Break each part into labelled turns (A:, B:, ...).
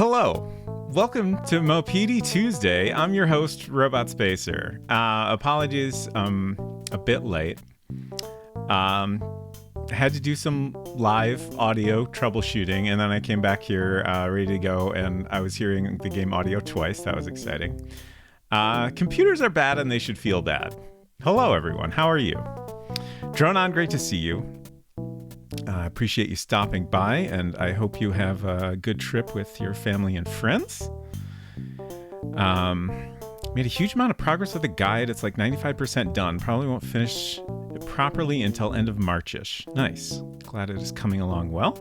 A: Hello, welcome to Maupiti Tuesday. I'm your host, Robot Spacer. Apologies, a bit late. Had to do some live audio troubleshooting, and then I came back here ready to go, and I was hearing the game audio twice. That was exciting. Computers are bad, and they should feel bad. Hello, everyone. How are you? Jouons, great to see you. I appreciate you stopping by, and I hope you have a good trip with your family and friends. Made a huge amount of progress with the guide. It's like 95% done. Probably won't finish it properly until end of March-ish. Nice. Glad it is coming along well.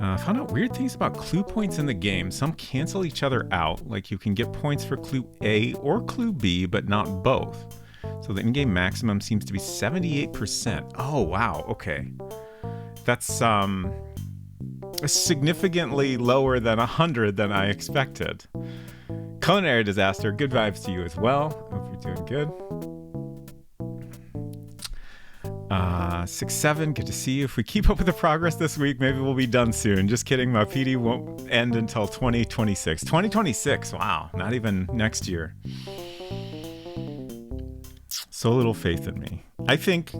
A: Found out weird things about clue points in the game. Some cancel each other out. Like you can get points for clue A or clue B, but not both. So the in-game maximum seems to be 78%. Oh, wow. Okay. That's significantly lower than 100 than I expected. Culinary disaster. Good vibes to you as well. Hope you're doing good. 6-7, good to see you. If we keep up with the progress this week, maybe we'll be done soon. Just kidding. Maupiti won't end until 2026. 2026. Wow. Not even next year. So little faith in me. I think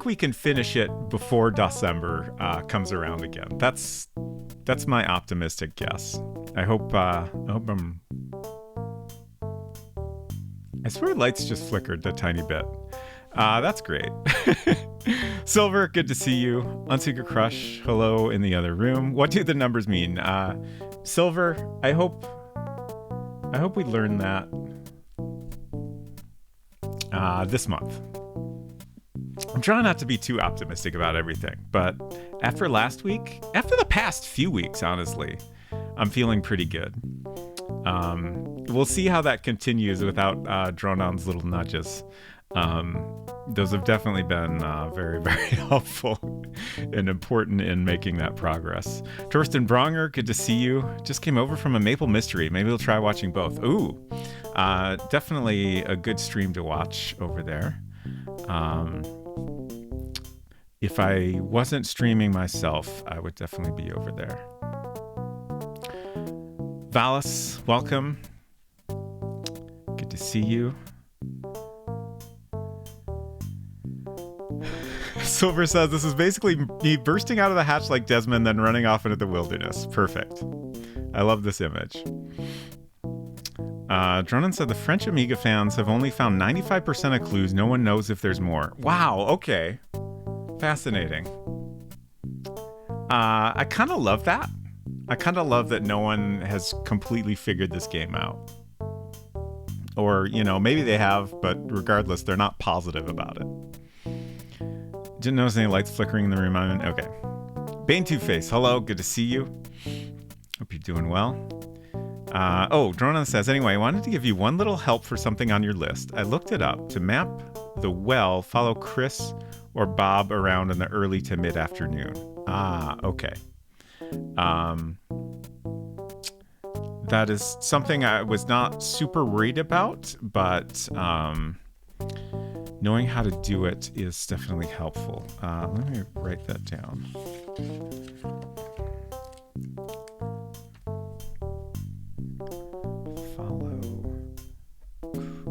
A: we can finish it before December comes around again. That's my optimistic guess. I hope I'm. I swear lights just flickered a tiny bit. That's great. Silver, good to see you. Unsecret Crush, hello in the other room. What do the numbers mean? Silver, I hope we learn that this month. I'm trying not to be too optimistic about everything, but after the past few weeks, honestly, I'm feeling pretty good. We'll see how that continues without Dronon's little nudges. Those have definitely been very, very helpful and important in making that progress. Torsten Bronger, good to see you. Just came over from a Maple Mystery. Maybe we'll try watching both. Ooh, definitely a good stream to watch over there. If I wasn't streaming myself, I would definitely be over there. Valis, welcome. Good to see you. Silver says, this is basically me bursting out of the hatch like Desmond, then running off into the wilderness. Perfect. I love this image. Dronin said, the French Amiga fans have only found 95% of clues. No one knows if there's more. Wow, okay. Fascinating. I kind of love that. I kind of love that no one has completely figured this game out. Or, maybe they have, but regardless, they're not positive about it. Didn't notice any lights flickering in the room. Okay. Bane Two-Face, hello, good to see you. Hope you're doing well. Dronon says, anyway, I wanted to give you one little help for something on your list. I looked it up. To map the well, follow Chris or Bob around in the early to mid-afternoon. Okay. That is something I was not super worried about, but knowing how to do it is definitely helpful. Let me write that down. Follow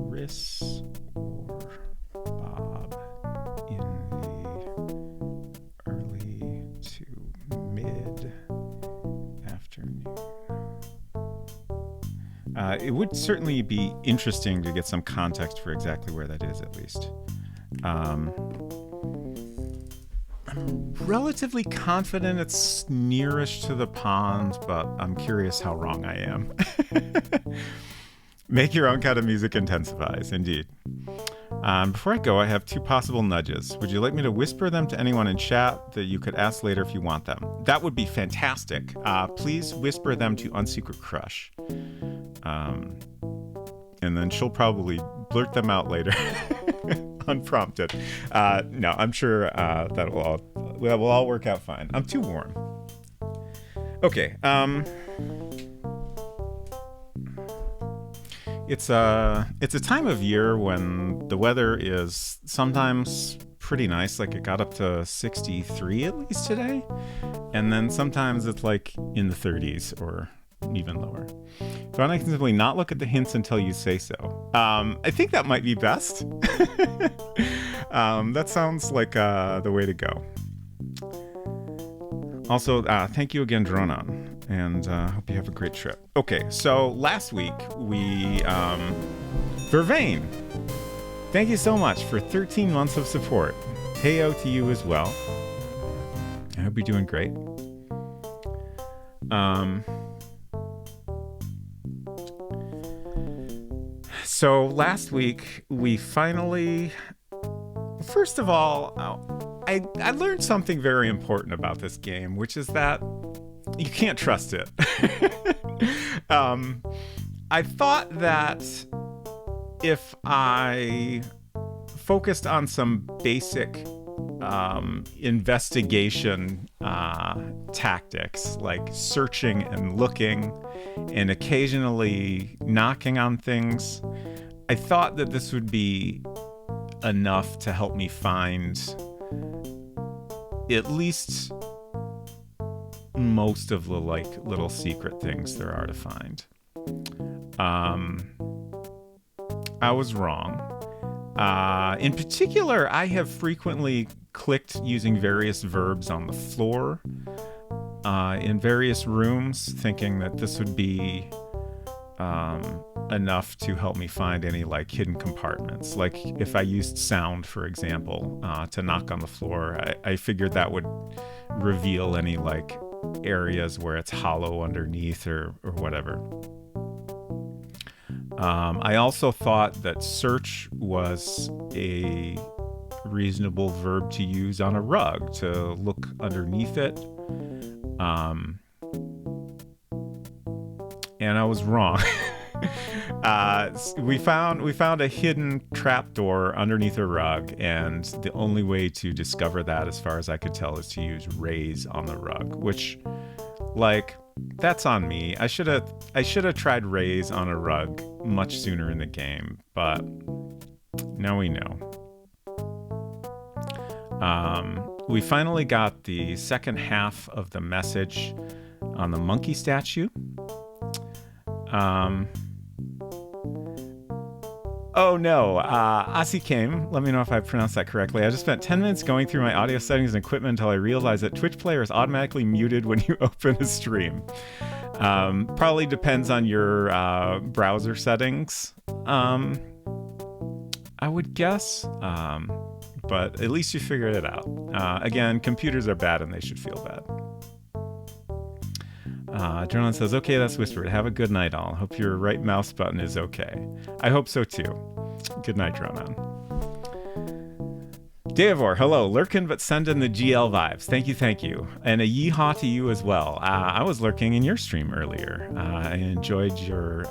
A: Chris or Bob in the early to mid-afternoon. It would certainly be interesting to get some context for exactly where that is, at least. I'm relatively confident it's nearish to the pond, but I'm curious how wrong I am. Make your own kind of music intensifies, indeed. Before I go, I have two possible nudges. Would you like me to whisper them to anyone in chat that you could ask later if you want them? That would be fantastic. Please whisper them to Unsecret Crush. And then she'll probably blurt them out later, unprompted. No, I'm sure that will all work out fine. I'm too warm. Okay. It's a time of year when the weather is sometimes pretty nice, like it got up to 63 at least today, and then sometimes it's like in the 30s or even lower. John, I can simply not look at the hints until you say so. I think that might be best. That sounds like the way to go. Also, thank you again, Dronon, and hope you have a great trip. Okay, so last week we Vervain, thank you so much for 13 months of support. Heyo to you as well. I hope you're doing great. So last week we finally, first of all, I learned something very important about this game, which is that you can't trust it. I thought that if I focused on some basic investigation tactics, like searching and looking and occasionally knocking on things, I thought that this would be enough to help me find at least most of the like little secret things there are to find. I was wrong. In particular, I have frequently clicked using various verbs on the floor in various rooms, thinking that this would be enough to help me find any like hidden compartments. Like if I used sound, for example, to knock on the floor, I figured that would reveal any like areas where it's hollow underneath or whatever. I also thought that search was a reasonable verb to use on a rug, to look underneath it. And I was wrong. We found a hidden trapdoor underneath a rug, and the only way to discover that, as far as I could tell, is to use raise on the rug, which, like, that's on me. I should have tried raise on a rug much sooner in the game, but now we know. We finally got the second half of the message on the monkey statue. Oh no, Asi came. Let me know if I pronounced that correctly. I just spent 10 minutes going through my audio settings and equipment until I realized that Twitch player is automatically muted when you open a stream. Probably depends on your browser settings, I would guess. But at least you figured it out. Again, computers are bad and they should feel bad. Dronon says, okay, that's whispered. Have a good night, all. Hope your right mouse button is okay. I hope so, too. Good night, Dronon. Deavor, hello. Lurkin, but send in the GL vibes. Thank you. And a yeehaw to you as well. I was lurking in your stream earlier. I enjoyed your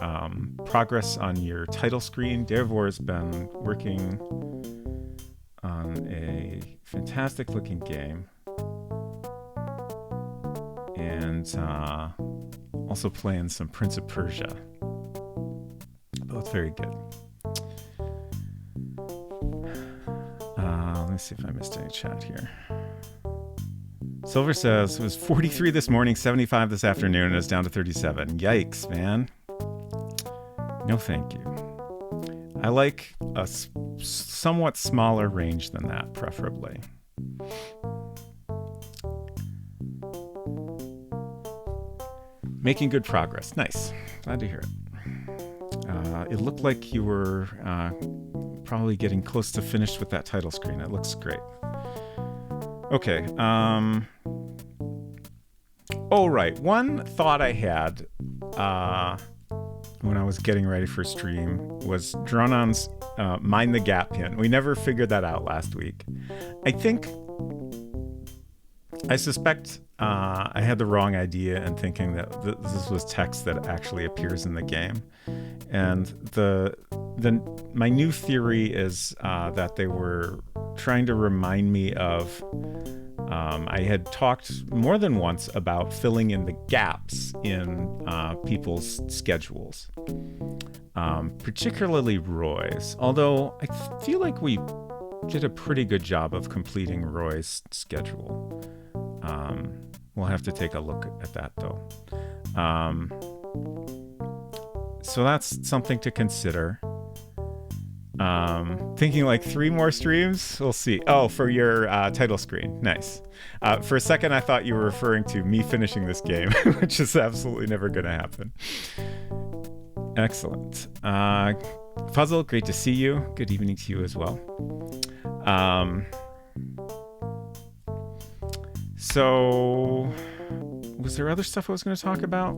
A: progress on your title screen. Deavor has been working on a fantastic-looking game. And also playing some Prince of Persia. Both very good. Let me see if I missed any chat here. Silver says, it was 43 this morning, 75 this afternoon, and it's down to 37. Yikes, man. No thank you. I like a somewhat smaller range than that, preferably. Making good progress. Nice. Glad to hear it. It looked like you were probably getting close to finished with that title screen. It looks great. Okay. Oh, right. One thought I had when I was getting ready for stream was Dronon's Mind the Gap hint. We never figured that out last week. I suspect I had the wrong idea in thinking that this was text that actually appears in the game. And my new theory is that they were trying to remind me of I had talked more than once about filling in the gaps in people's schedules, particularly Roy's. Although I feel like we did a pretty good job of completing Roy's schedule. We'll have to take a look at that, though. So that's something to consider. Thinking like 3 more streams. We'll see. Oh, for your title screen. Nice. For a second, I thought you were referring to me finishing this game, which is absolutely never going to happen. Excellent. Fuzzle, great to see you. Good evening to you as well. So, was there other stuff I was going to talk about?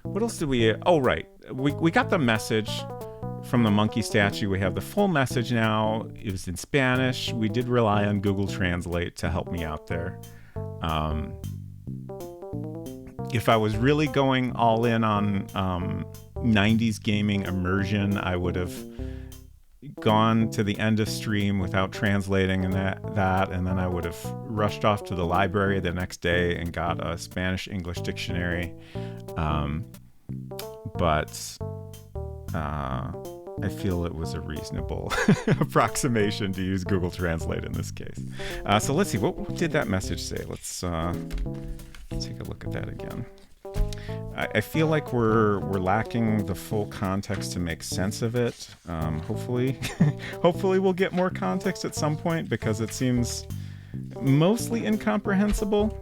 A: What else did we... Oh, right. We got the message from the monkey statue. We have the full message now. It was in Spanish. We did rely on Google Translate to help me out there. If I was really going all in on 90s gaming immersion, I would have gone to the end of stream without translating and that, and then I would have rushed off to the library the next day and got a Spanish-English dictionary. But I feel it was a reasonable approximation to use Google Translate in this case. So let's see, what did that message say? Let's take a look at that again. I feel like we're lacking the full context to make sense of it. Hopefully we'll get more context at some point, because it seems mostly incomprehensible.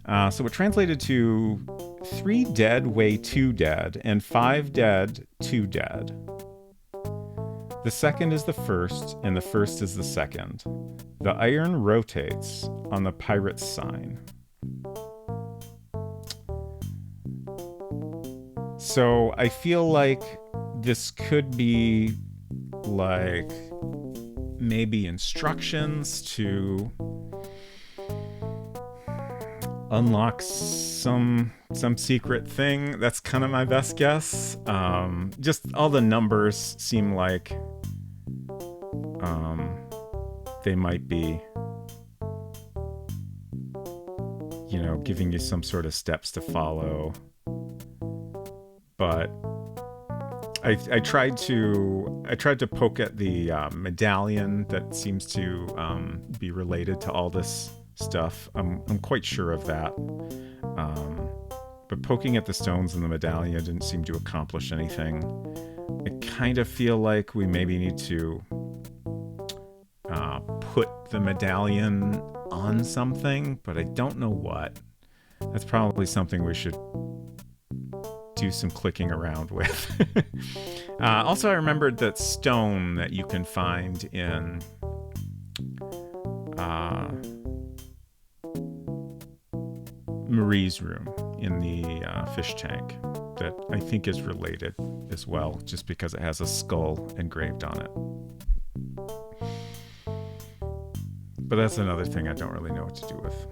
A: So it translated to 3 dead, way 2 dead, and 5 dead, 2 dead. The second is the first, and the first is the second. The iron rotates on the pirate's sign. So I feel like this could be like maybe instructions to unlock some secret thing. That's kind of my best guess. Just all the numbers seem like they might be, giving you some sort of steps to follow. But I tried to poke at the medallion that seems to be related to all this stuff. I'm quite sure of that. But poking at the stones in the medallion didn't seem to accomplish anything. I kind of feel like we maybe need to put the medallion on something, but I don't know what. That's probably something we should do some clicking around with. Also, I remembered that stone that you can find in Marie's room in the fish tank, that I think is related as well, just because it has a skull engraved on it. But that's another thing I don't really know what to do with.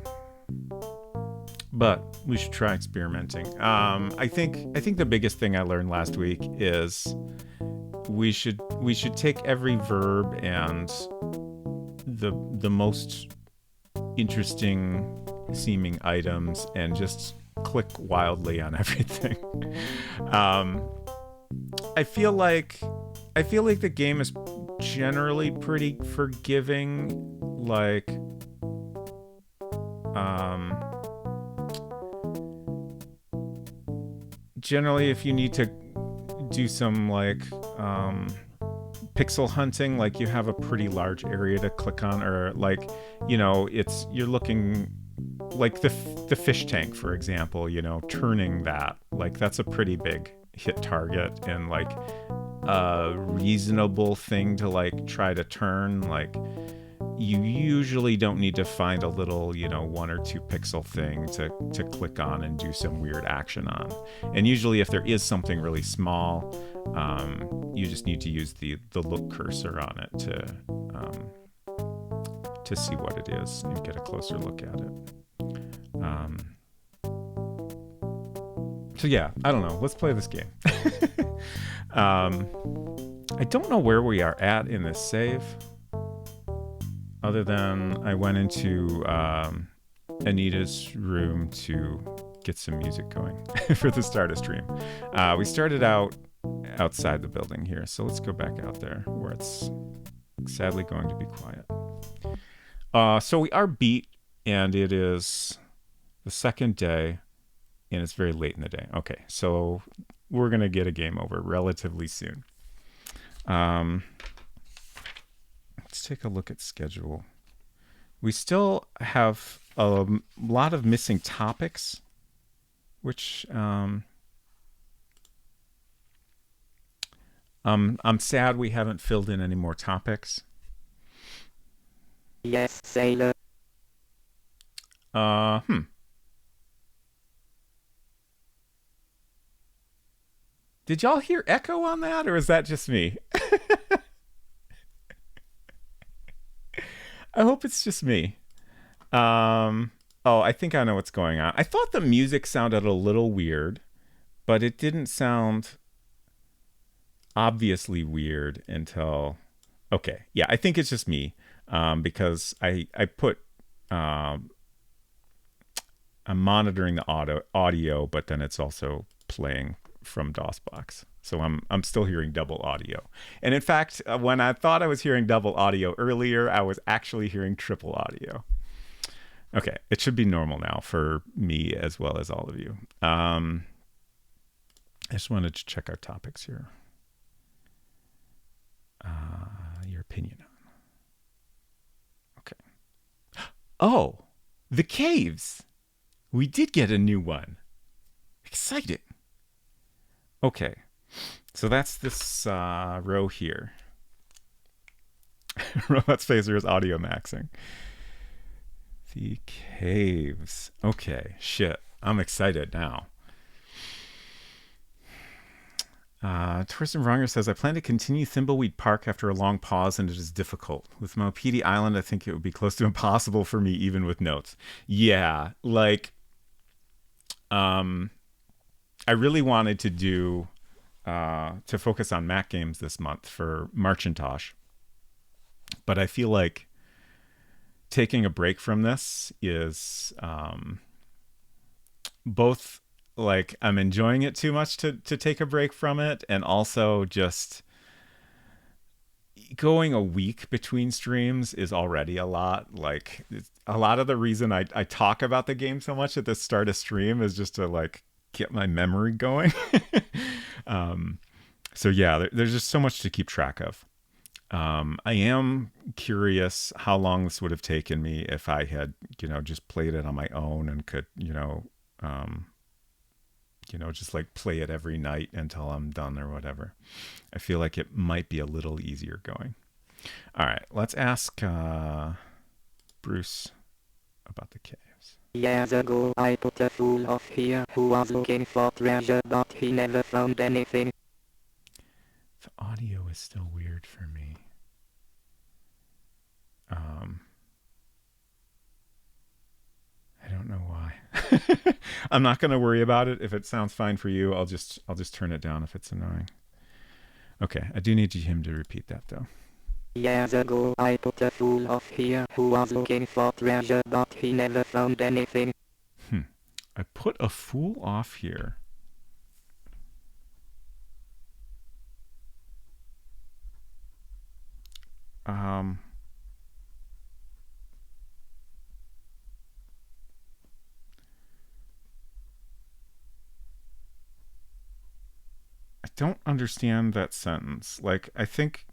A: But we should try experimenting. I think the biggest thing I learned last week is we should take every verb and the most interesting seeming items and just click wildly on everything. I feel like the game is generally pretty forgiving. Like, generally, if you need to do some like pixel hunting, like you have a pretty large area to click on, or like, you're looking like the fish tank, for example, turning that, like that's a pretty big hit target and like a reasonable thing to like try to turn. Like, you usually don't need to find a little, 1 or 2 pixel thing to click on and do some weird action on. And usually if there is something really small, you just need to use the look cursor on it to see what it is and get a closer look at it. So yeah, I don't know. Let's play this game. I don't know where we are at in this save, other than I went into Anita's room to get some music going for the start of stream. We started out outside the building here, so let's go back out there where it's sadly going to be quiet. So we are beat, and it is the second day, And it's very late in the day. Okay, so we're going to get a game over relatively soon. Let's take a look at schedule. We still have a lot of missing topics, which I'm sad we haven't filled in any more topics.
B: Yes, sailor.
A: Did y'all hear echo on that, or is that just me? I hope it's just me. Oh, I think I know what's going on. I thought the music sounded a little weird, but it didn't sound obviously weird until... Okay, yeah, I think it's just me, because I put... I'm monitoring the audio, but then it's also playing from DOSBox. So I'm still hearing double audio. And in fact, when I thought I was hearing double audio earlier, I was actually hearing triple audio. Okay, it should be normal now for me as well as all of you. I just wanted to check our topics here. Your opinion on. Okay. Oh, the caves. We did get a new one. Exciting. Okay. So that's this row here. Robot Spacer is audio maxing. The caves. Okay. Shit. I'm excited now. Tristan Vargas says, I plan to continue Thimbleweed Park after a long pause, and it is difficult. With Maupiti Island, I think it would be close to impossible for me, even with notes. Yeah, like, I really wanted to do, to focus on Mac games this month for Marchintosh. But I feel like taking a break from this is both... like I'm enjoying it too much to take a break from it, and also just going a week between streams is already a lot. Like, a lot of the reason I talk about the game so much at the start of stream is just to like get my memory going. So yeah, there's just so much to keep track of. I am curious how long this would have taken me if I had, just played it on my own and could, just like play it every night until I'm done or whatever. I feel like it might be a little easier going. All right, let's ask Bruce about the caves.
B: Years ago I put a fool off here who was looking for treasure, but he never found anything.
A: The audio is still weird for me. I don't know why. I'm not going to worry about it. If it sounds fine for you, I'll just turn it down if it's annoying. Okay, I do need him to repeat that though.
B: Years ago I put a fool off here who was looking for treasure, but he never found anything.
A: I put a fool off here. I don't understand that sentence. Like, I think...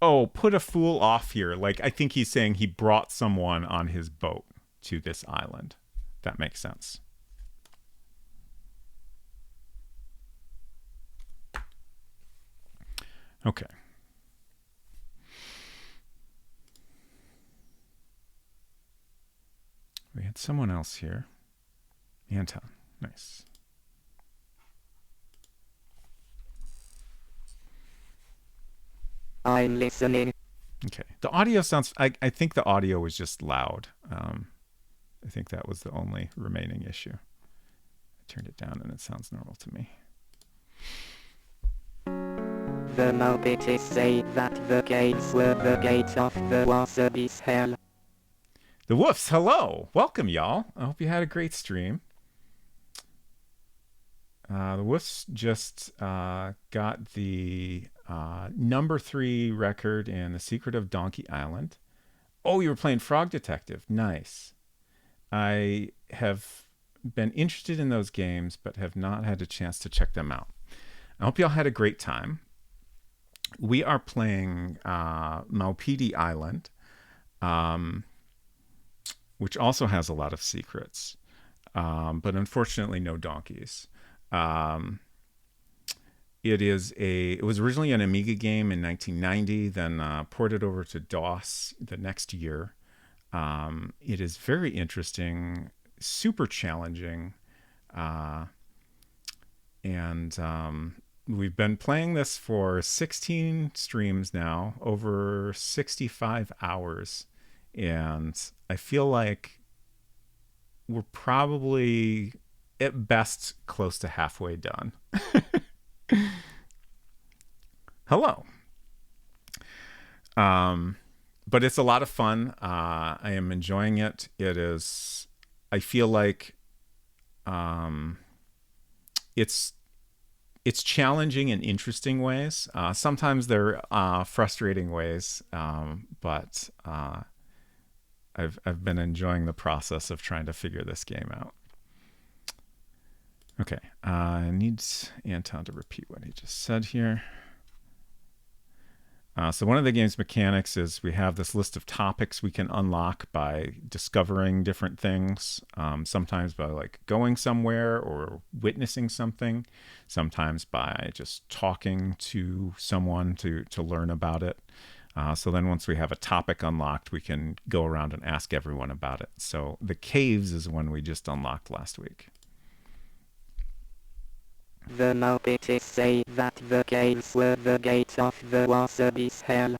A: Oh, put a fool off here. Like, I think he's saying he brought someone on his boat to this island. That makes sense. Okay. We had someone else here. Anton. Nice.
B: I'm listening.
A: Okay. The audio sounds... I think the audio was just loud. I think that was the only remaining issue. I turned it down and it sounds normal to me.
B: The Maupitis say that the caves were the gates of the Wasabi's hell.
A: The Woofs, hello! Welcome, y'all. I hope you had a great stream. The Woofs just got the number 3 record in The Secret of Donkey Island. Oh, you were playing Frog Detective. Nice. I have been interested in those games but have not had a chance to check them out. I hope y'all had a great time. We are playing Maupiti Island, which also has a lot of secrets, but unfortunately no donkeys. It was originally an Amiga game in 1990, then ported over to DOS the next year. It is very interesting, super challenging, and we've been playing this for 16 streams now, over 65 hours, and I feel like we're probably at best close to halfway done. Hello. But it's a lot of fun. I am enjoying it. I feel like it's challenging in interesting ways. Sometimes they're frustrating ways, but I've been enjoying the process of trying to figure this game out. Okay, I need Anton to repeat what he just said here. So one of the game's mechanics is we have this list of topics we can unlock by discovering different things, sometimes by like going somewhere or witnessing something, sometimes by just talking to someone to learn about it. So then once we have a topic unlocked, we can go around and ask everyone about it. So the caves is one we just unlocked last week.
B: The Maupitis say that the caves were the gates of the Wasabi's hell.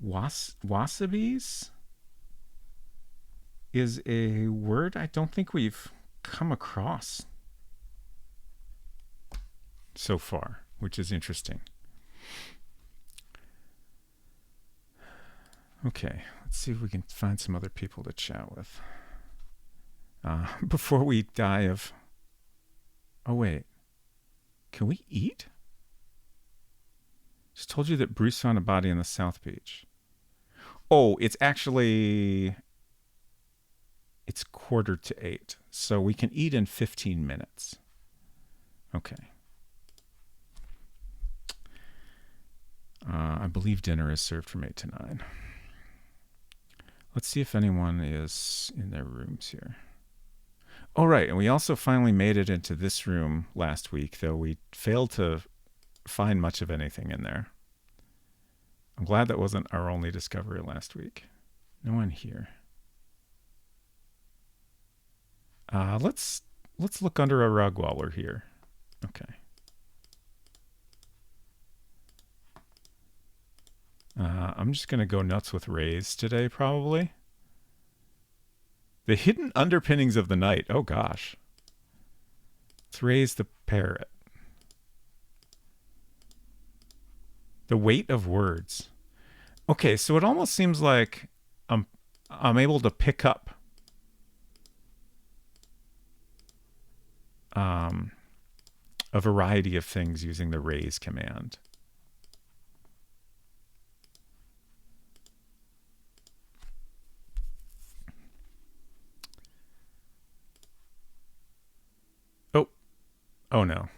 A: Wasabi's is a word I don't think we've come across so far, which is interesting. Okay, let's see if we can find some other people to chat with. Before we die of... Oh, wait. Can we eat? Just told you that Bruce found a body on the South Beach. Oh, it's actually... It's 7:45, so we can eat in 15 minutes. Okay. I believe dinner is served from 8 to 9. Let's see if anyone is in their rooms here. Oh, right. And we also finally made it into this room last week, though we failed to find much of anything in there. I'm glad that wasn't our only discovery last week. No one here. Let's look under a rug while we're here. Okay. I'm just going to go nuts with Rays today, probably. The hidden underpinnings of the night. Oh, gosh. Let's raise the parrot. The weight of words. Okay, so it almost seems like I'm able to pick up a variety of things using the raise command. Oh no.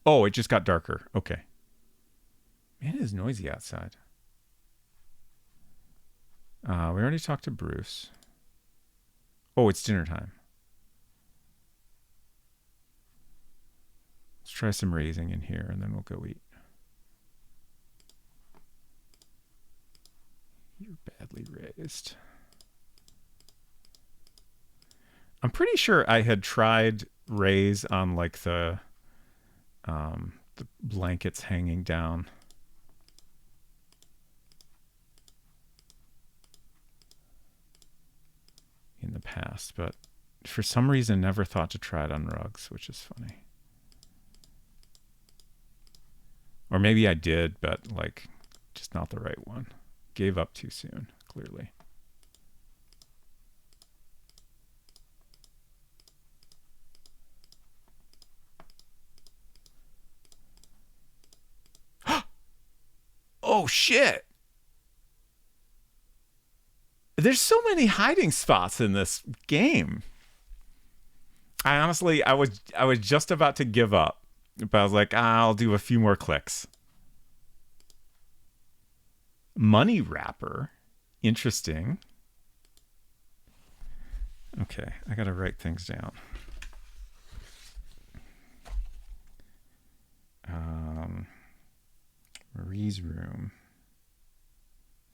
A: Oh, it just got darker. Okay. Man, it is noisy outside. We already talked to Bruce. Oh, it's dinner time. Let's try some raising in here and then we'll go eat. You're badly raised. I'm pretty sure I had tried raise on like the blankets hanging down. In the past, but for some reason never thought to try it on rugs, which is funny. Or maybe I did, but like just not the right one. Gave up too soon, clearly. Oh, shit. There's so many hiding spots in this game. I was just about to give up, but I was like, I'll do a few more clicks. Money wrapper. Interesting. Okay, I gotta write things down. Marie's room.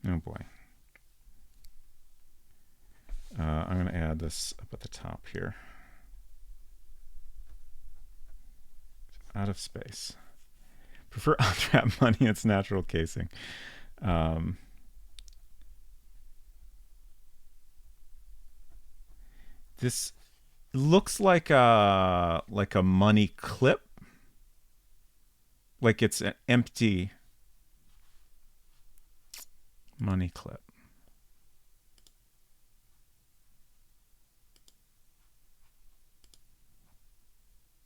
A: Oh boy. I'm gonna add this up at the top here. Out of space. Prefer unwrapped money in its natural casing. This looks like a money clip. Like it's an empty money clip.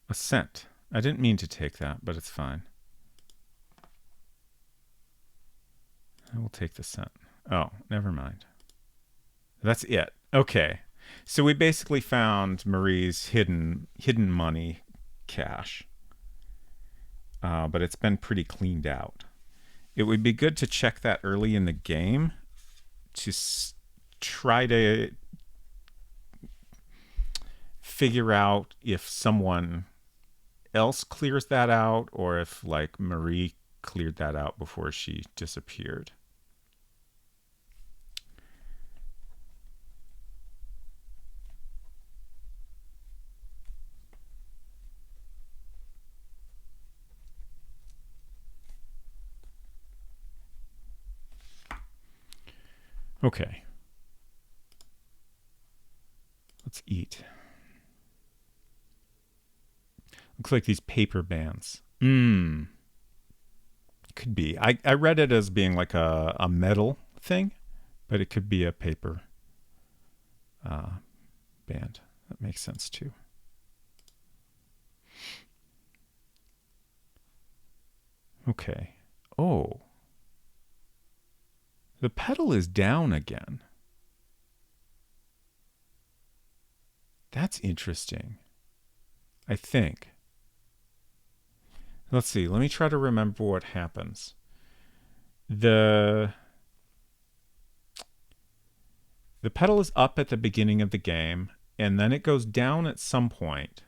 A: A cent. I didn't mean to take that, but it's fine. I will take the cent. Oh, never mind. That's it. Okay. So we basically found Marie's hidden money cache. But it's been pretty cleaned out. It would be good to check that early in the game to try to figure out if someone else clears that out or if like Marie cleared that out before she disappeared. Okay. Let's eat. Looks like these paper bands. Could be. I read it as being like a metal thing, but it could be a paper band. That makes sense too. Okay. Oh. The pedal is down again. That's interesting. I think. Let's see. Let me try to remember what happens. The pedal is up at the beginning of the game, and then it goes down at some point.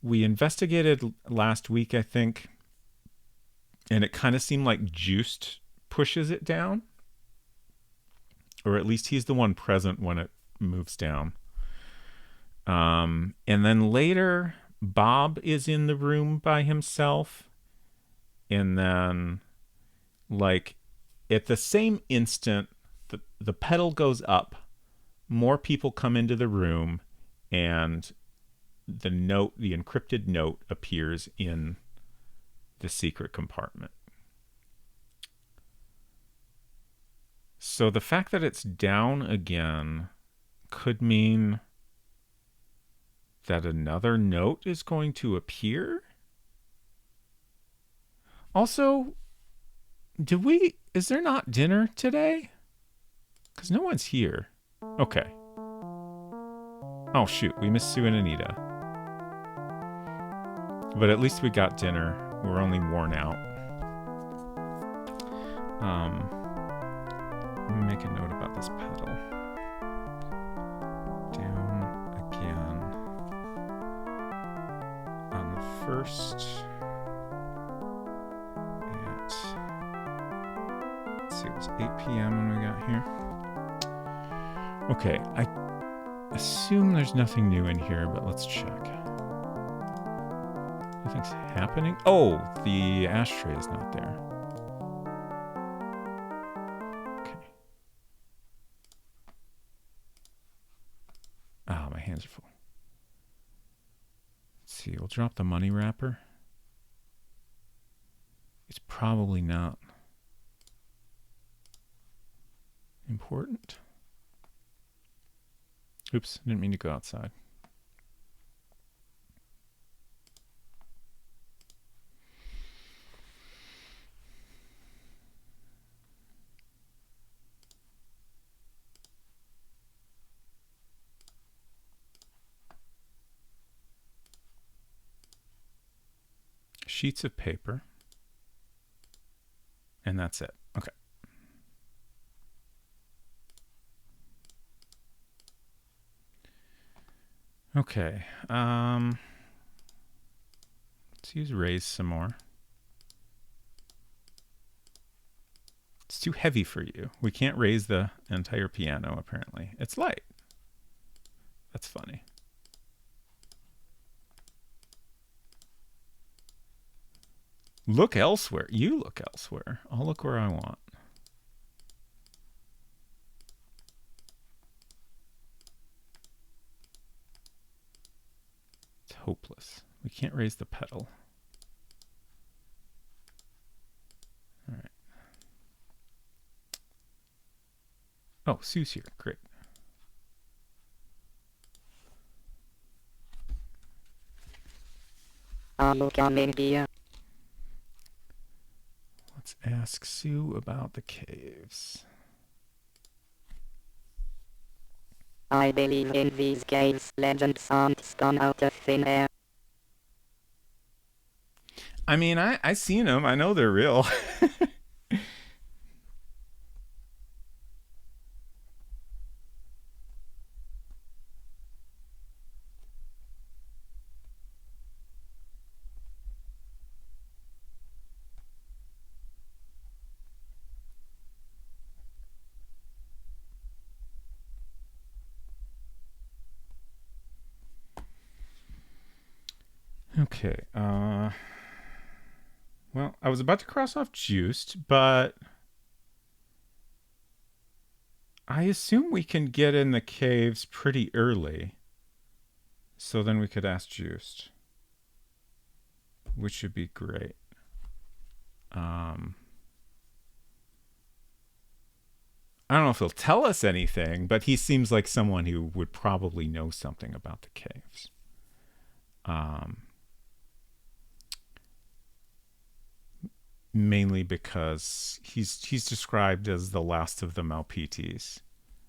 A: We investigated last week, I think, and it kind of seemed like Juiced pushes it down. Or at least he's the one present when it moves down. And then later, Bob is in the room by himself. And then, like, at the same instant, the pedal goes up. More people come into the room. And the encrypted note appears in the secret compartment. So the fact that it's down again could mean that another note is going to appear. Also, is there not dinner today? Because no one's here. Okay. Oh shoot, we missed Sue and Anita. But at least we got dinner. We're only worn out. Let me make a note about this pedal. Down again. On the first. Let's see, it was 8 p.m. when we got here. Okay, I assume there's nothing new in here, but let's check. Nothing's happening. Oh, the ashtray is not there. Okay. Ah, my hands are full. Let's see, we'll drop the money wrapper. It's probably not important. Oops, didn't mean to go outside. sheets of paper. And that's it. Okay. Okay. Let's use raise some more. It's too heavy for you. We can't raise the entire piano, apparently. It's light. That's funny. Look elsewhere. You look elsewhere. I'll look where I want. It's hopeless. We can't raise the pedal. All right. Oh, Sue's here. Great.
B: Are you coming here?
A: Let's ask Sue about the caves.
B: I believe in these caves. Legends aren't spun out of thin air.
A: I mean, I seen them. I know they're real. Okay. Well, I was about to cross off juiced, but I assume we can get in the caves pretty early. So then we could ask juiced, which would be great. I don't know if he'll tell us anything, but he seems like someone who would probably know something about the caves. Mainly because he's described as the last of the Maupitis,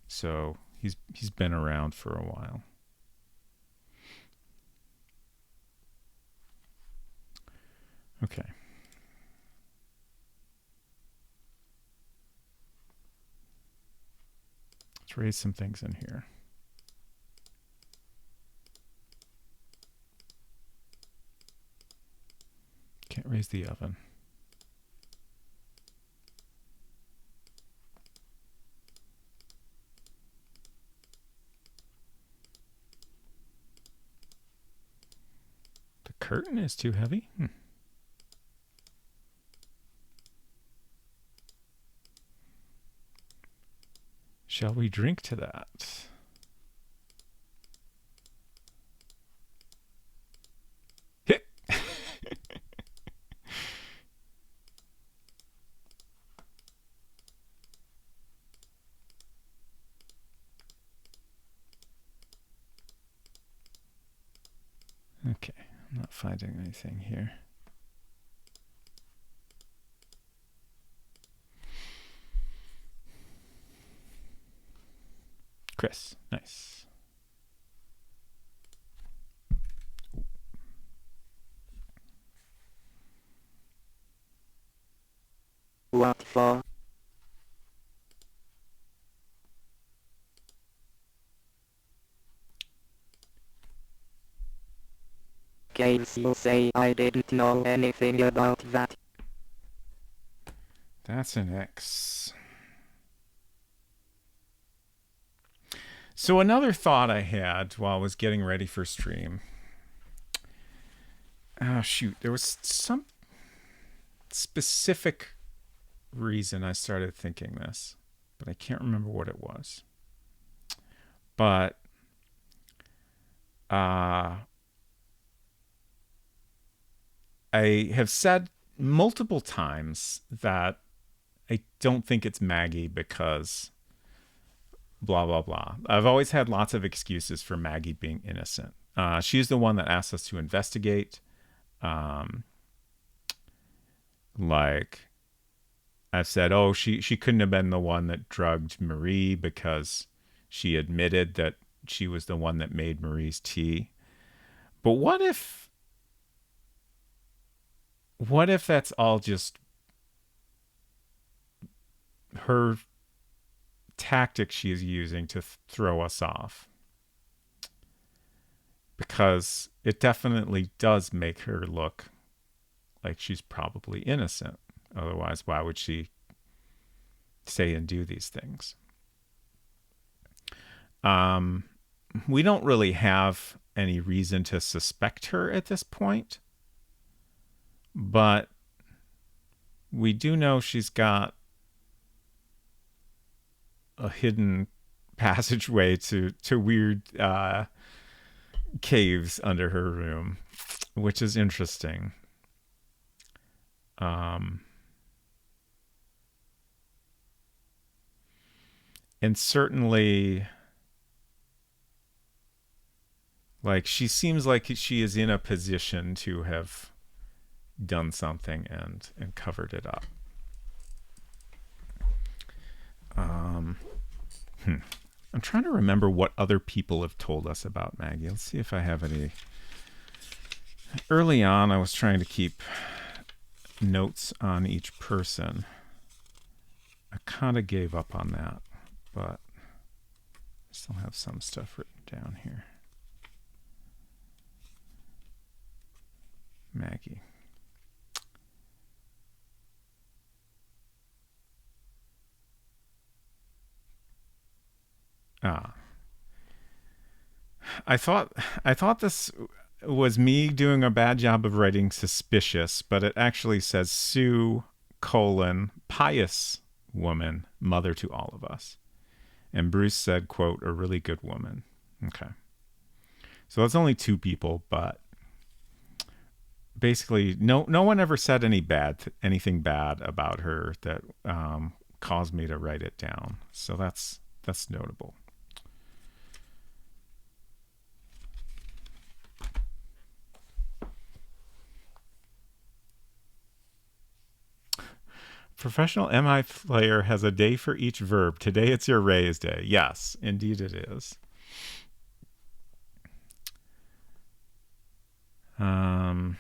A: so he's been around for a while. Okay. Let's raise some things in here. Can't raise the oven. The curtain is too heavy. Shall we drink to that? Hit. Okay, I'm not finding anything here. Chris, nice.
B: What for? Caves, you say? I didn't know anything about that.
A: That's an X. So another thought I had while I was getting ready for stream. Oh, shoot. There was some specific reason I started thinking this, but I can't remember what it was. But I have said multiple times that I don't think it's Maggie because blah, blah, blah. I've always had lots of excuses for Maggie being innocent. She's the one that asked us to investigate. Like I've said, oh, she couldn't have been the one that drugged Marie because she admitted that she was the one that made Marie's tea. But what if what if that's all just her tactic she is using to throw us off? Because it definitely does make her look like she's probably innocent. Otherwise, why would she say and do these things? We don't really have any reason to suspect her at this point, but we do know she's got a hidden passageway to weird caves under her room, which is interesting. And certainly, like, she seems like she is in a position to have done something and covered it up. I'm trying to remember what other people have told us about Maggie. Let's see if I have any. Early on, I was trying to keep notes on each person. I kind of gave up on that, but I still have some stuff written down here. Maggie. I thought this was me doing a bad job of writing suspicious, but it actually says Sue, pious woman, mother to all of us. And Bruce said, quote, a really good woman. Okay. So that's only 2 people, but basically no one ever said anything bad about her that caused me to write it down. So that's notable. Professional MI player has a day for each verb. Today it's your raise day. Yes, indeed it is. That's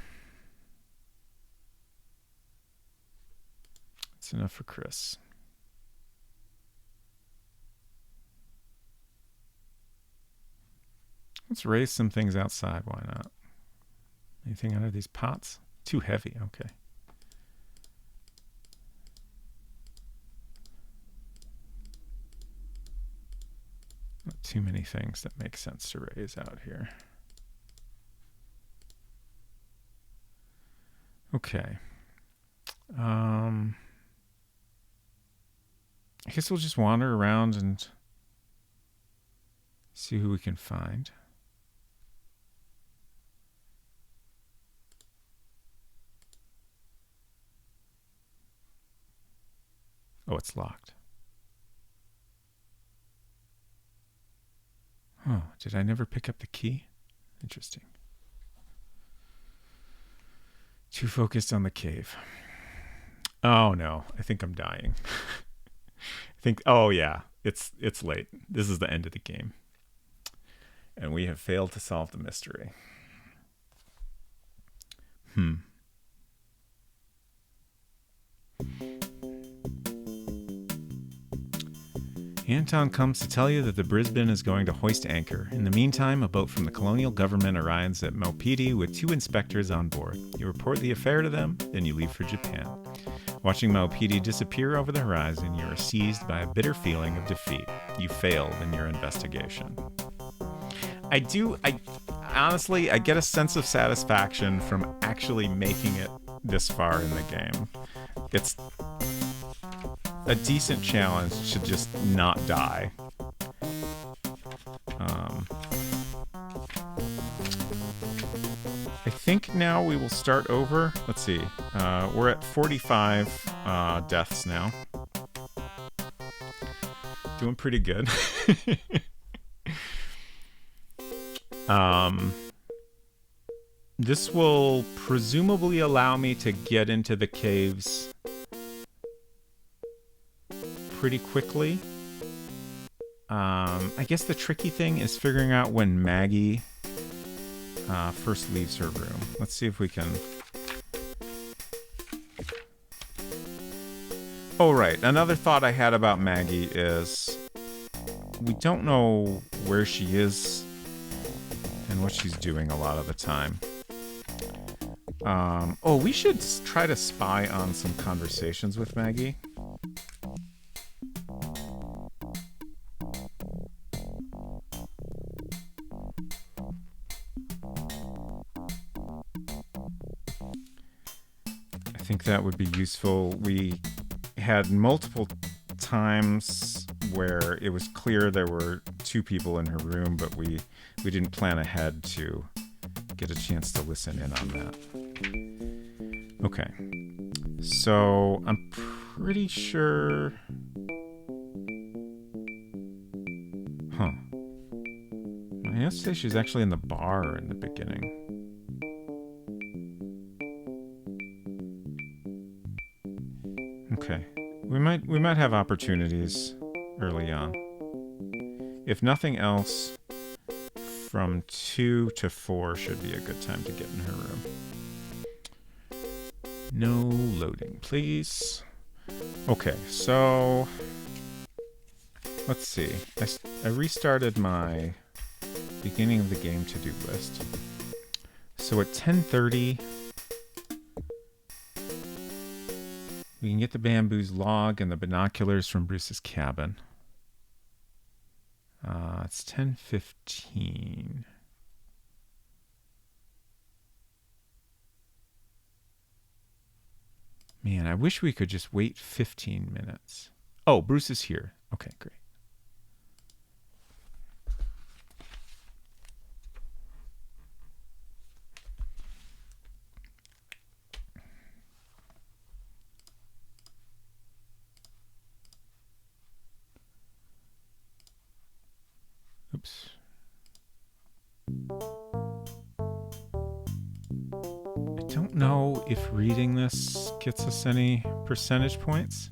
A: enough for Chris. Let's raise some things outside. Why not? Anything under these pots? Too heavy. Okay. Not too many things that make sense to raise out here. Okay. I guess we'll just wander around and see who we can find. Oh, it's locked. Oh, did I never pick up the key? Interesting. Too focused on the cave. Oh no, I think I'm dying. Oh yeah, it's late. This is the end of the game. And we have failed to solve the mystery. Anton comes to tell you that the Brisbane is going to hoist anchor. In the meantime, a boat from the colonial government arrives at Maupiti with 2 inspectors on board. You report the affair to them, then you leave for Japan. Watching Maupiti disappear over the horizon, you are seized by a bitter feeling of defeat. You failed in your investigation. Honestly, I get a sense of satisfaction from actually making it this far in the game. It's a decent challenge to just not die. I think now we will start over. Let's see. We're at 45 deaths now. Doing pretty good. This will presumably allow me to get into the caves pretty quickly. I guess the tricky thing is figuring out when Maggie first leaves her room. Let's see if we can Oh, right. Another thought I had about Maggie is we don't know where she is and what she's doing a lot of the time. We should try to spy on some conversations with Maggie. I think that would be useful. We had multiple times where it was clear there were two people in her room, but we didn't plan ahead to get a chance to listen in on that. Okay. So I'm pretty sure... Huh. I have to say she's actually in the bar in the beginning. Okay. We might have opportunities early on. If nothing else, from 2 to 4 should be a good time to get in her room. No loading, please. Okay, so let's see. I restarted my beginning of the game to-do list. So at 10:30, we can get the bamboo's log and the binoculars from Bruce's cabin. It's 10:15. Man, I wish we could just wait 15 minutes. Oh, Bruce is here. Okay, great. Oops. I don't know if reading this gets us any percentage points.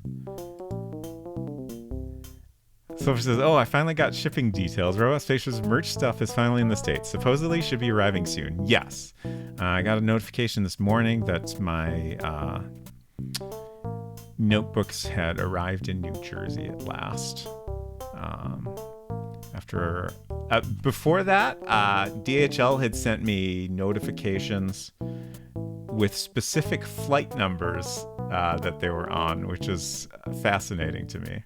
A: Sophie says, oh, I finally got shipping details. Robot Spatial's merch stuff is finally in the States. Supposedly should be arriving soon. Yes. I got a notification this morning that my notebooks had arrived in New Jersey at last. Before that, DHL had sent me notifications with specific flight numbers that they were on, which is fascinating to me.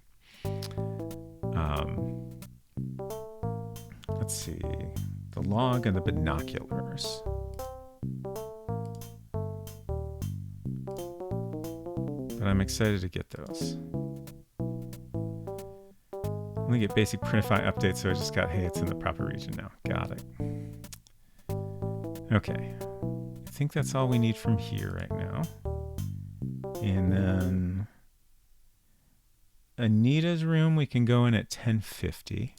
A: Let's see. The log and the binoculars. But I'm excited to get those. Only get basic printify updates, so I just got, hey, it's in the proper region now. Got it. Okay. I think that's all we need from here right now. And then Anita's room, we can go in at 10:50.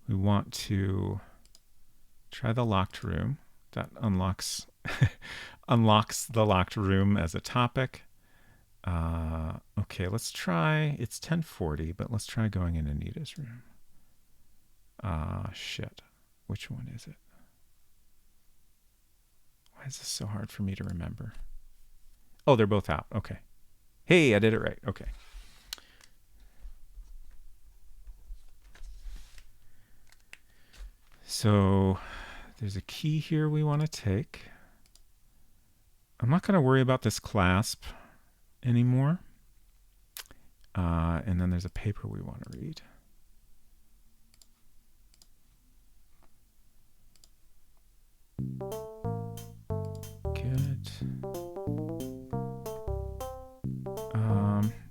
A: We want to try the locked room. That unlocks the locked room as a topic. Okay, let's try. It's 10:40, but let's try going in Anita's room. Shit. Which one is it? Why is this so hard for me to remember? Oh, they're both out. Okay. Hey, I did it right. Okay. So there's a key here we want to take. I'm not going to worry about this clasp anymore. And then there's a paper we want to read. Good.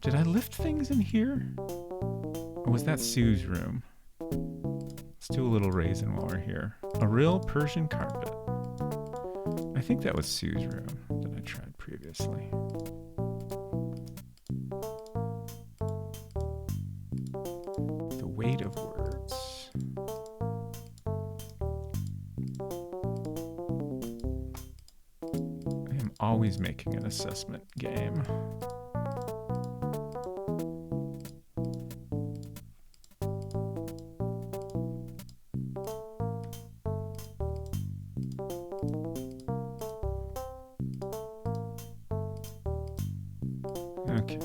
A: Did I lift things in here? Or was that Sue's room? Let's do a little raisin while we're here. A real Persian carpet. I think that was Sue's room that I tried previously. The weight of words. I am always making an assessment game. Okay.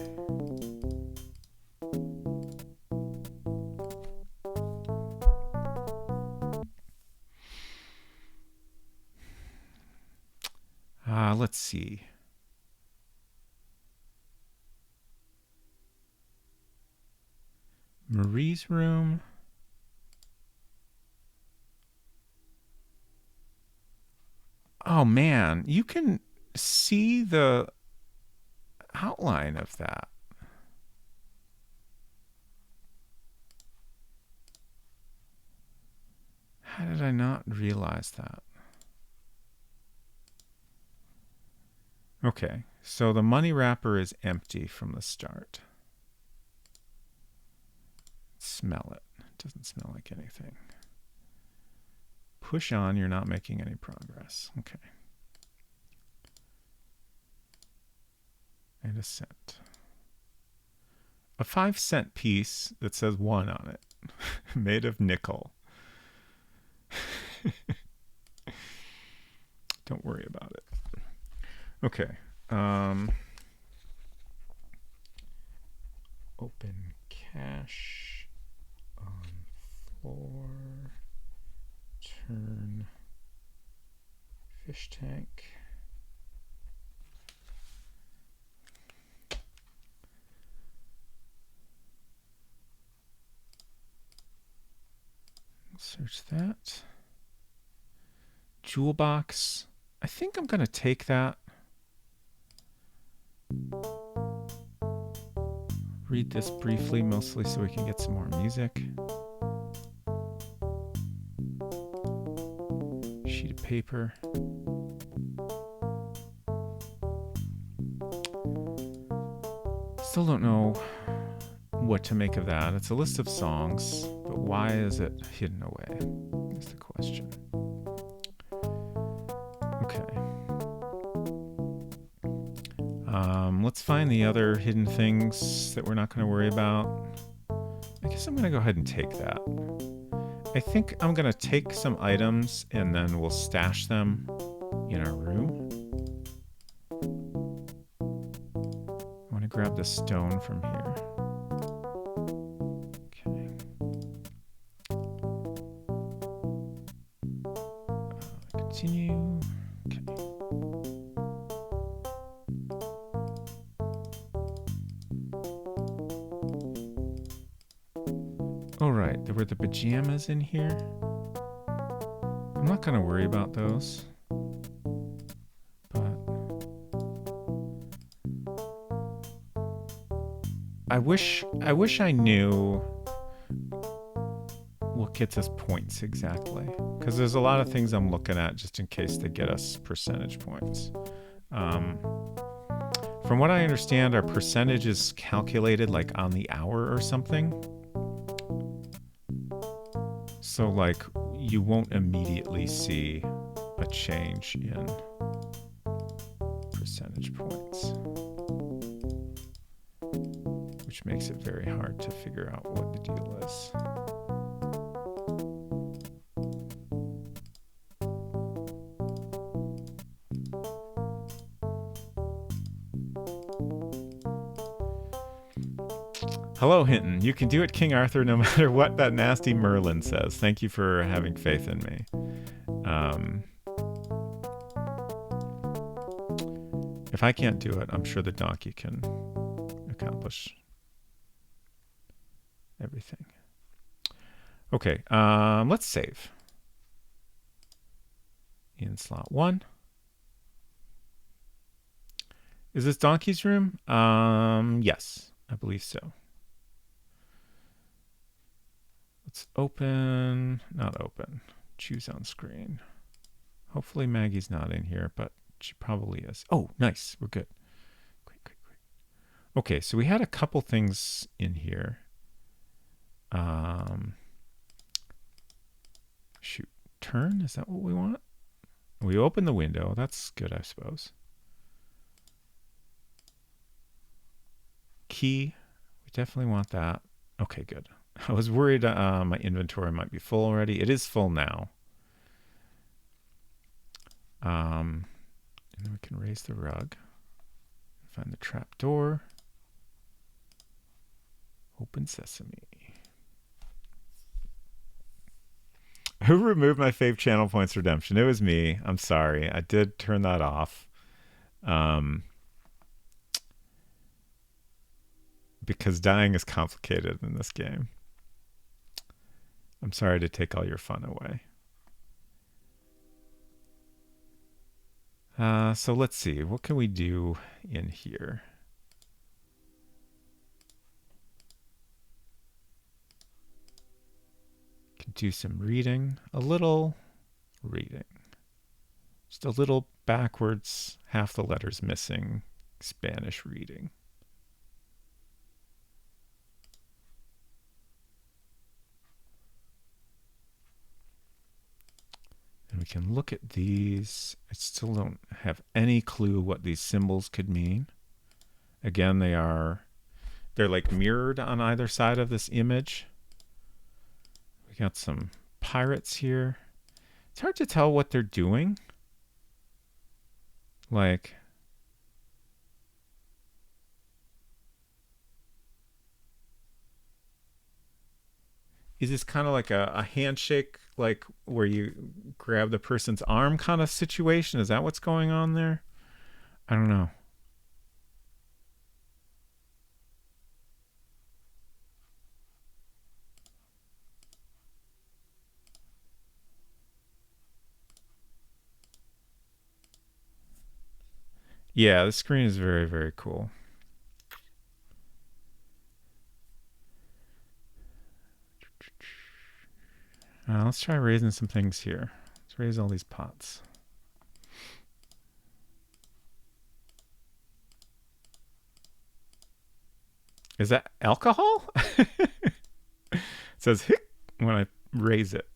A: Let's see. Marie's room. Oh man, you can see the outline of that. How did I not realize that? Okay, so the money wrapper is empty from the start. Smell it. It doesn't smell like anything. Push on, you're not making any progress. Okay. And a cent. A 5-cent piece that says 1 on it. Made of nickel. Don't worry about it. Okay. Open cache on floor. Turn fish tank. Search that. Jewel box. I think I'm going to take that. Read this briefly, mostly so we can get some more music. Sheet of paper. Still don't know what to make of that. It's a list of songs, but why is it hidden away? Is the question. Okay. Let's find the other hidden things that we're not going to worry about. I guess I'm going to go ahead and take that. I think I'm going to take some items and then we'll stash them in our room. I want to grab the stone from here. Okay. Continue. Okay. Oh, right. There were the pajamas in here. I'm not going to worry about those. But I wish I knew what gets us points exactly. Because there's a lot of things I'm looking at just in case they get us percentage points. From what I understand, our percentage is calculated like on the hour or something. So like you won't immediately see a change in percentage points, which makes it very hard to figure out what the deal is. Hello, Hinton. You can do it, King Arthur, no matter what that nasty Merlin says. Thank you for having faith in me. If I can't do it, I'm sure the donkey can accomplish everything. Okay, let's save. In slot 1. Is this donkey's room? Yes, I believe so. Let's open, not open, choose on screen. Hopefully Maggie's not in here, but she probably is. Oh, nice, we're good. Great. Okay, so we had a couple things in here. Shoot, turn, is that what we want? We open the window, that's good, I suppose. Key, we definitely want that. Okay, good. I was worried my inventory might be full already. It is full now. And then we can raise the rug. Find the trap door. Open sesame. Who removed my fave channel points redemption? It was me. I'm sorry. I did turn that off. Because dying is complicated in this game. I'm sorry to take all your fun away. So let's see. What can we do in here? Can do some reading. A little reading. Just a little backwards, half the letters missing, Spanish reading. And we can look at these. I still don't have any clue what these symbols could mean. Again, they're like mirrored on either side of this image. We got some pirates here. It's hard to tell what they're doing. Like, is this kind of like a handshake, like where you grab the person's arm kind of situation? Is that what's going on there? I don't know. Yeah, the screen is very, very cool. Let's try raising some things here. Let's raise all these pots. Is that alcohol? It says hic when I raise it.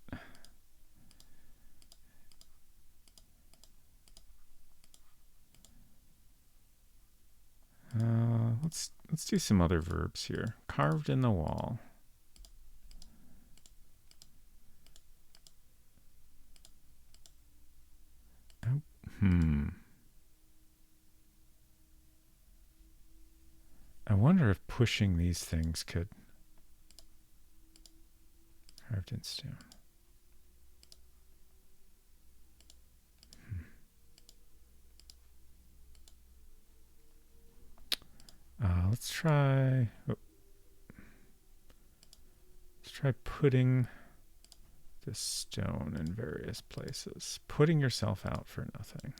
A: Let's do some other verbs here. Carved in the wall. I wonder if pushing these things could. Carved in stone. Let's try. Let's try putting this stone in various places. Putting yourself out for nothing.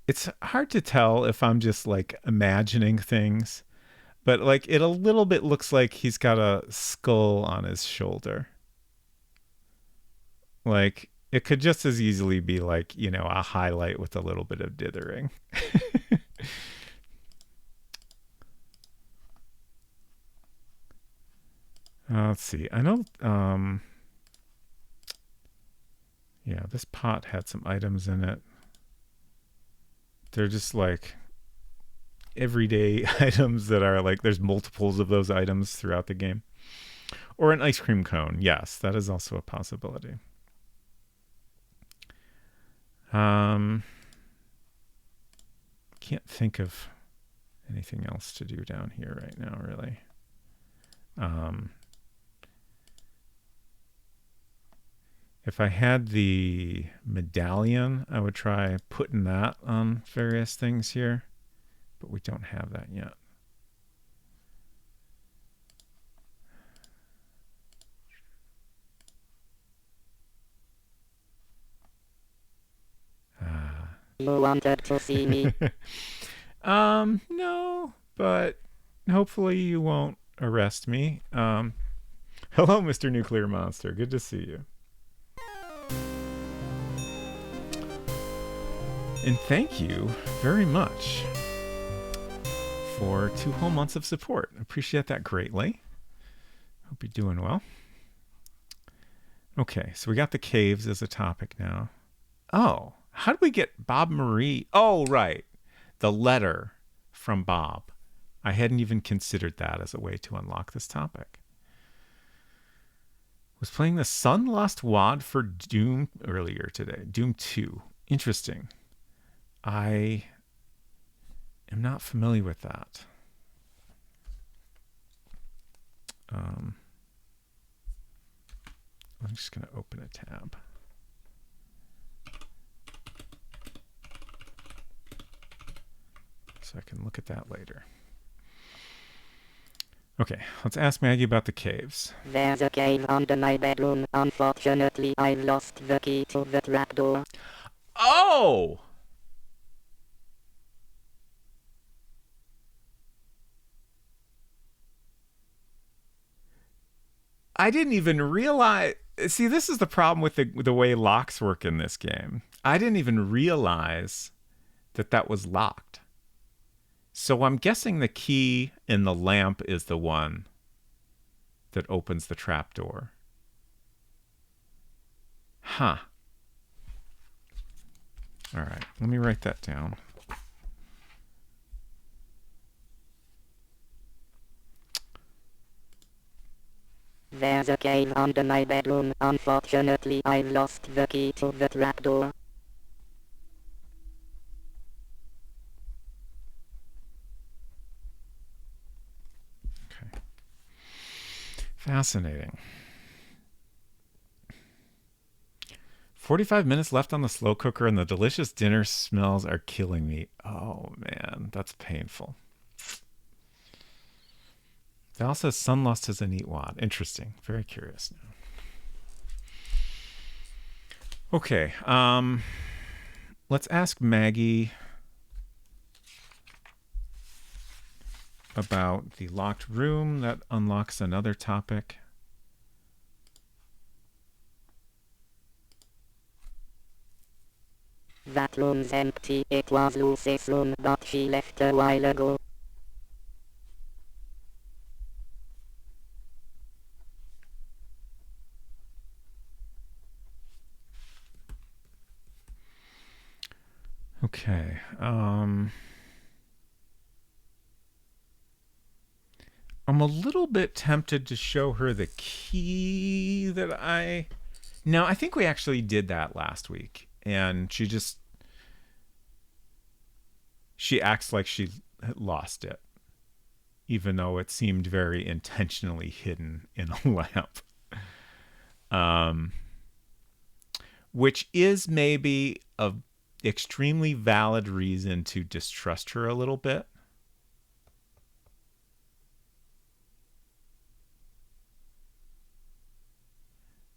A: It's hard to tell if I'm just like imagining things, but like it a little bit looks like he's got a skull on his shoulder. Like it could just as easily be like, you know, a highlight with a little bit of dithering. Let's see. I know, yeah, this pot had some items in it. They're just like everyday items that are like, there's multiples of those items throughout the game. Or an ice cream cone. Yes, that is also a possibility. Can't think of anything else to do down here right now, really. If I had the medallion, I would try putting that on various things here, but we don't have that yet.
B: You wanted to see me?
A: No, but hopefully you won't arrest me. Hello, Mr. Nuclear Monster. Good to see you. And thank you very much for 2 whole months of support. Appreciate that greatly. Hope you're doing well. Okay, so we got the caves as a topic now. Oh, how did we get Bob Marie? Oh, right. The letter from Bob I hadn't even considered that as a way to unlock this topic. Was playing the Sun Lost WAD for Doom earlier today. Doom 2. Interesting. I am not familiar with that. I'm just going to open a tab. So I can look at that later. Okay, let's ask Maggie about the caves.
B: There's a cave under my bedroom. Unfortunately, I lost the key to the trapdoor.
A: Oh! I didn't even realize. See, this is the problem with the way locks work in this game. I didn't even realize that was locked. So I'm guessing the key in the lamp is the one that opens the trapdoor. Huh. All right, let me write that down.
B: There's a cave under my bedroom. Unfortunately, I lost the key to the trapdoor.
A: Okay. Fascinating. 45 minutes left on the slow cooker and the delicious dinner smells are killing me. Oh man, that's painful. Val says Sun Lost is a neat wad. Interesting. Very curious now. Okay. Let's ask Maggie about the locked room. That unlocks another topic.
B: That room's empty. It was Lucy's room, but she left a while ago.
A: Okay. I'm a little bit tempted to show her the key that I... No, I think we actually did that last week. And she acts like she lost it, even though it seemed very intentionally hidden in a lamp. Which is maybe a extremely valid reason to distrust her a little bit.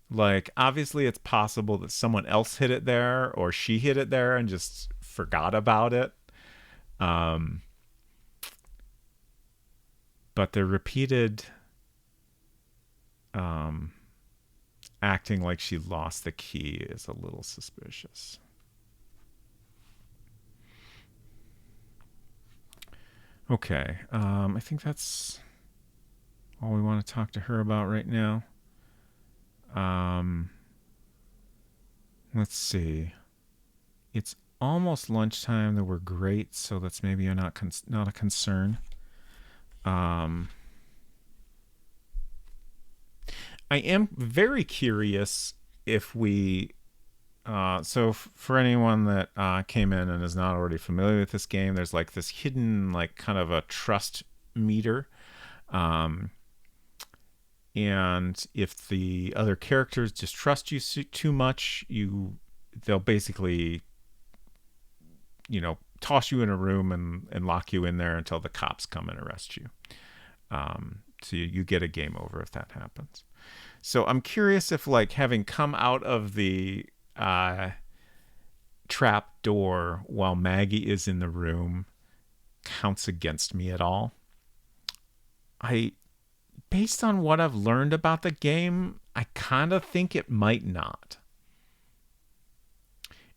A: Like, obviously it's possible that someone else hid it there or she hid it there and just forgot about it. But the repeated acting like she lost the key is a little suspicious. Okay, I think that's all we want to talk to her about right now. Let's see. It's almost lunchtime. That we're great, so that's maybe not a concern. I am very curious if we. So for anyone that came in and is not already familiar with this game, there's like this hidden, like kind of a trust meter. And if the other characters distrust you too much, they'll basically, toss you in a room and lock you in there until the cops come and arrest you. So you get a game over if that happens. So I'm curious if, like, having come out of the trap door while Maggie is in the room counts against me at all. Based on what I've learned about the game, I kind of think it might not.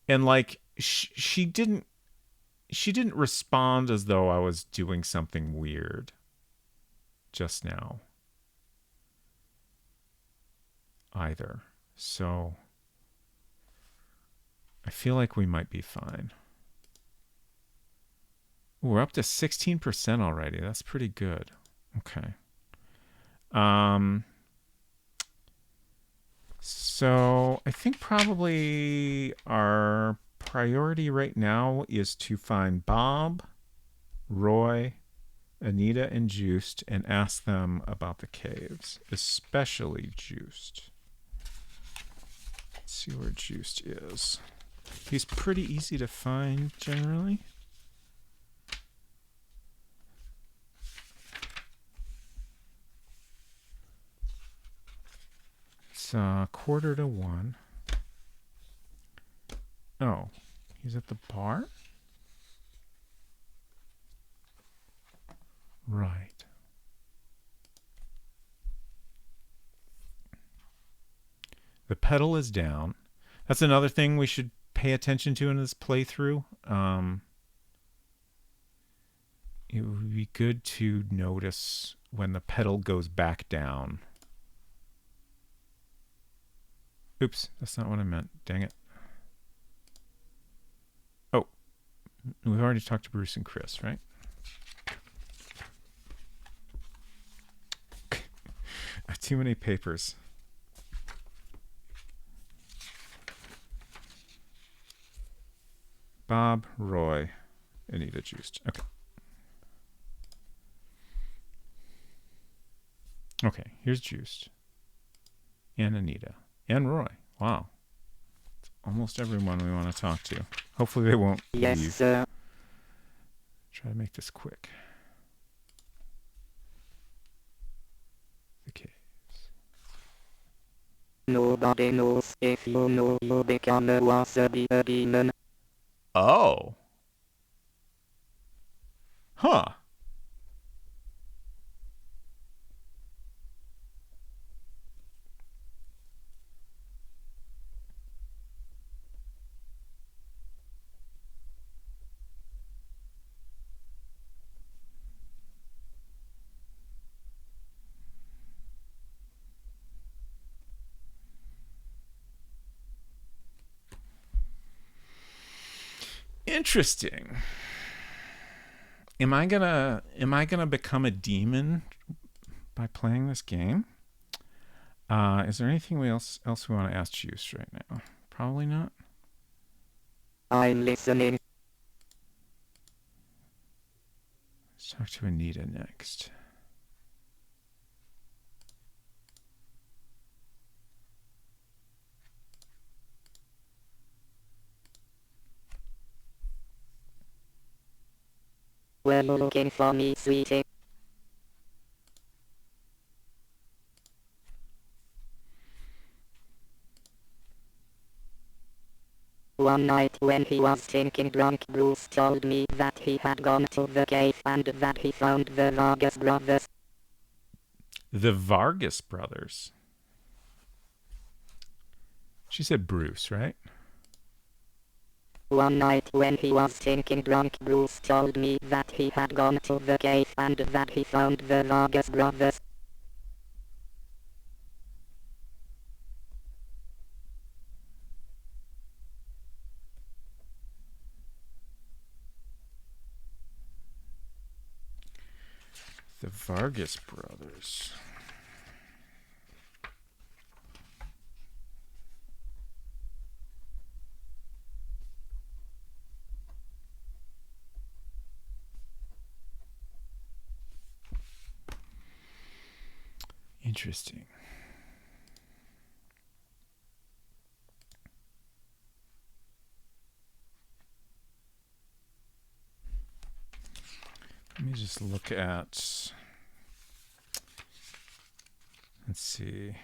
A: And like, she didn't respond as though I was doing something weird just now either. So I feel like we might be fine. We're up to 16% already. That's pretty good. Okay. So I think probably our priority right now is to find Bob, Roy, Anita, and Juiced and ask them about the caves, especially Juiced. Let's see where Juiced is. He's pretty easy to find generally. It's 1:45. Oh, he's at the bar? Right. The pedal is down. That's another thing we should pay attention to in this playthrough. It would be good to notice when the pedal goes back down. Oops, that's not what I meant. Dang it. Oh, we've already talked to Bruce and Chris, right? Too many papers. Bob, Roy, Anita, Juiced. Okay. Okay, here's Juiced. And Anita. And Roy. Wow. It's almost everyone we want to talk to. Hopefully they won't
B: Yes,
A: leave.
B: sir.
A: Try to make this quick. The caves.
B: Nobody knows if you know you become a wasabi a demon.
A: Oh. Huh. Interesting. Am I gonna become a demon by playing this game? Is there anything else we want to ask Juice right now? Probably not.
B: I'm listening.
A: Let's talk to Anita next.
B: Were you looking for me, sweetie? One night when he was thinking drunk, Bruce told me that he had gone to the cave and that he found the Vargas brothers.
A: The Vargas brothers. She said Bruce, right?
B: One night when he was thinking drunk, Bruce told me that he had gone to the cave and that he found the Vargas brothers.
A: The Vargas brothers. Interesting. Let me just look at, let's see.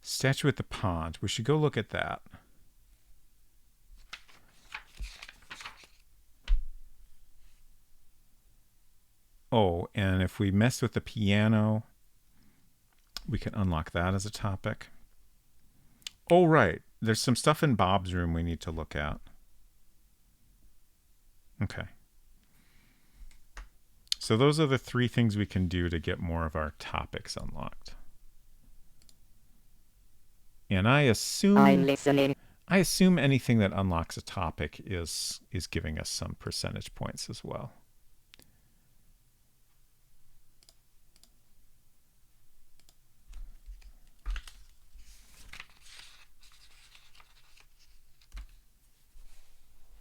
A: Statue at the pond. We should go look at that. Oh, and if we mess with the piano, we can unlock that as a topic. Oh, right. There's some stuff in Bob's room we need to look at. Okay. So those are the three things we can do to get more of our topics unlocked. And I assume...
B: I'm listening.
A: I assume anything that unlocks a topic is giving us some percentage points as well.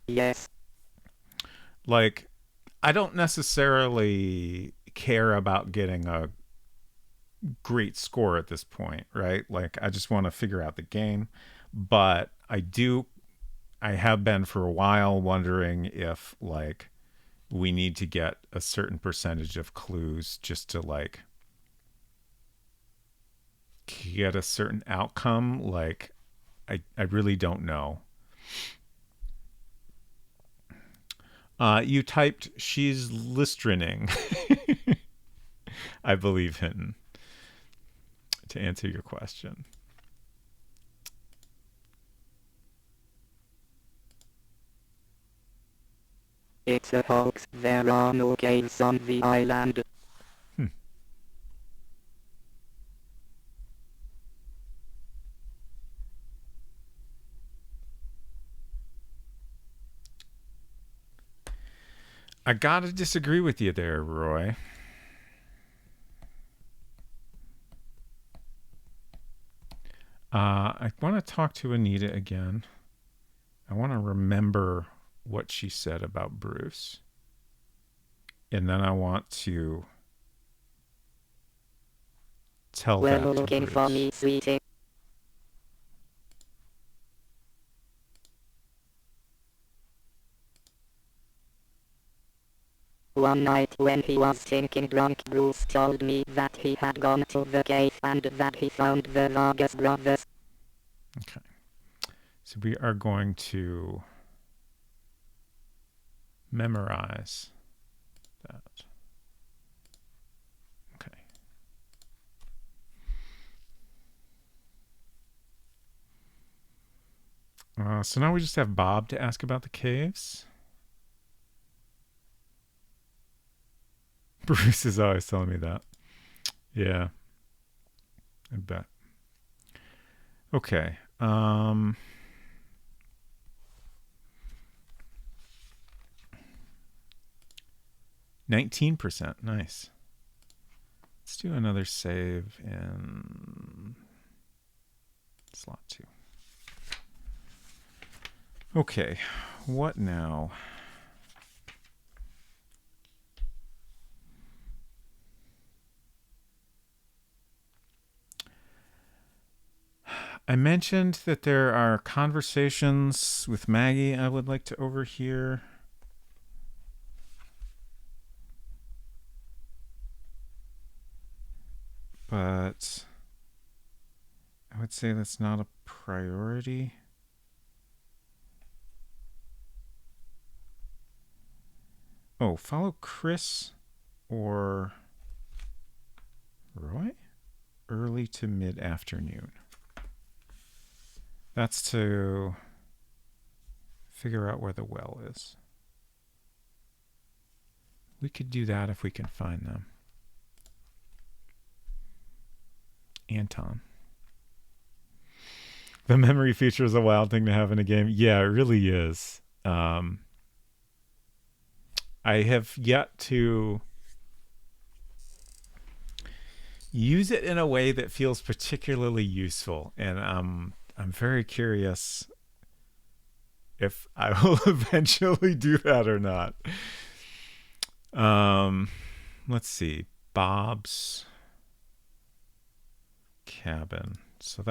B: Yes.
A: Like, I don't necessarily care about getting a great score at this point, right? Like, I just want to figure out the game. But I have been for a while wondering if, like, we need to get a certain percentage of clues just to, like, get a certain outcome. Like, I really don't know. You typed, she's listening, I believe, Hinton, to answer your question.
B: It's a hoax. There are no caves on the island.
A: I gotta disagree with you there, Roy. I want to talk to Anita again. I want to remember what she said about Bruce. And then I want to tell that to
B: Looking
A: Bruce.
B: for me, sweetie. One night when he was thinking drunk, Bruce told me that he had gone to the cave and that he found the Vargas brothers.
A: Okay. So we are going to memorize that. Okay. So now we just have Bob to ask about the caves. Bruce is always telling me that. Yeah. I bet. Okay. 19%. Nice. Let's do another save in slot 2. Okay. What now? I mentioned that there are conversations with Maggie I would like to overhear. But I would say that's not a priority. Oh, follow Chris or Roy? Early to mid-afternoon. That's to figure out where the well is. We could do that if we can find them. Anton. The memory feature is a wild thing to have in a game. Yeah, it really is. I have yet to use it in a way that feels particularly useful, and I'm very curious if I will eventually do that or not. Let's see. Bob's cabin. So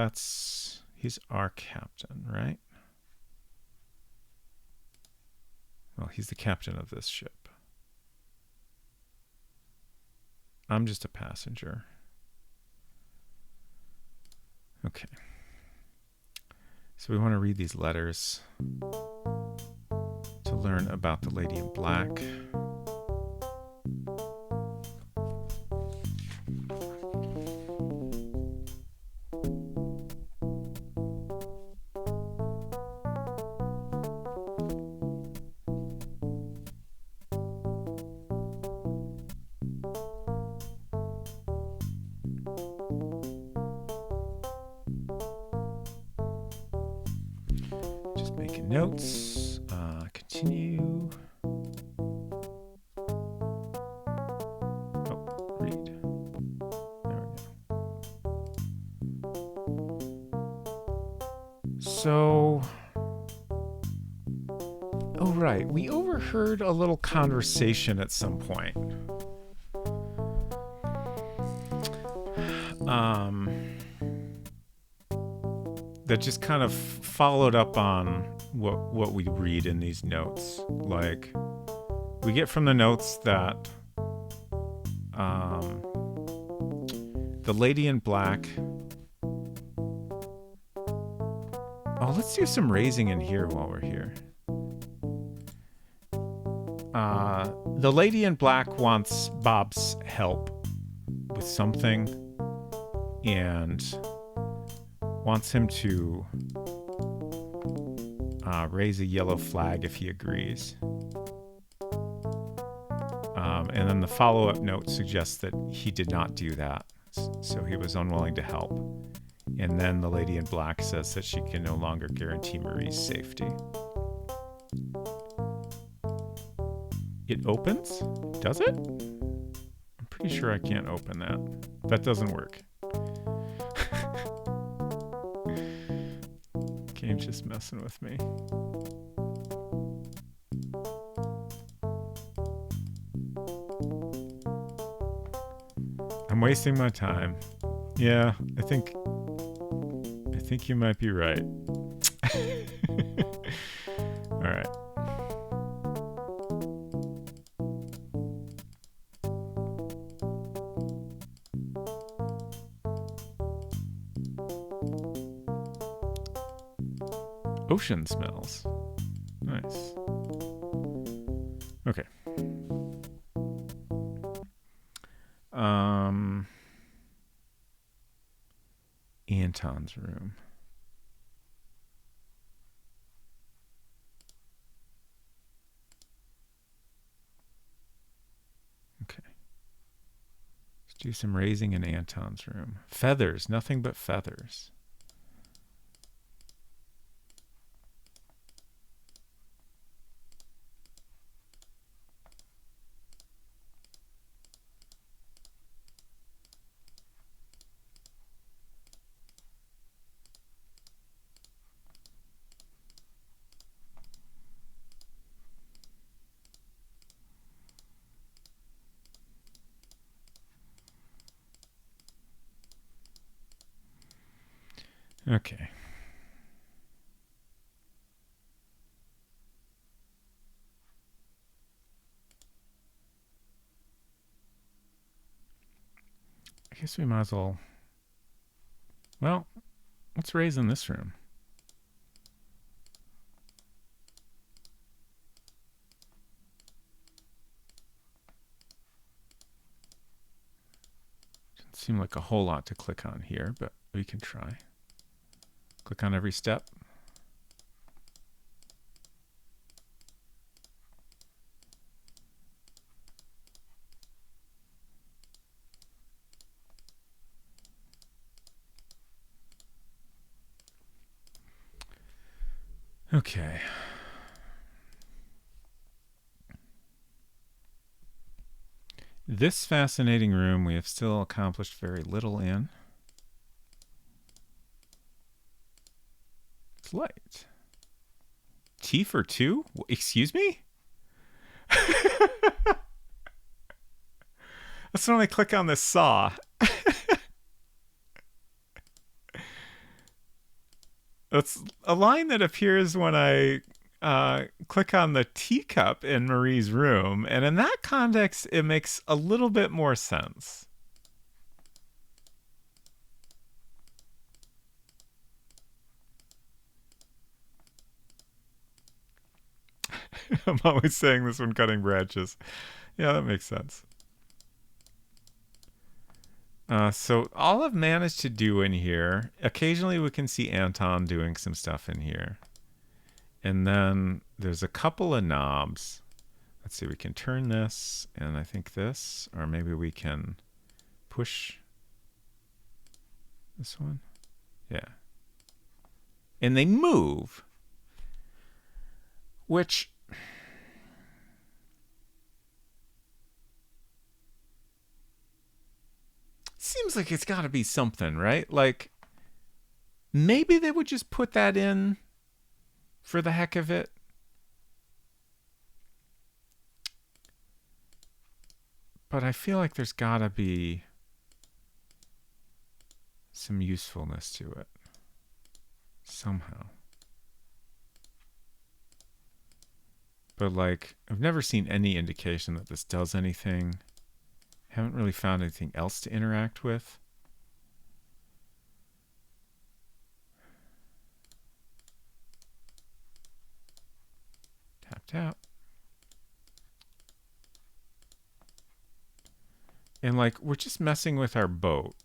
A: he's our captain, right? Well, he's the captain of this ship. I'm just a passenger. Okay. So we want to read these letters to learn about the Lady in Black. notes. Continue. Oh, read. There we go. So, oh right, we overheard a little conversation at some point. That just kind of followed up on what we read in these notes. Like, we get from the notes that the lady in black. Oh, let's do some raising in here while we're here. The lady in black wants Bob's help with something and wants him to raise a yellow flag if he agrees. And then the follow-up note suggests that he did not do that, so he was unwilling to help. And then the lady in black says that she can no longer guarantee Marie's safety. It opens? Does it? I'm pretty sure I can't open that. That doesn't work. Game's just messing with me. I'm wasting my time. Yeah, I think you might be right. All right. Ocean smells. Nice. Okay. Anton's room. Okay. Let's do some raising in Anton's room. Feathers, nothing but feathers. Okay. I guess we might as well. Well, let's raise in this room. Doesn't seem like a whole lot to click on here, but we can try. Click on every step. Okay. This fascinating room we have still accomplished very little in. It's light. T for 2? Excuse me? That's when I click on this saw. That's a line that appears when I click on the teacup in Marie's room, and in that context, it makes a little bit more sense. I'm always saying this when cutting branches. Yeah, that makes sense. So all I've managed to do in here, occasionally we can see Anton doing some stuff in here. And then there's a couple of knobs. Let's see, we can turn this, and I think this, or maybe we can push this one. Yeah. And they move. which seems like it's got to be something, right? Like maybe they would just put that in for the heck of it. But I feel like there's got to be some usefulness to it somehow. But like, I've never seen any indication that this does anything. Haven't really found anything else to interact with. Tap, tap. And like, we're just messing with our boat.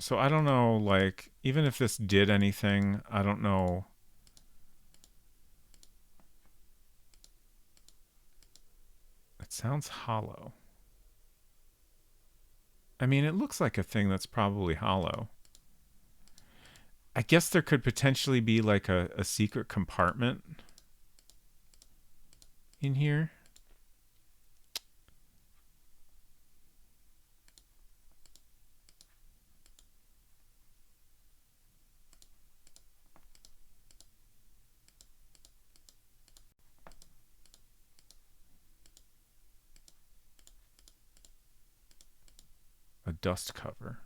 A: So I don't know, like, even if this did anything, I don't know. It sounds hollow. I mean, it looks like a thing that's probably hollow. I guess there could potentially be like a secret compartment in here. A dust cover.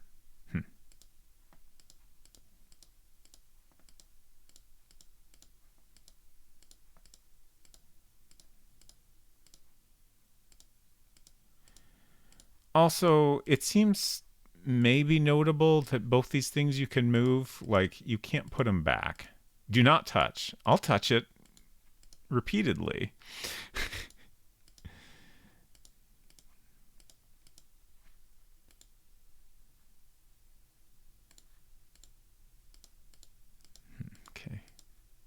A: Also, it seems maybe notable that both these things you can move, like you can't put them back. Do not touch. I'll touch it repeatedly. Okay.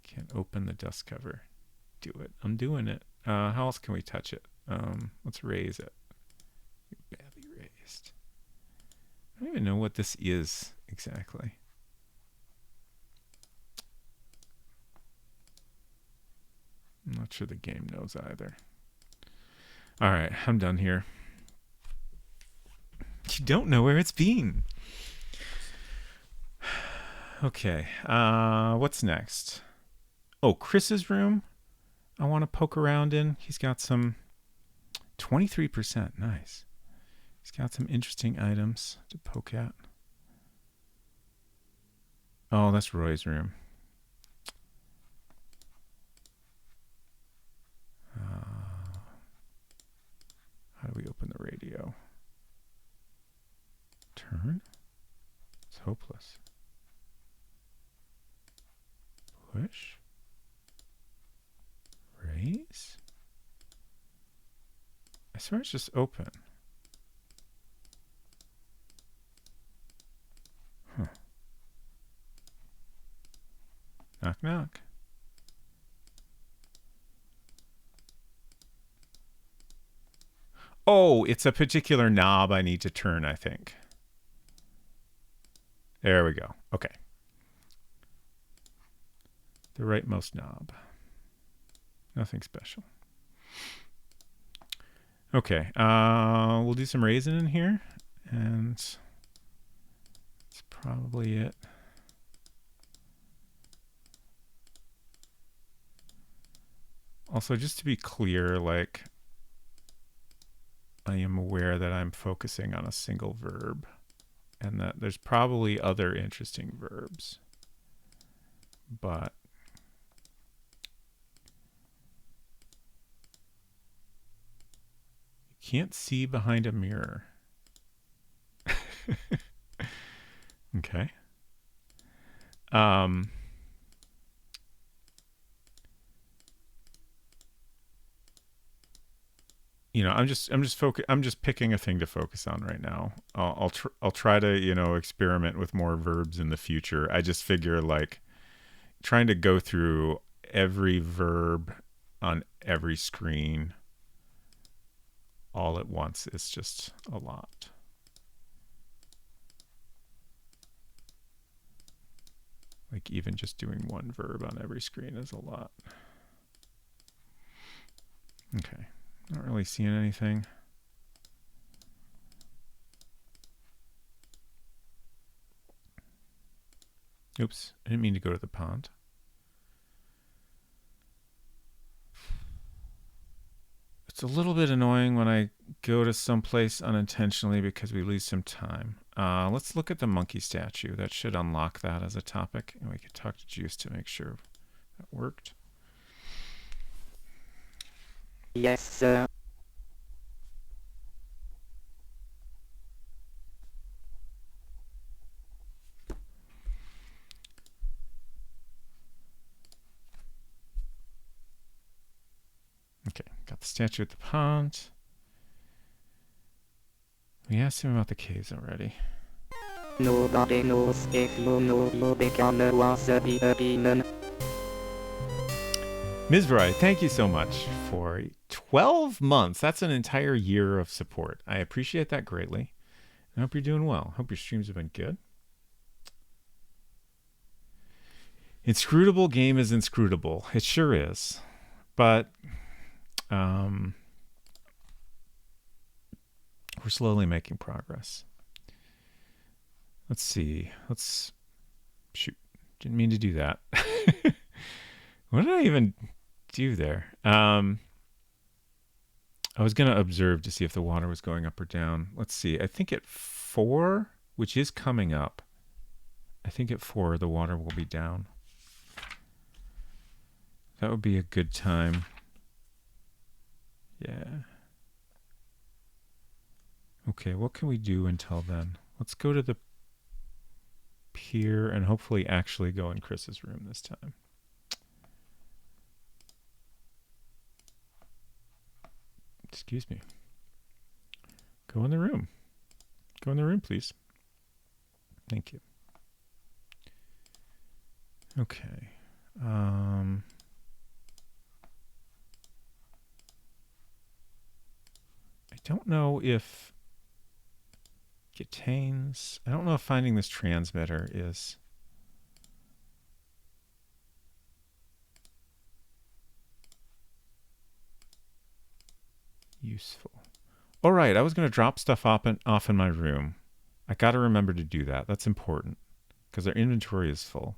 A: Can't open the dust cover. Do it. I'm doing it. How else can we touch it? Let's raise it. Badly raised. I don't even know what this is exactly. I'm not sure the game knows either. All right, I'm done here. You don't know where it's been. Okay, what's next? Oh, Chris's room. I want to poke around in. He's got some 23%. Nice. He's got some interesting items to poke at. Oh, that's Roy's room. How do we open the radio? Turn? It's hopeless. Push? Raise? I swear it's just open. Huh. Knock, knock. Oh, it's a particular knob I need to turn, I think. There we go. Okay. The rightmost knob. Nothing special. Okay. We'll do some raising in here. And that's probably it. Also, just to be clear, like, I am aware that I'm focusing on a single verb and that there's probably other interesting verbs, but you can't see behind a mirror. Okay. You know, I'm just picking a thing to focus on right now. I'll try to, you know, experiment with more verbs in the future. I just figure like trying to go through every verb on every screen all at once is just a lot. Like even just doing one verb on every screen is a lot. Okay, not really seeing anything. Oops, I didn't mean to go to the pond. It's a little bit annoying when I go to someplace unintentionally because we lose some time. Let's look at the monkey statue. That should unlock that as a topic. And we can talk to Juice to make sure that worked.
B: Yes, sir.
A: Okay, got the statue at the pond. We asked him about the caves already.
B: Nobody knows if you know you become a wasabi a demon.
A: Ms. Roy, thank you so much for 12 months. That's an entire year of support. I appreciate that greatly. I hope you're doing well. Hope your streams have been good. Inscrutable game is inscrutable. It sure is. But we're slowly making progress. Let's see. Shoot. Didn't mean to do that. What did I even do there? I was going to observe to see if the water was going up or down. Let's see. I think at 4, which is coming up, I think at 4 the water will be down. That would be a good time. Yeah. Okay, what can we do until then? Let's go to the pier and hopefully actually go in Chris's room this time. Excuse me. Go in the room. Go in the room, please. Thank you. Okay. I don't know if contains. I don't know if finding this transmitter is useful. All right, I was going to drop stuff off in my room. I got to remember to do that. That's important because our inventory is full.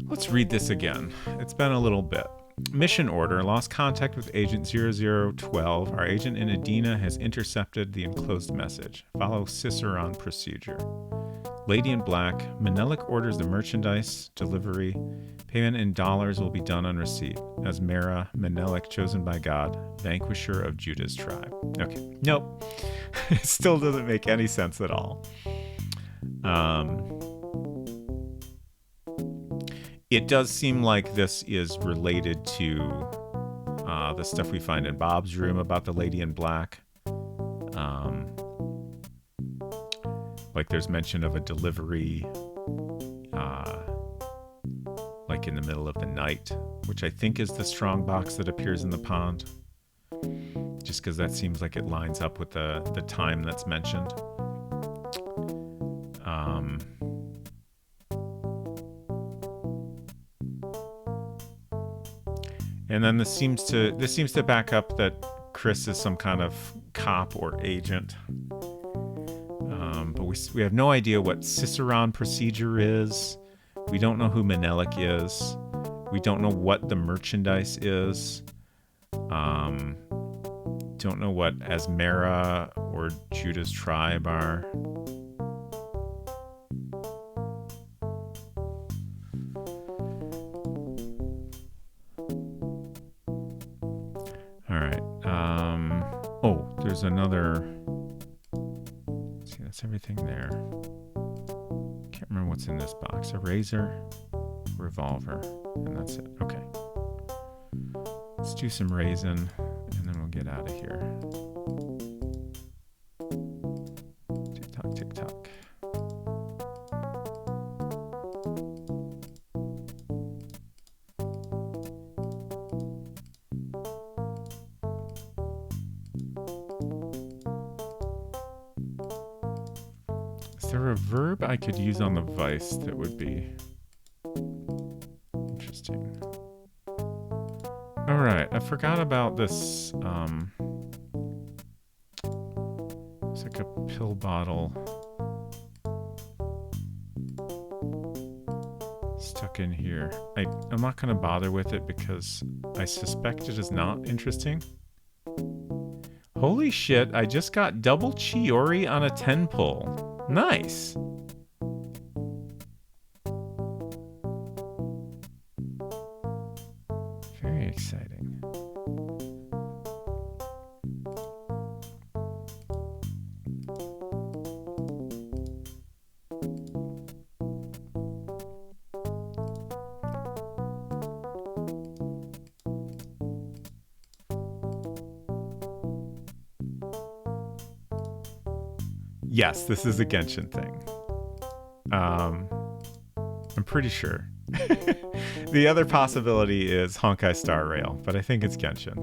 A: Let's read this again. It's been a little bit. Mission order. Lost contact with Agent 0012. Our agent in Adina has intercepted the enclosed message. Follow Cicerone procedure. Lady in Black. Menelik orders the merchandise delivery. Payment in dollars will be done on receipt. As Mara, Menelik chosen by God, vanquisher of Judah's tribe. Okay. Nope. It still doesn't make any sense at all. It does seem like this is related to the stuff we find in Bob's room about the Lady in Black. Like there's mention of a delivery like in the middle of the night, which I think is the strong box that appears in the pond. Just because that seems like it lines up with the time that's mentioned. And then this seems to back up that Chris is some kind of cop or agent. But we have no idea what Cicerone procedure is. We don't know who Menelik is. We don't know what the merchandise is. Don't know what Asmara or Judah's tribe are. All right. Oh, there's another. Let's see, that's everything there. Can't remember what's in this box. A razor, revolver, and that's it. Okay. Let's do some raisin, and then we'll get out of here. Tick tock, tick tock. Is there a verb I could use on the vice that would be interesting? All right, I forgot about this. It's like a pill bottle stuck in here. I'm not going to bother with it because I suspect it is not interesting. Holy shit, I just got double Chiori on a 10 pull. Nice. Very exciting. Yes, this is a Genshin thing. I'm pretty sure. The other possibility is Honkai Star Rail, but I think it's Genshin.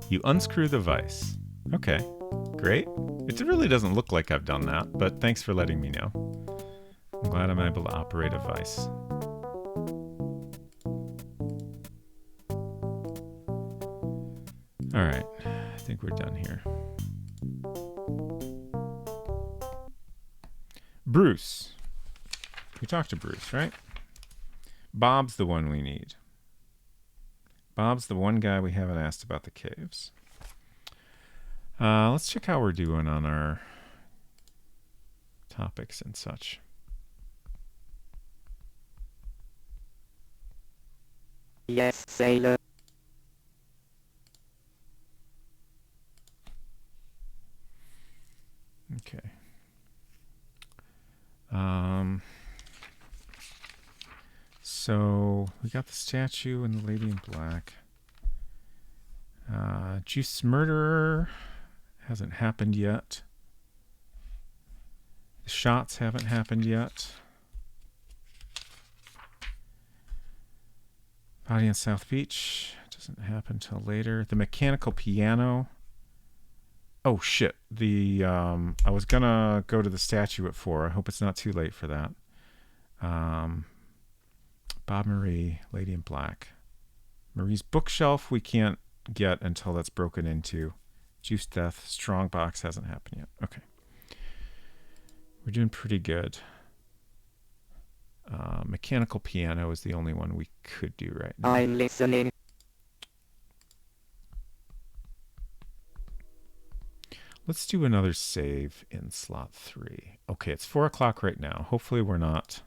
A: You unscrew the vise. Okay, great. It really doesn't look like I've done that, but thanks for letting me know. I'm glad I'm able to operate a vise. All right, I think we're done here. Bruce. We talked to Bruce, right? Bob's the one we need. Bob's the one guy we haven't asked about the caves. Let's check how we're doing on our topics and such.
B: Yes, sailor.
A: Okay. So we got the statue and the lady in black. Juice murderer hasn't happened yet. The shots haven't happened yet. Body in South Beach doesn't happen till later. The mechanical piano. Oh shit! I was gonna go to the statue at 4. I hope it's not too late for that. Bob Marie, Lady in Black. Marie's bookshelf we can't get until that's broken into. Juice Death, Strong Box hasn't happened yet. Okay. We're doing pretty good. Mechanical piano is the only one we could do right now.
B: I'm listening.
A: Let's do another save in slot 3. Okay, it's 4 o'clock right now. Hopefully we're not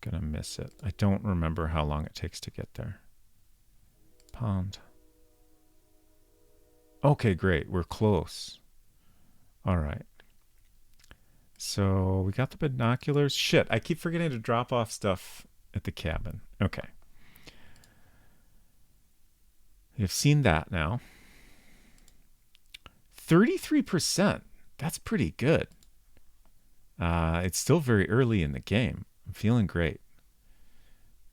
A: gonna miss it. I don't remember how long it takes to get there. Pond. Okay, great. We're close. All right. So we got the binoculars. Shit, I keep forgetting to drop off stuff at the cabin. Okay. You've seen that now. 33%. That's pretty good. It's still very early in the game. I'm feeling great.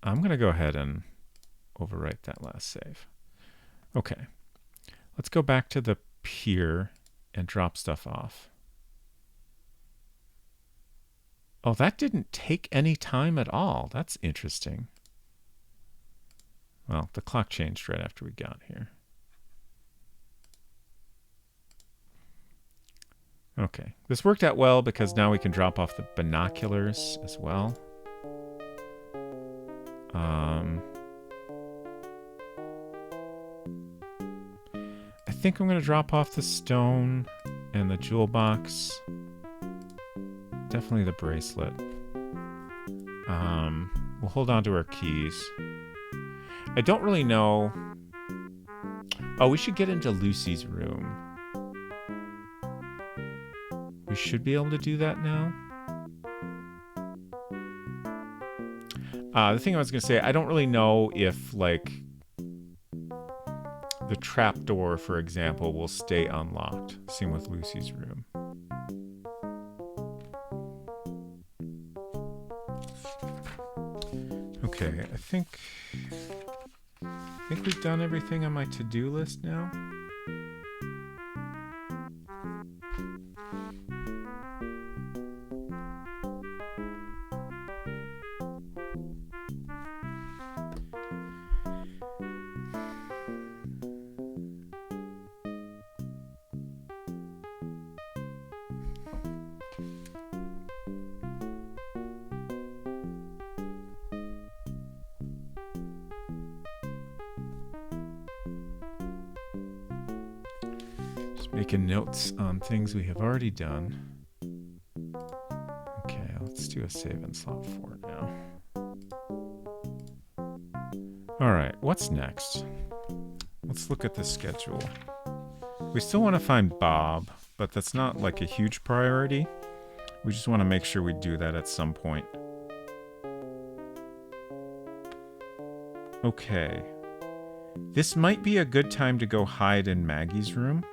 A: I'm going to go ahead and overwrite that last save. Okay. Let's go back to the pier and drop stuff off. Oh, that didn't take any time at all. That's interesting. Well, the clock changed right after we got here. Okay, this worked out well because now we can drop off the binoculars as well. I think I'm going to drop off the stone and the jewel box. Definitely the bracelet. We'll hold on to our keys. I don't really know. Oh, we should get into Lucy's room. We should be able to do that now. The thing I was going to say, I don't really know if, like, the trapdoor, for example, will stay unlocked. Same with Lucy's room. Okay, I think we've done everything on my to-do list now. Making notes on things we have already done. Okay, let's do a save and slot 4 now. Alright, what's next? Let's look at the schedule. We still want to find Bob, but that's not like a huge priority. We just want to make sure we do that at some point. Okay. This might be a good time to go hide in Maggie's room.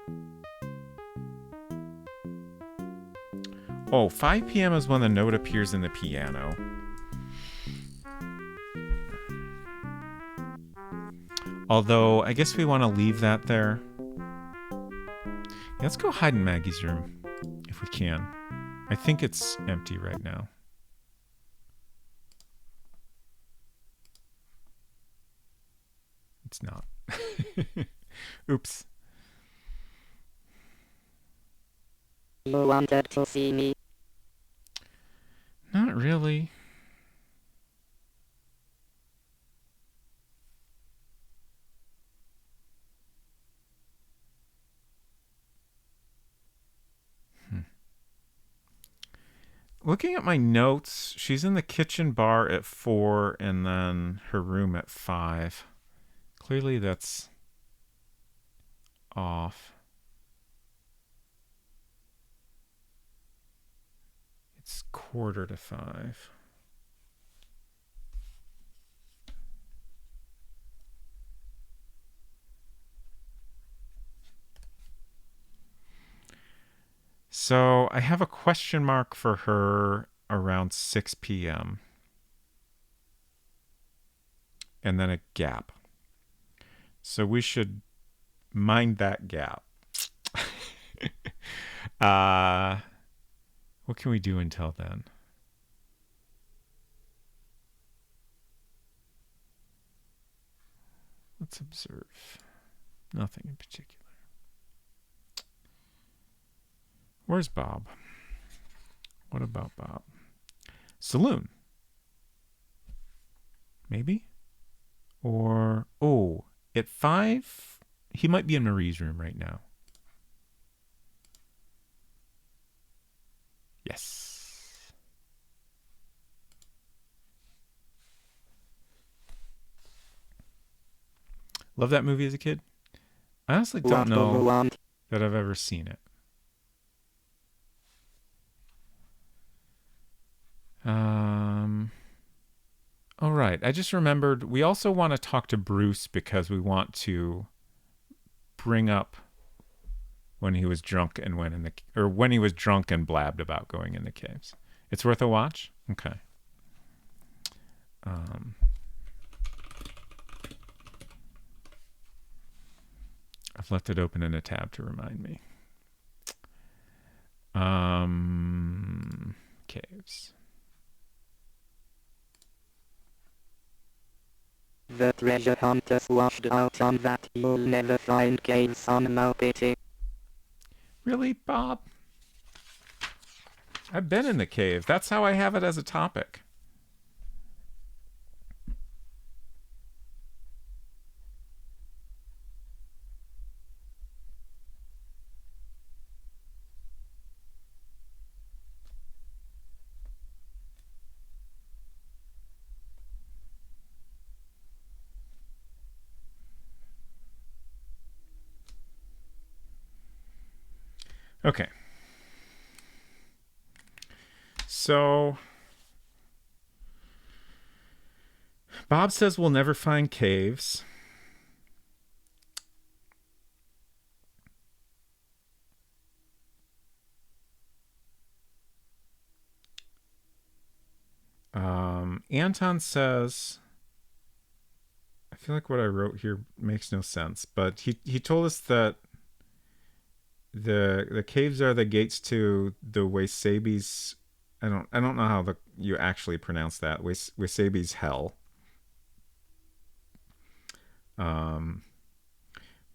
A: Oh, 5 p.m. is when the note appears in the piano. Although, I guess we want to leave that there. Yeah, let's go hide in Maggie's room, if we can. I think it's empty right now. It's not. Oops.
B: You wanted to see me?
A: Not really. Looking at my notes, she's in the kitchen bar at 4 and then her room at 5. Clearly that's off. It's 4:45. So I have a question mark for her around 6 p.m. and then a gap. So we should mind that gap. What can we do until then? Let's observe. Nothing in particular. Where's Bob? What about Bob? Saloon. Maybe? Or, oh, at 5, he might be in Marie's room right now. Yes. Love that movie as a kid. I honestly don't know that I've ever seen it. All right. I just remembered we also want to talk to Bruce because we want to bring up when he was drunk and went in the, or when he was drunk and blabbed about going in the caves. It's worth a watch? Okay. I've left it open in a tab to remind me. Caves.
B: The treasure hunters washed out on that you'll never find caves on Maupiti.
A: Really, Bob? I've been in the cave. That's how I have it as a topic. Okay. So Bob says we'll never find caves. Anton says, I feel like what I wrote here makes no sense, but he told us that the caves are the gates to the Wasabi's. I don't know how you actually pronounce that. Wasabi's hell.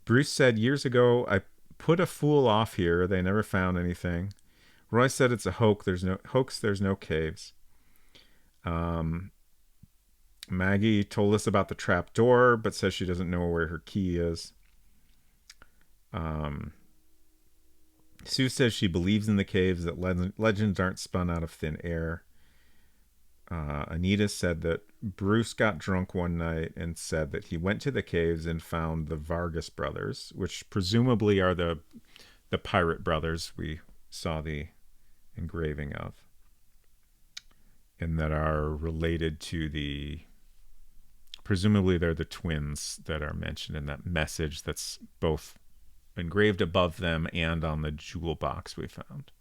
A: Bruce said years ago, I put a fool off here. They never found anything. Roy said it's a hoax. There's no caves. Maggie told us about the trap door, but says she doesn't know where her key is. Sue says she believes in the caves, that legends aren't spun out of thin air. Anita said that Bruce got drunk one night and said that he went to the caves and found the Vargas brothers, which presumably are the pirate brothers we saw the engraving of, and that are related to presumably they're the twins that are mentioned in that message that's both engraved above them and on the jewel box we found.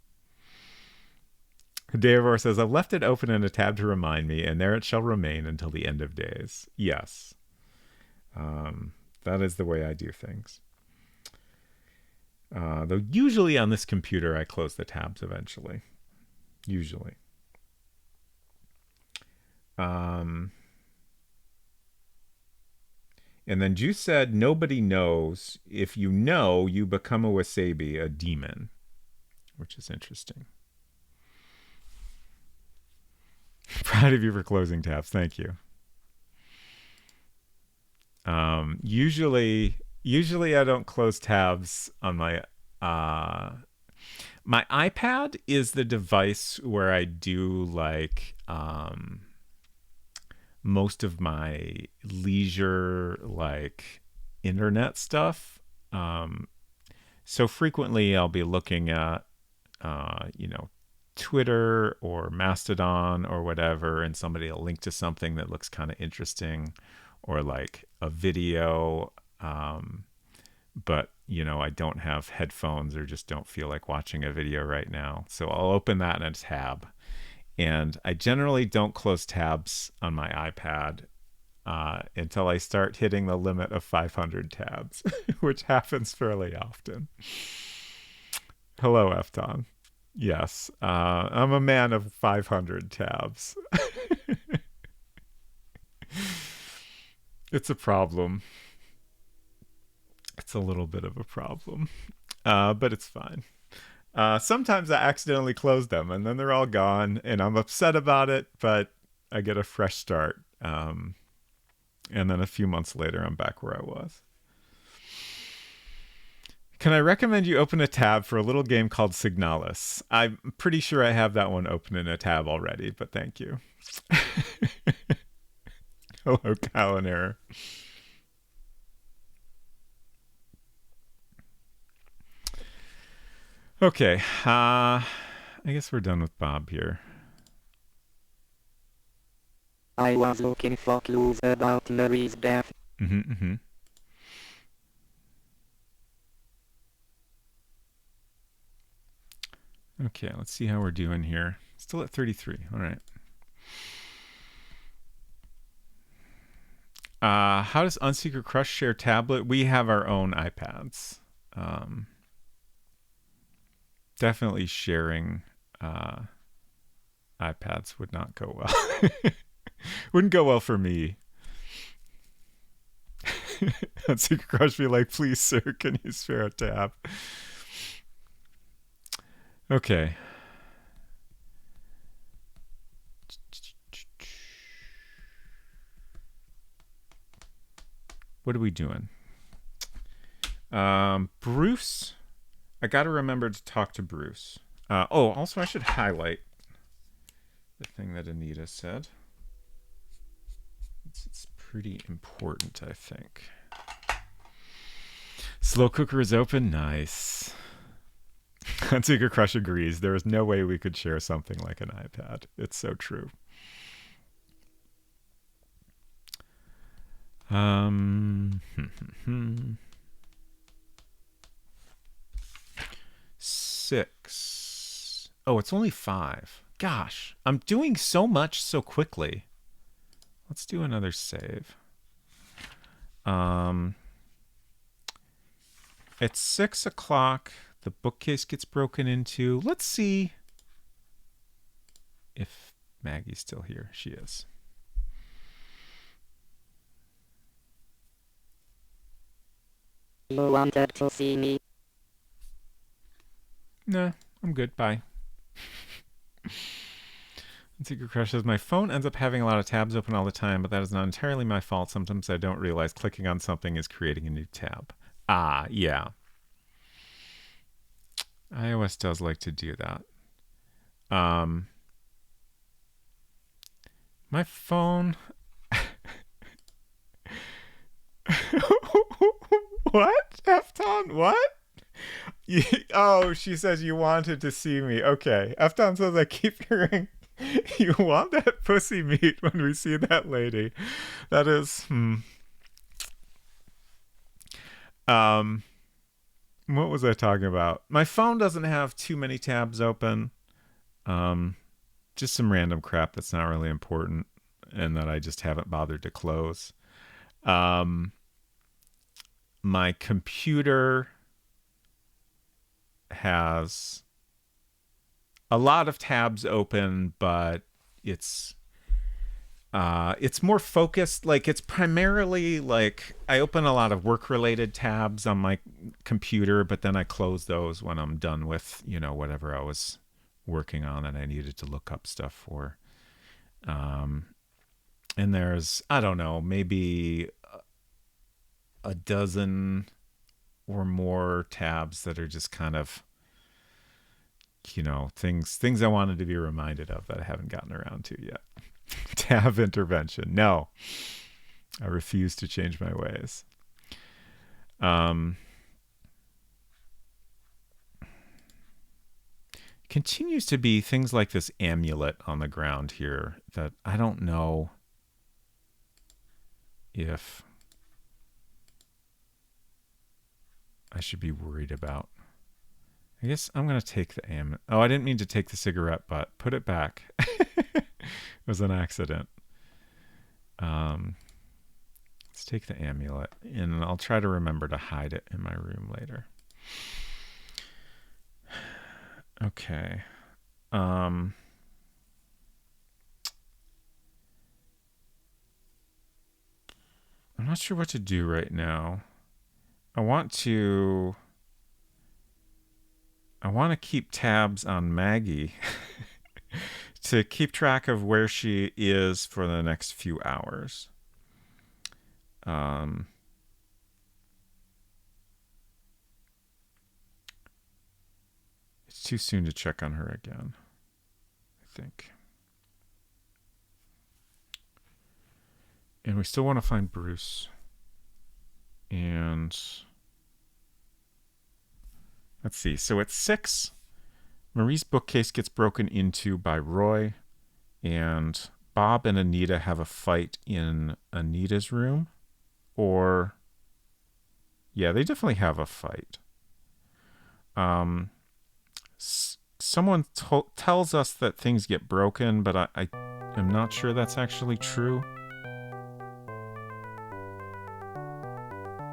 A: Davor says, I've left it open in a tab to remind me, and there it shall remain until the end of days. Yes. That is the way I do things. Though usually on this computer, I close the tabs eventually. Usually. And then Juice said, nobody knows. If you know, you become a wasabi, a demon. Which is interesting. Proud of you for closing tabs. Thank you. Usually I don't close tabs on my iPad is the device where I do like most of my leisure like internet stuff. So frequently I'll be looking at Twitter or Mastodon or whatever, and somebody will link to something that looks kind of interesting, or like a video, but I don't have headphones or just don't feel like watching a video right now, so I'll open that in a tab. And I generally don't close tabs on my iPad until I start hitting the limit of 500 tabs, which happens fairly often. Hello, Efton. Yes, I'm a man of 500 tabs. It's a problem. It's a little bit of a problem, but it's fine. Sometimes I accidentally close them, and then they're all gone, and I'm upset about it, but I get a fresh start. And then a few months later, I'm back where I was. Can I recommend you open a tab for a little game called Signalis? I'm pretty sure I have that one open in a tab already, but thank you. Hello, Calendar. Okay, I guess we're done with Bob here.
B: I was looking for clues about Marie's death.
A: Okay, let's see how we're doing here. Still at 33. All right. How does Unsecret Crush share tablet? We have our own iPads. Definitely sharing iPads would not go well. Wouldn't go well for me. Unsecret Crush be like, please, sir, can you spare a tab? Okay. What are we doing? Bruce. I got to remember to talk to Bruce. Also, I should highlight the thing that Anita said. It's pretty important, I think. Slow cooker is open. Nice. Secret Crush agrees. There is no way we could share something like an iPad. It's so true. 6. Oh, it's only 5. Gosh, I'm doing so much so quickly. Let's do another save. At 6 o'clock, the bookcase gets broken into. Let's see if Maggie's still here. She is.
B: You wanted to see me?
A: Nah, I'm good. Bye. Secret Crush says, my phone ends up having a lot of tabs open all the time, but that is not entirely my fault. Sometimes I don't realize clicking on something is creating a new tab. Ah, yeah. iOS does like to do that. My phone... What? Efton? What? Oh, she says you wanted to see me. Okay. Efton says I keep hearing you want that pussy meat when we see that lady. That is... What was I talking about? My phone doesn't have too many tabs open. Just some random crap that's not really important and that I just haven't bothered to close. My computer has a lot of tabs open, but it's more focused. Like, it's primarily like I open a lot of work-related tabs on my computer, but then I close those when I'm done with, whatever I was working on and I needed to look up stuff for. And there's, I don't know, maybe a dozen or more tabs that are just kind of, things I wanted to be reminded of that I haven't gotten around to yet. Tab intervention. No, I refuse to change my ways. Continues to be things like this amulet on the ground here that I don't know if I should be worried about. I guess I'm going to take the amulet. Oh, I didn't mean to take the cigarette butt. Put it back. It was an accident. Let's take the amulet, and I'll try to remember to hide it in my room later. Okay. I'm not sure what to do right now. I want to keep tabs on Maggie to keep track of where she is for the next few hours. It's too soon to check on her again, I think. And we still want to find Bruce. And let's see. So at 6, Marie's bookcase gets broken into by Roy, and Bob and Anita have a fight in Anita's room. Or, yeah, they definitely have a fight. Someone tells us that things get broken, but I am not sure that's actually true.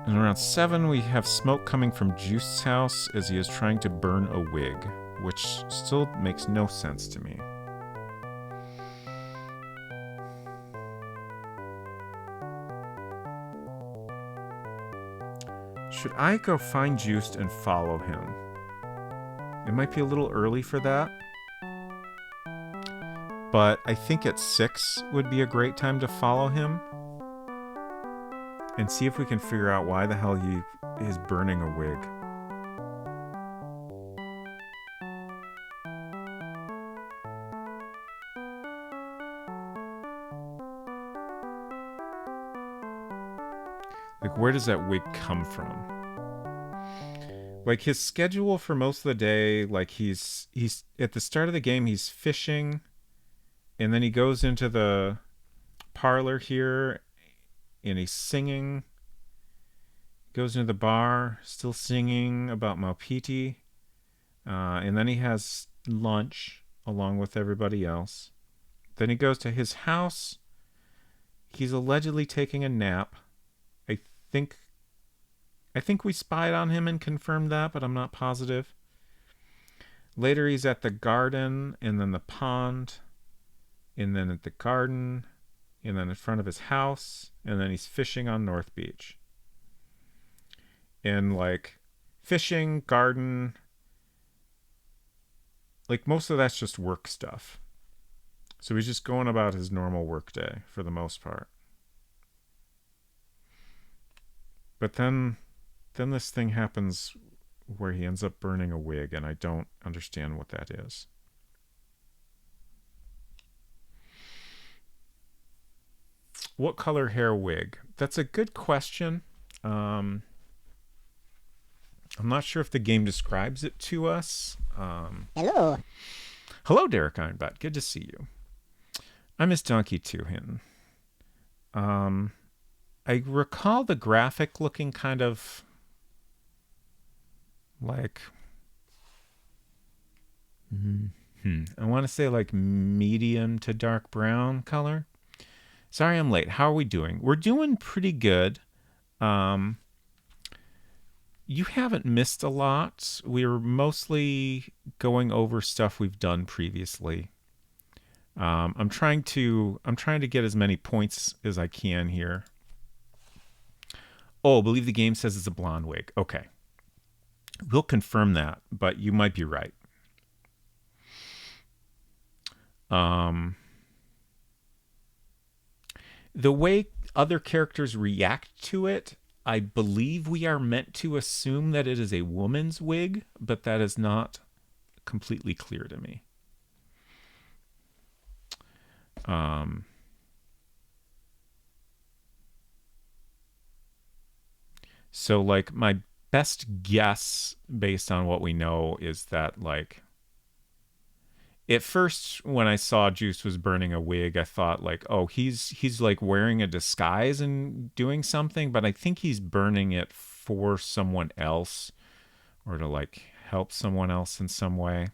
A: And around 7, we have smoke coming from Juice's house as he is trying to burn a wig, which still makes no sense to me. Should I go find Juice and follow him? It might be a little early for that, but I think at 6 would be a great time to follow him and see if we can figure out why the hell he is burning a wig. Like, where does that wig come from? Like his schedule for most of the day, like he's at the start of the game he's fishing, and then he goes into the parlor here and he's singing. Goes into the bar, still singing about Maupiti. And then he has lunch along with everybody else. Then he goes to his house. He's allegedly taking a nap. I think we spied on him and confirmed that, but I'm not positive. Later he's at the garden, and then the pond, and then at the garden, and then in front of his house, and then he's fishing on North Beach. And like fishing, garden, like most of that's just work stuff. So he's just going about his normal work day for the most part. But then this thing happens where he ends up burning a wig, and I don't understand what that is. What color hair wig? That's a good question. I'm not sure if the game describes it to us.
C: Hello.
A: Hello, Derek Ironbat. Good to see you. I miss Donkey too, Hinton. I recall the graphic looking kind of like... I want to say like medium to dark brown color. Sorry I'm late. How are we doing? We're doing pretty good. You haven't missed a lot. We're mostly going over stuff we've done previously. I'm trying to get as many points as I can here. Oh, I believe the game says it's a blonde wig. Okay. We'll confirm that, but you might be right. The way other characters react to it, I believe we are meant to assume that it is a woman's wig, but that is not completely clear to me. So like my best guess based on what we know is that like at first when I saw Juice was burning a wig, I thought like, oh, he's like wearing a disguise and doing something, but I think he's burning it for someone else or to like help someone else in some way.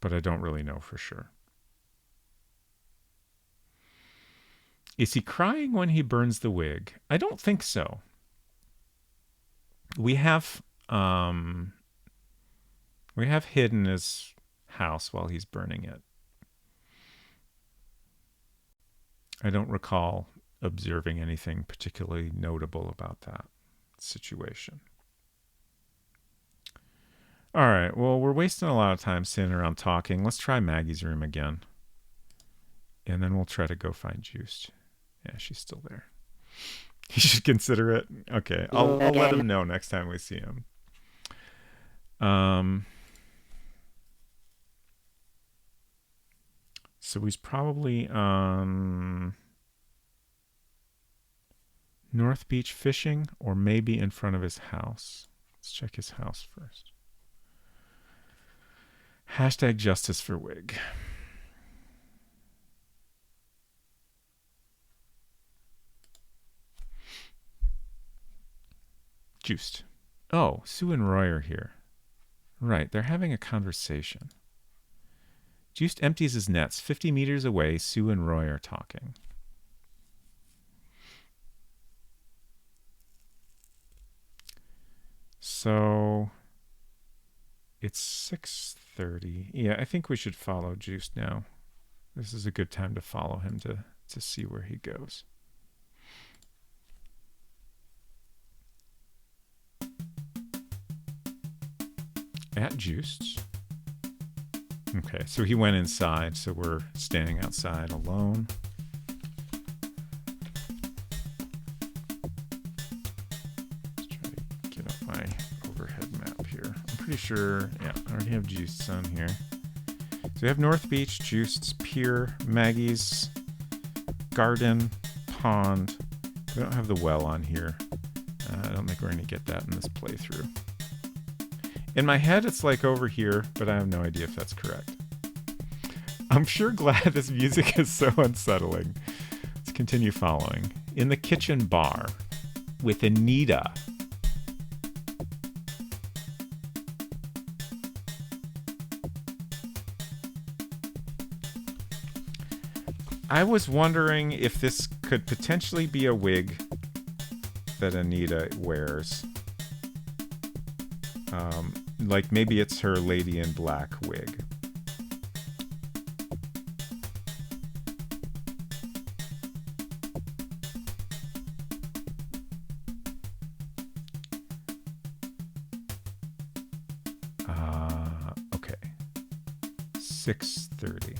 A: But I don't really know for sure. Is he crying when he burns the wig? I don't think so. We have hidden his house while he's burning it. I don't recall observing anything particularly notable about that situation. All right, well, we're wasting a lot of time sitting around talking. Let's try Maggie's room again. And then we'll try to go find Juiced. Yeah, she's still there. You should consider it. Okay, I'll let him know next time we see him. So he's probably on North Beach fishing, or maybe in front of his house. Let's check his house first. Hashtag justice for wig. Juiced. Oh, Sue and Roy are here. Right, they're having a conversation. Juiced empties his nets. 50 meters away, Sue and Roy are talking. So it's 6:30. Yeah, I think we should follow Juiced now. This is a good time to follow him to see where he goes. At Juiced. Okay, so he went inside, so we're standing outside alone. Let's try to get up my overhead map here. I'm pretty sure, yeah, I already have Juiced's on here. So we have North Beach, Juiced's Pier, Maggie's garden, pond. We don't have the well on here. I don't think we're going to get that in this playthrough. In my head, it's like over here, but I have no idea if that's correct. I'm sure glad this music is so unsettling. Let's continue following. In the kitchen bar with Anita. I was wondering if this could potentially be a wig that Anita wears. Like maybe it's her Lady in Black wig. Okay. 6:30.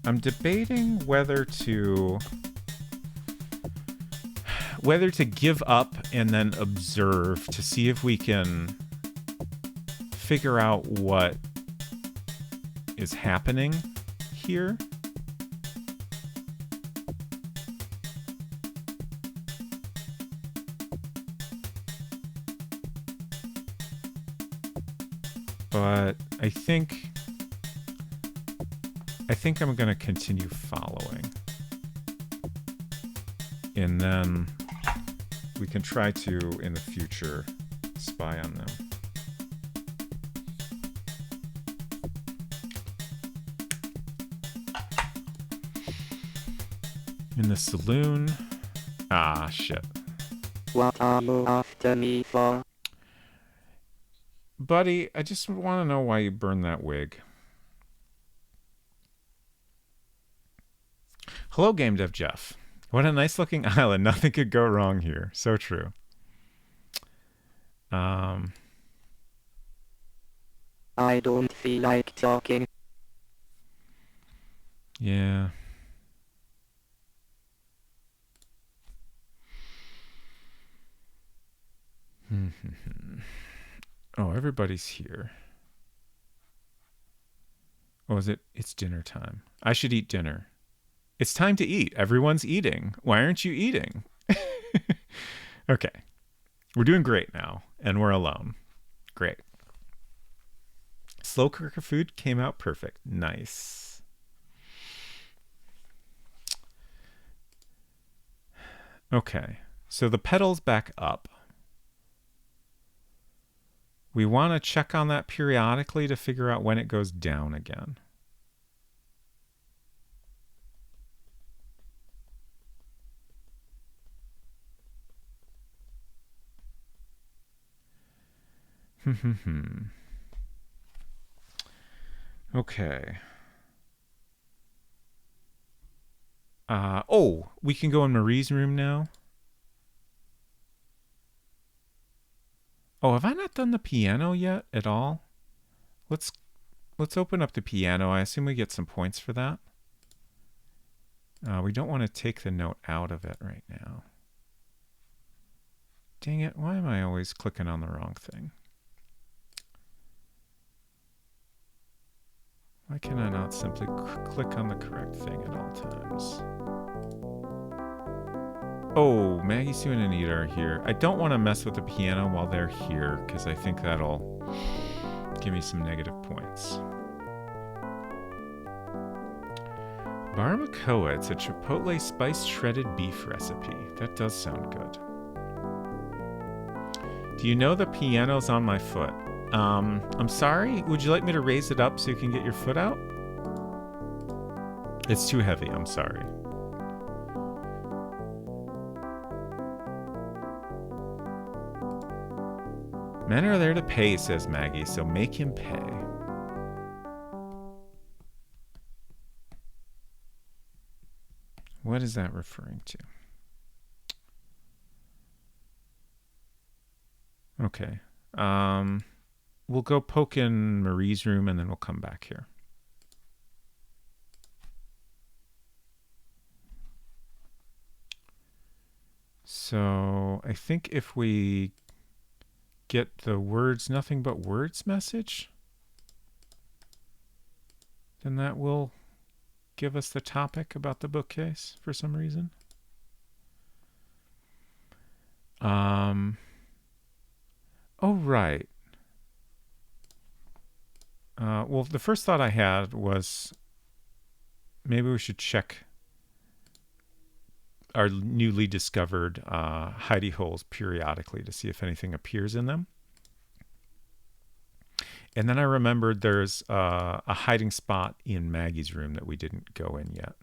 A: I'm debating whether to give up and then observe to see if we can figure out what is happening here. But I think I'm going to continue following. And then we can try to, in the future, spy on them. In the saloon. Ah, shit.
B: What are you after me for?
A: Buddy, I just want to know why you burned that wig. Hello, Game Dev Jeff. What a nice looking island. Nothing could go wrong here. So true.
B: I don't feel like talking.
A: Yeah. Oh, everybody's here. Oh, is it? It's dinner time. I should eat dinner. It's time to eat. Everyone's eating. Why aren't you eating? Okay. We're doing great now, and we're alone. Great. Slow cooker food came out perfect. Nice. Okay. So the pedal's back up. We want to check on that periodically to figure out when it goes down again. Okay. Oh, we can go in Marie's room now. Oh, have I not done the piano yet at all? Let's open up the piano. I assume we get some points for that. We don't want to take the note out of it right now. Dang it, why am I always clicking on the wrong thing? Why can I not simply click on the correct thing at all times? Oh, Maggie, Sue, and Anita are here. I don't want to mess with the piano while they're here, because I think that'll give me some negative points. Barbacoa, it's a chipotle spiced shredded beef recipe. That does sound good. Do you know the piano's on my foot? I'm sorry, would you like me to raise it up so you can get your foot out? It's too heavy, I'm sorry. Men are there to pay, says Maggie, so make him pay. What is that referring to? Okay. We'll go poke in Marie's room and then we'll come back here. So I think if we get the words nothing but words message, then that will give us the topic about the bookcase for some reason. Oh, right. Well, the first thought I had was maybe we should check our newly discovered hidey holes periodically to see if anything appears in them. And then I remembered there's a hiding spot in Maggie's room that we didn't go in yet.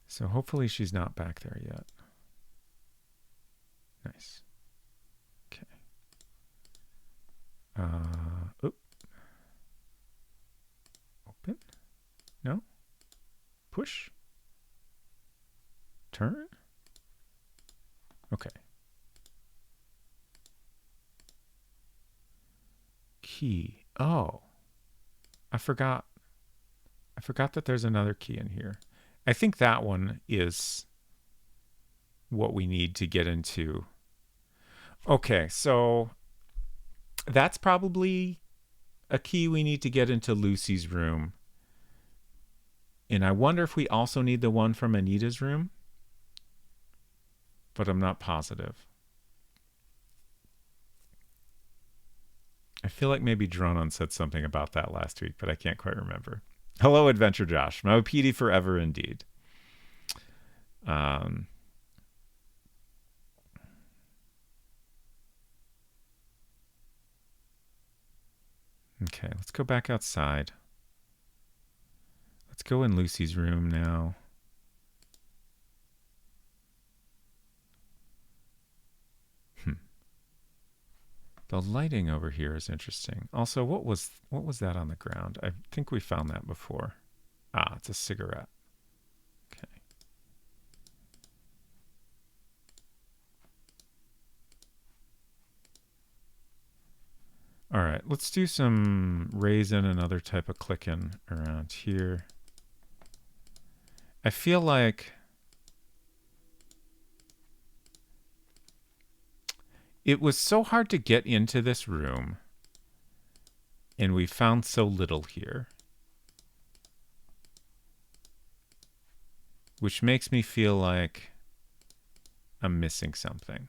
A: So hopefully she's not back there yet. Nice. Okay. Open? No? Push? Turn? Okay. Key. Oh. I forgot that there's another key in here. I think that one is what we need to get into. Okay, so that's probably a key we need to get into Lucy's room. And I wonder if we also need the one from Anita's room. But I'm not positive. I feel like maybe Dronon said something about that last week, but I can't quite remember. Hello, Adventure Josh. Maupiti forever indeed. Okay, let's go back outside. Let's go in Lucy's room now. The lighting over here is interesting. Also, what was that on the ground? I think we found that before. Ah, it's a cigarette. Okay. All right, let's do some raisin and other type of clicking around here. I feel like it was so hard to get into this room, and we found so little here, which makes me feel like I'm missing something.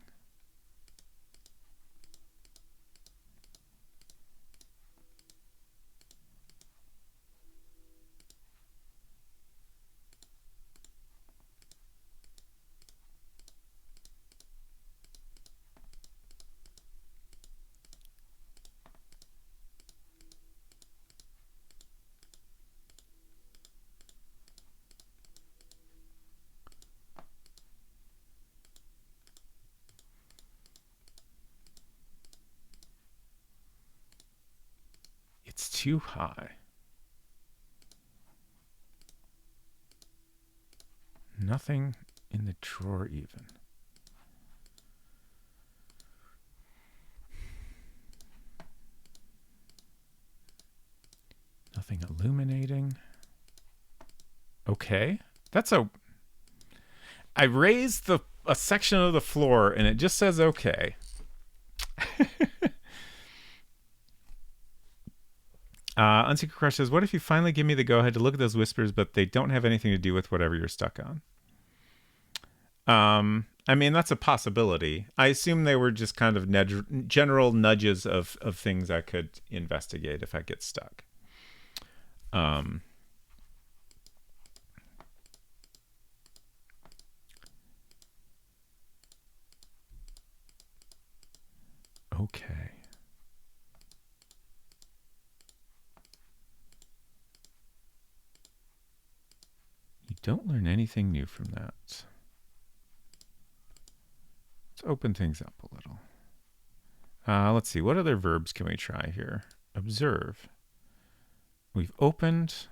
A: It's too high. Nothing in the drawer even. Nothing illuminating. Okay. I raised a section of the floor and it just says okay. Unsecret Crush says, what if you finally give me the go-ahead to look at those whispers, but they don't have anything to do with whatever you're stuck on? I mean, that's a possibility. I assume they were just kind of general nudges of things I could investigate if I get stuck. Okay. You don't learn anything new from that. Let's open things up a little. Let's see. What other verbs can we try here? Observe. We've opened,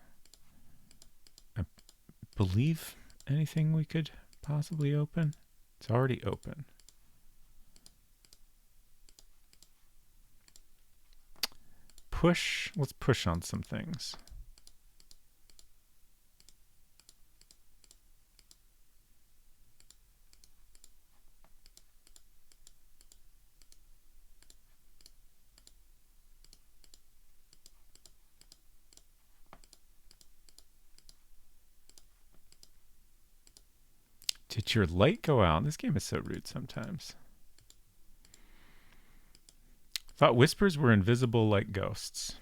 A: I believe, anything we could possibly open. It's already open. Push. Let's push on some things. Did your light go out? This game is so rude sometimes. Thought whispers were invisible like ghosts.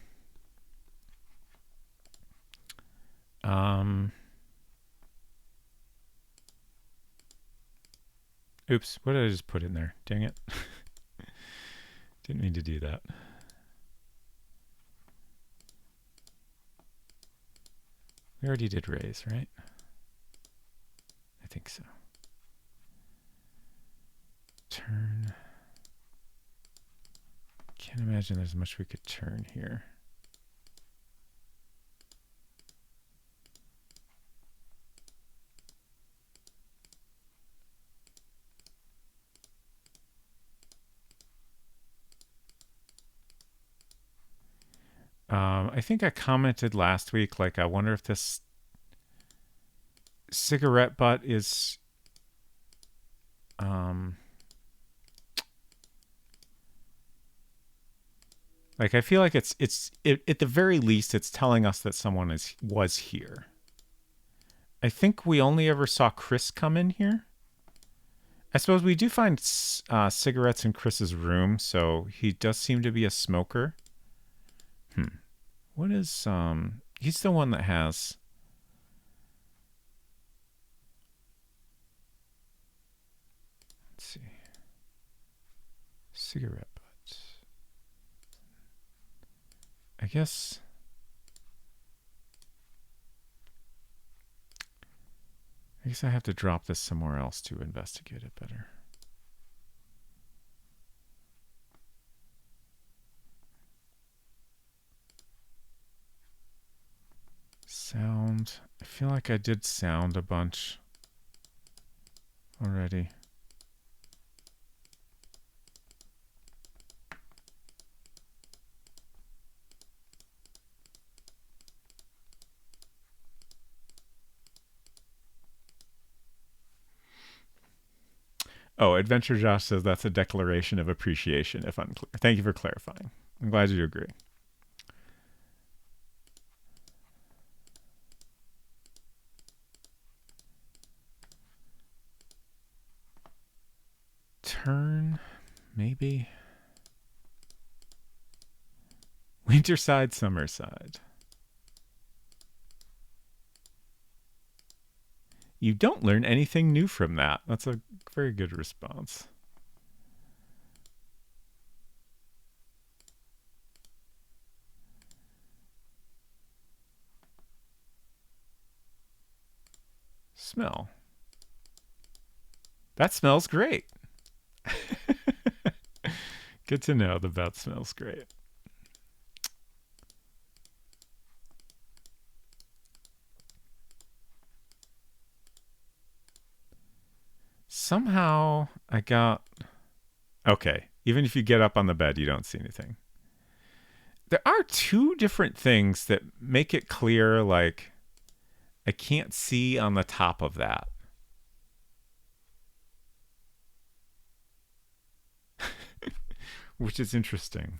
A: Oops, what did I just put in there? Dang it. Didn't mean to do that. We already did raise, right? I think so. Turn. Can't imagine there's much we could turn here. I think I commented last week, like, I wonder if this cigarette butt is like, I feel like it's at the very least it's telling us that someone was here. I think we only ever saw Chris come in here. I suppose we do find cigarettes in Chris's room, so he does seem to be a smoker. What is he's the one that has let's see. Cigarette butts. I guess I have to drop this somewhere else to investigate it better. Sound. I feel like I did sound a bunch already. Oh, Adventure Josh says that's a declaration of appreciation if unclear. Thank you for clarifying. I'm glad you agree. Turn, maybe. Winter side, summer side. You don't learn anything new from that. That's a very good response. Smell. That smells great. Good to know the bed smells great. Somehow I got... Okay, even if you get up on the bed, you don't see anything. There are two different things that make it clear, like, I can't see on the top of that. Which is interesting.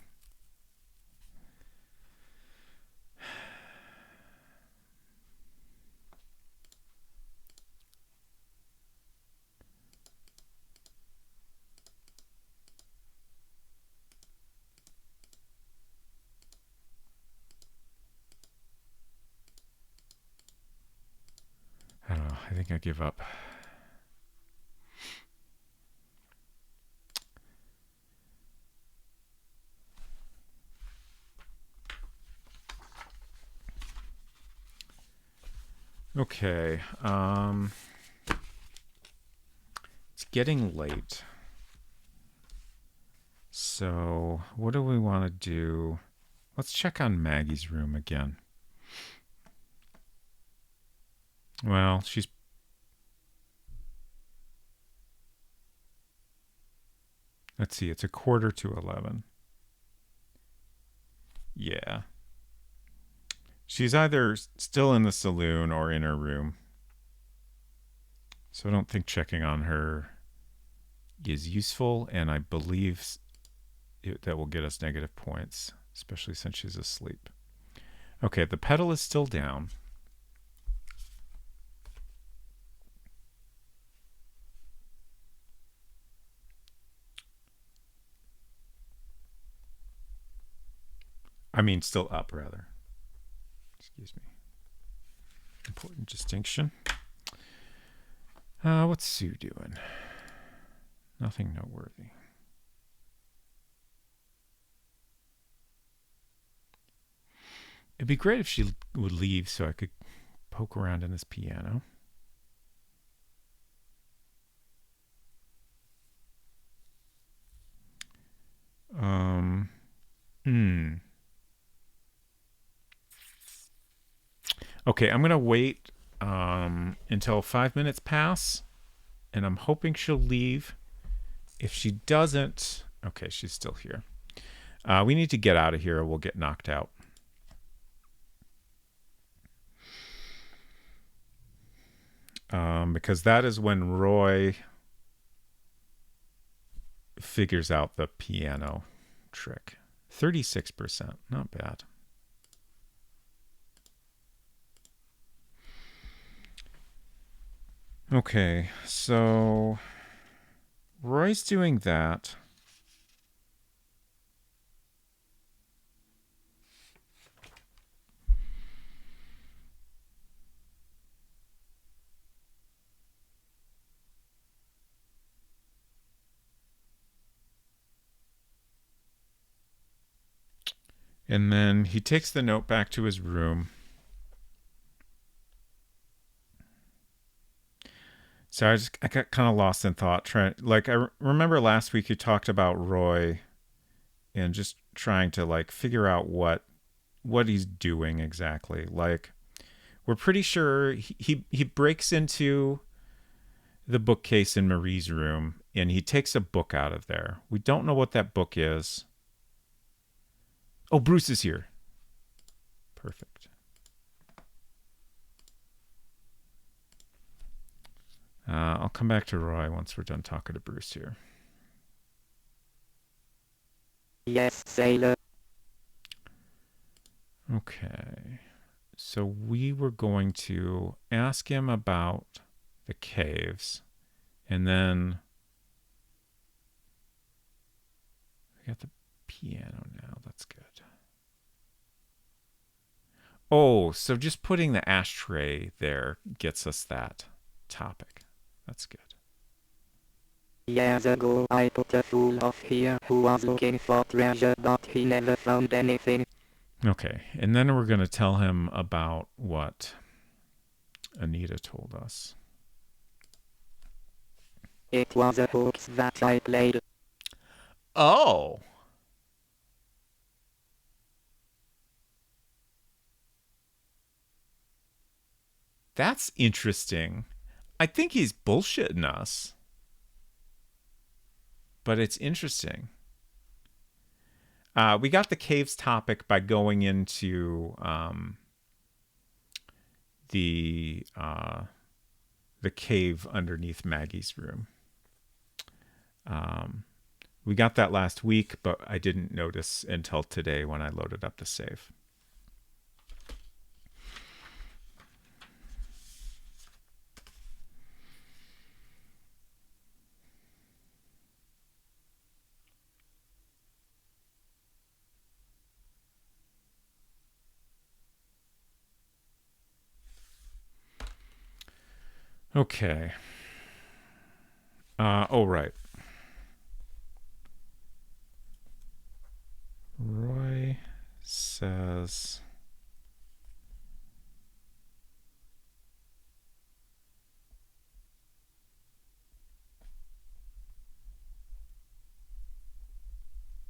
A: I don't know. I think I give up. Okay. It's getting late. So, what do we want to do? Let's check on Maggie's room again. Well, she's... Let's see, it's 11:45. Yeah. She's either still in the saloon or in her room. So I don't think checking on her is useful, and I believe that will get us negative points, especially since she's asleep. Okay, the pedal is still down. I mean, still up, rather. Excuse me. Important distinction. What's Sue doing? Nothing noteworthy. It'd be great if she would leave so I could poke around in this piano. Okay, I'm going to wait until 5 minutes pass, and I'm hoping she'll leave. If she doesn't... Okay, she's still here. We need to get out of here or we'll get knocked out. Because that is when Roy figures out the piano trick. 36%, not bad. Okay, so Roy's doing that. And then he takes the note back to his room. So I got kind of lost in thought. I remember last week you talked about Roy and just trying to like figure out what he's doing exactly. Like, we're pretty sure he breaks into the bookcase in Marie's room and he takes a book out of there. We don't know what that book is. Oh, Bruce is here. Perfect. I'll come back to Roy once we're done talking to Bruce here.
B: Yes, sailor.
A: Okay. So we were going to ask him about the caves. And then we got the piano now. That's good. Oh, so just putting the ashtray there gets us that topic. That's good.
B: Years ago I put a fool off here who was looking for treasure, but he never found anything.
A: Okay, and then we're going to tell him about what Anita told us.
B: It was a hoax that I played.
A: Oh! That's interesting. I think he's bullshitting us. But it's interesting. We got the caves topic by going into the cave underneath Maggie's room. We got that last week, but I didn't notice until today when I loaded up the save. Okay. Right. Roy says...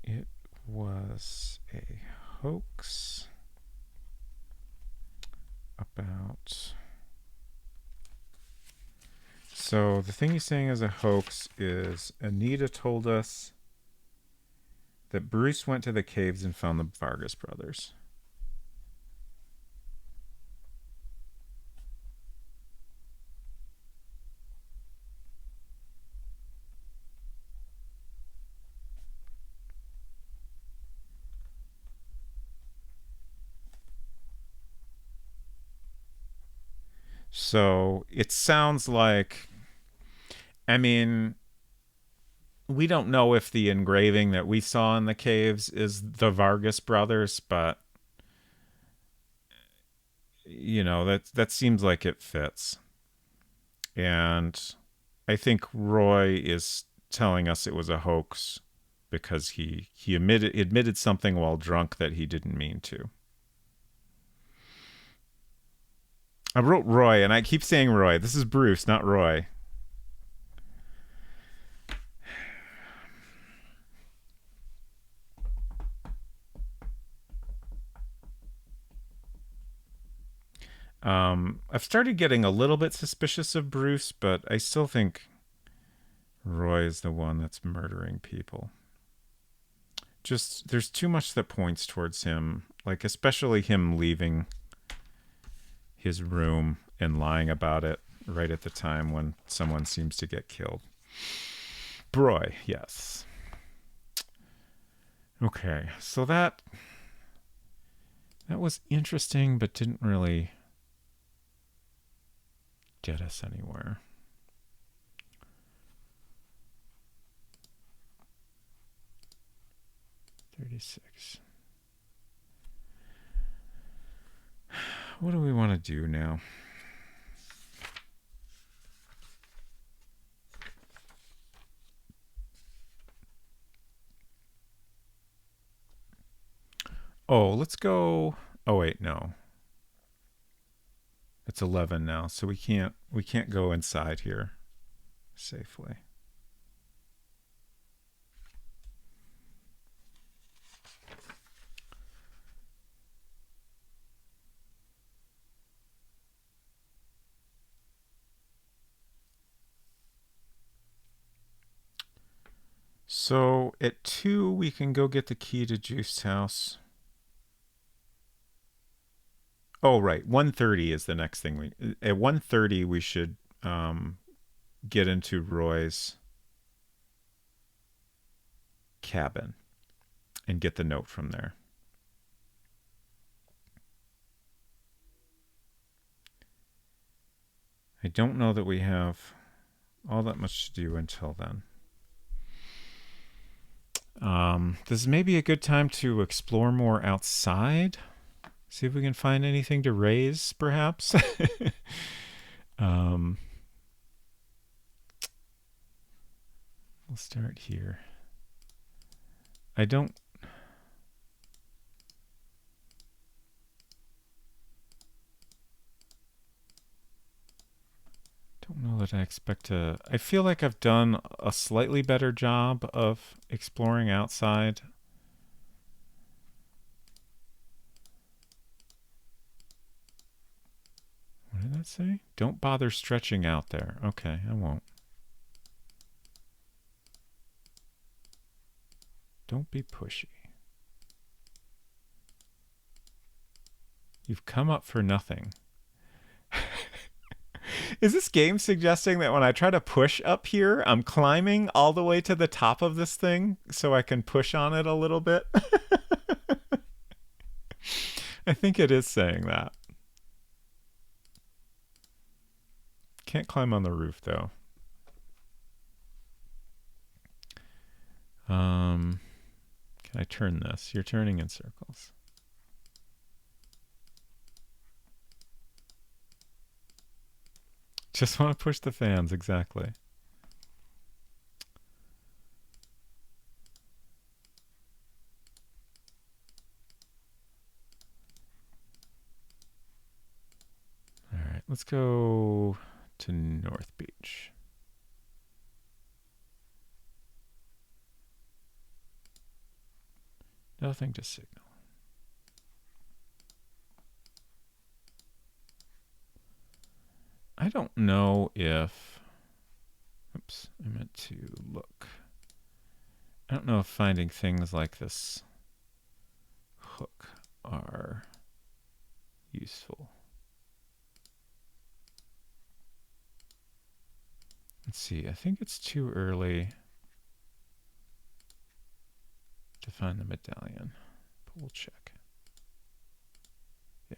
A: it was a hoax about... So the thing he's saying is a hoax is Anita told us that Bruce went to the caves and found the Vargas brothers. So it sounds like, I mean, we don't know if the engraving that we saw in the caves is the Vargas brothers, but that seems like it fits. And I think Roy is telling us it was a hoax because he admitted something while drunk that he didn't mean to. I wrote Roy, and I keep saying Roy. This is Bruce, not Roy. I've started getting a little bit suspicious of Bruce, but I still think Roy is the one that's murdering people. Just, there's too much that points towards him, like especially him leaving his room and lying about it right at the time when someone seems to get killed. Broy, yes. Okay, so that was interesting, but didn't really get us anywhere. $36. What do we want to do now? Oh, let's go. Oh wait, no. It's 11 now, so we can't go inside here safely. So at 2 we can go get the key to Juice's house. Oh right, 1:30 is the next thing at 1:30 we should get into Roy's cabin and get the note from there. I don't know that we have all that much to do until then. This may be a good time to explore more outside. See if we can find anything to raise, perhaps. We'll start here. I don't know that I expect to. I feel like I've done a slightly better job of exploring outside. What did that say? Don't bother stretching out there. Okay, I won't. Don't be pushy. You've come up for nothing. Is this game suggesting that when I try to push up here, I'm climbing all the way to the top of this thing so I can push on it a little bit? I think it is saying that. Can't climb on the roof, though. Can I turn this? You're turning in circles. Just want to push the fans, exactly. All right, let's go to North Beach. Nothing to signal. I don't know if... Oops, I meant to look. I don't know if finding things like this hook are useful. Let's see, I think it's too early to find the medallion, but we'll check. Yeah.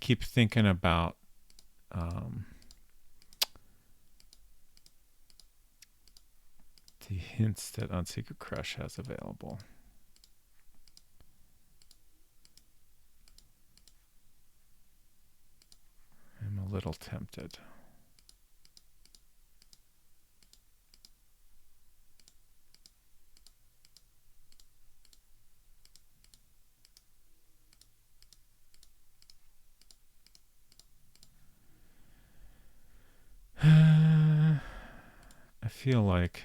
A: keep thinking about the hints that Unsecret Crush has available. I'm a little tempted. I feel like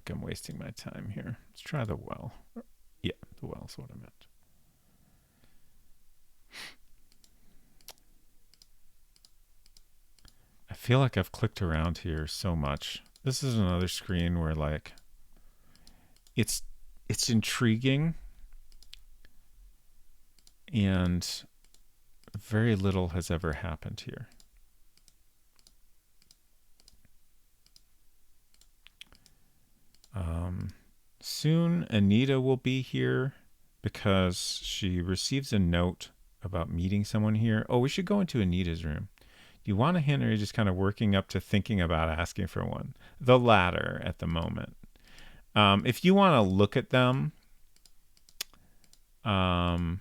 A: I'm wasting my time here. Let's try the well. Yeah, the well is what I meant. I feel like I've clicked around here so much. This is another screen where like it's intriguing and very little has ever happened here. Soon Anita will be here because she receives a note about meeting someone here. Oh, we should go into Anita's room. Do you want a hint, or are you just kind of working up to thinking about asking for one? The latter at the moment. If you want to look at them, that's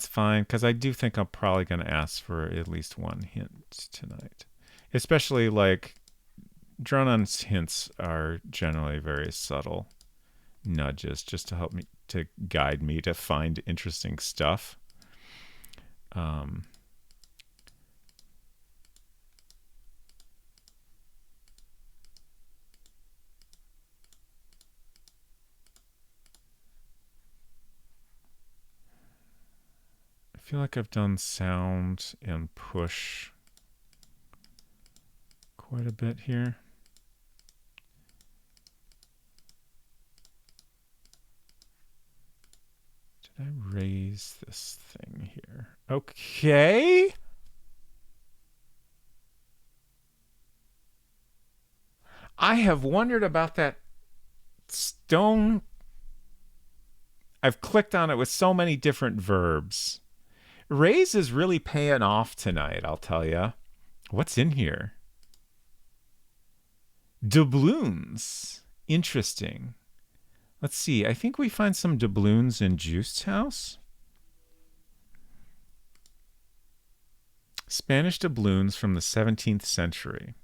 A: fine, because I do think I'm probably going to ask for at least one hint tonight. Especially like Jouons hints are generally very subtle nudges just to help me, to guide me to find interesting stuff. I feel like I've done sound and push quite a bit here. Did I raise this thing here? Okay. I have wondered about that stone. I've clicked on it with so many different verbs. Raise is really paying off tonight, I'll tell you. What's in here? Doubloons. Interesting. Let's see. I think we find some doubloons in Juiced's house. Spanish doubloons from the 17th century.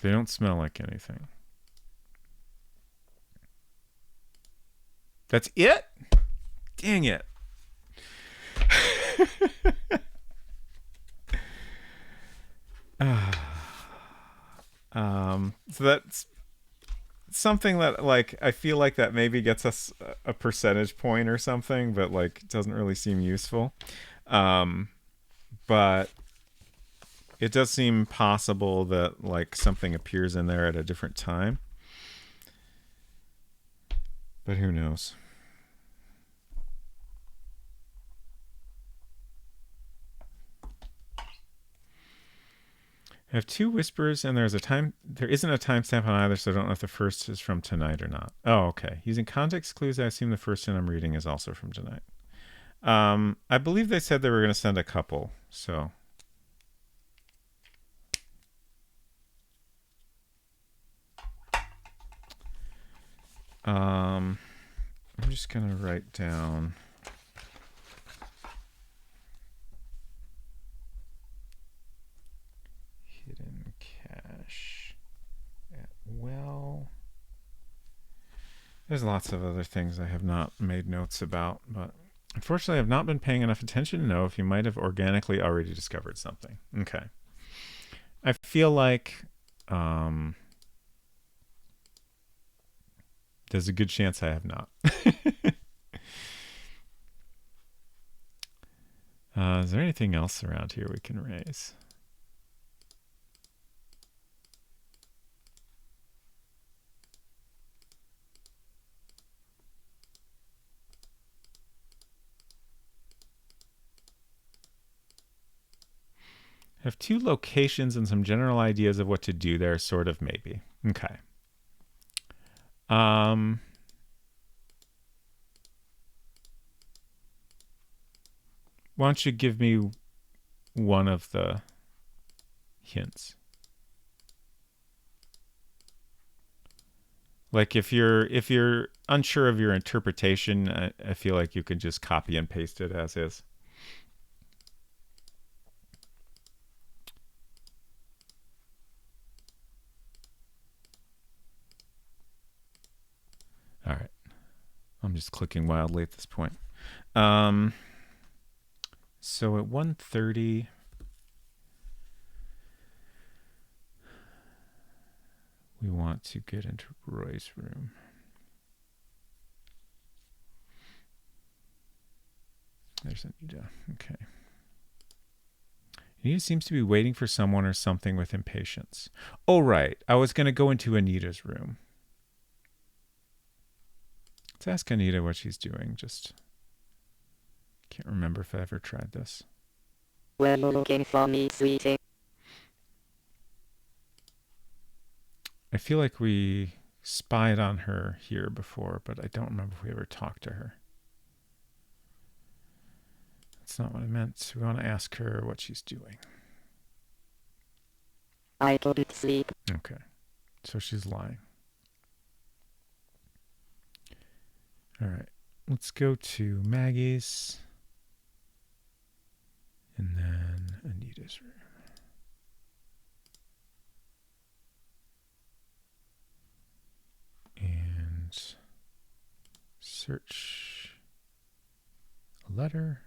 A: They don't smell like anything. That's it? Dang it. So that's something that, like, I feel like that maybe gets us a percentage point or something, but like doesn't really seem useful. But it does seem possible that like something appears in there at a different time. But who knows? I have two whispers, and there isn't a timestamp on either, so I don't know if the first is from tonight or not. Oh, okay. Using context clues, I assume the first one I'm reading is also from tonight. I believe they said they were going to send a couple, so. I'm just going to write down. Hidden cache at well. There's lots of other things I have not made notes about, but unfortunately I've not been paying enough attention to know if you might have organically already discovered something. Okay. I feel like there's a good chance I have not. Is there anything else around here we can raise? I have two locations and some general ideas of what to do there, sort of, maybe. Okay. Why don't you give me one of the hints? Like if you're unsure of your interpretation, I feel like you could just copy and paste it as is. All right. I'm just clicking wildly at this point. So at 1:30, we want to get into Roy's room. There's Anita. Okay. Anita seems to be waiting for someone or something with impatience. Oh, right. I was going to go into Anita's room. Let's ask Anita what she's doing. Just can't remember if I ever tried this.
B: Were you looking for me, sweetie?
A: I feel like we spied on her here before, but I don't remember if we ever talked to her. That's not what I meant. We want to ask her what she's doing.
B: I couldn't sleep.
A: Okay. So she's lying. All right. Let's go to Maggie's. And then Anita's room. And search a letter.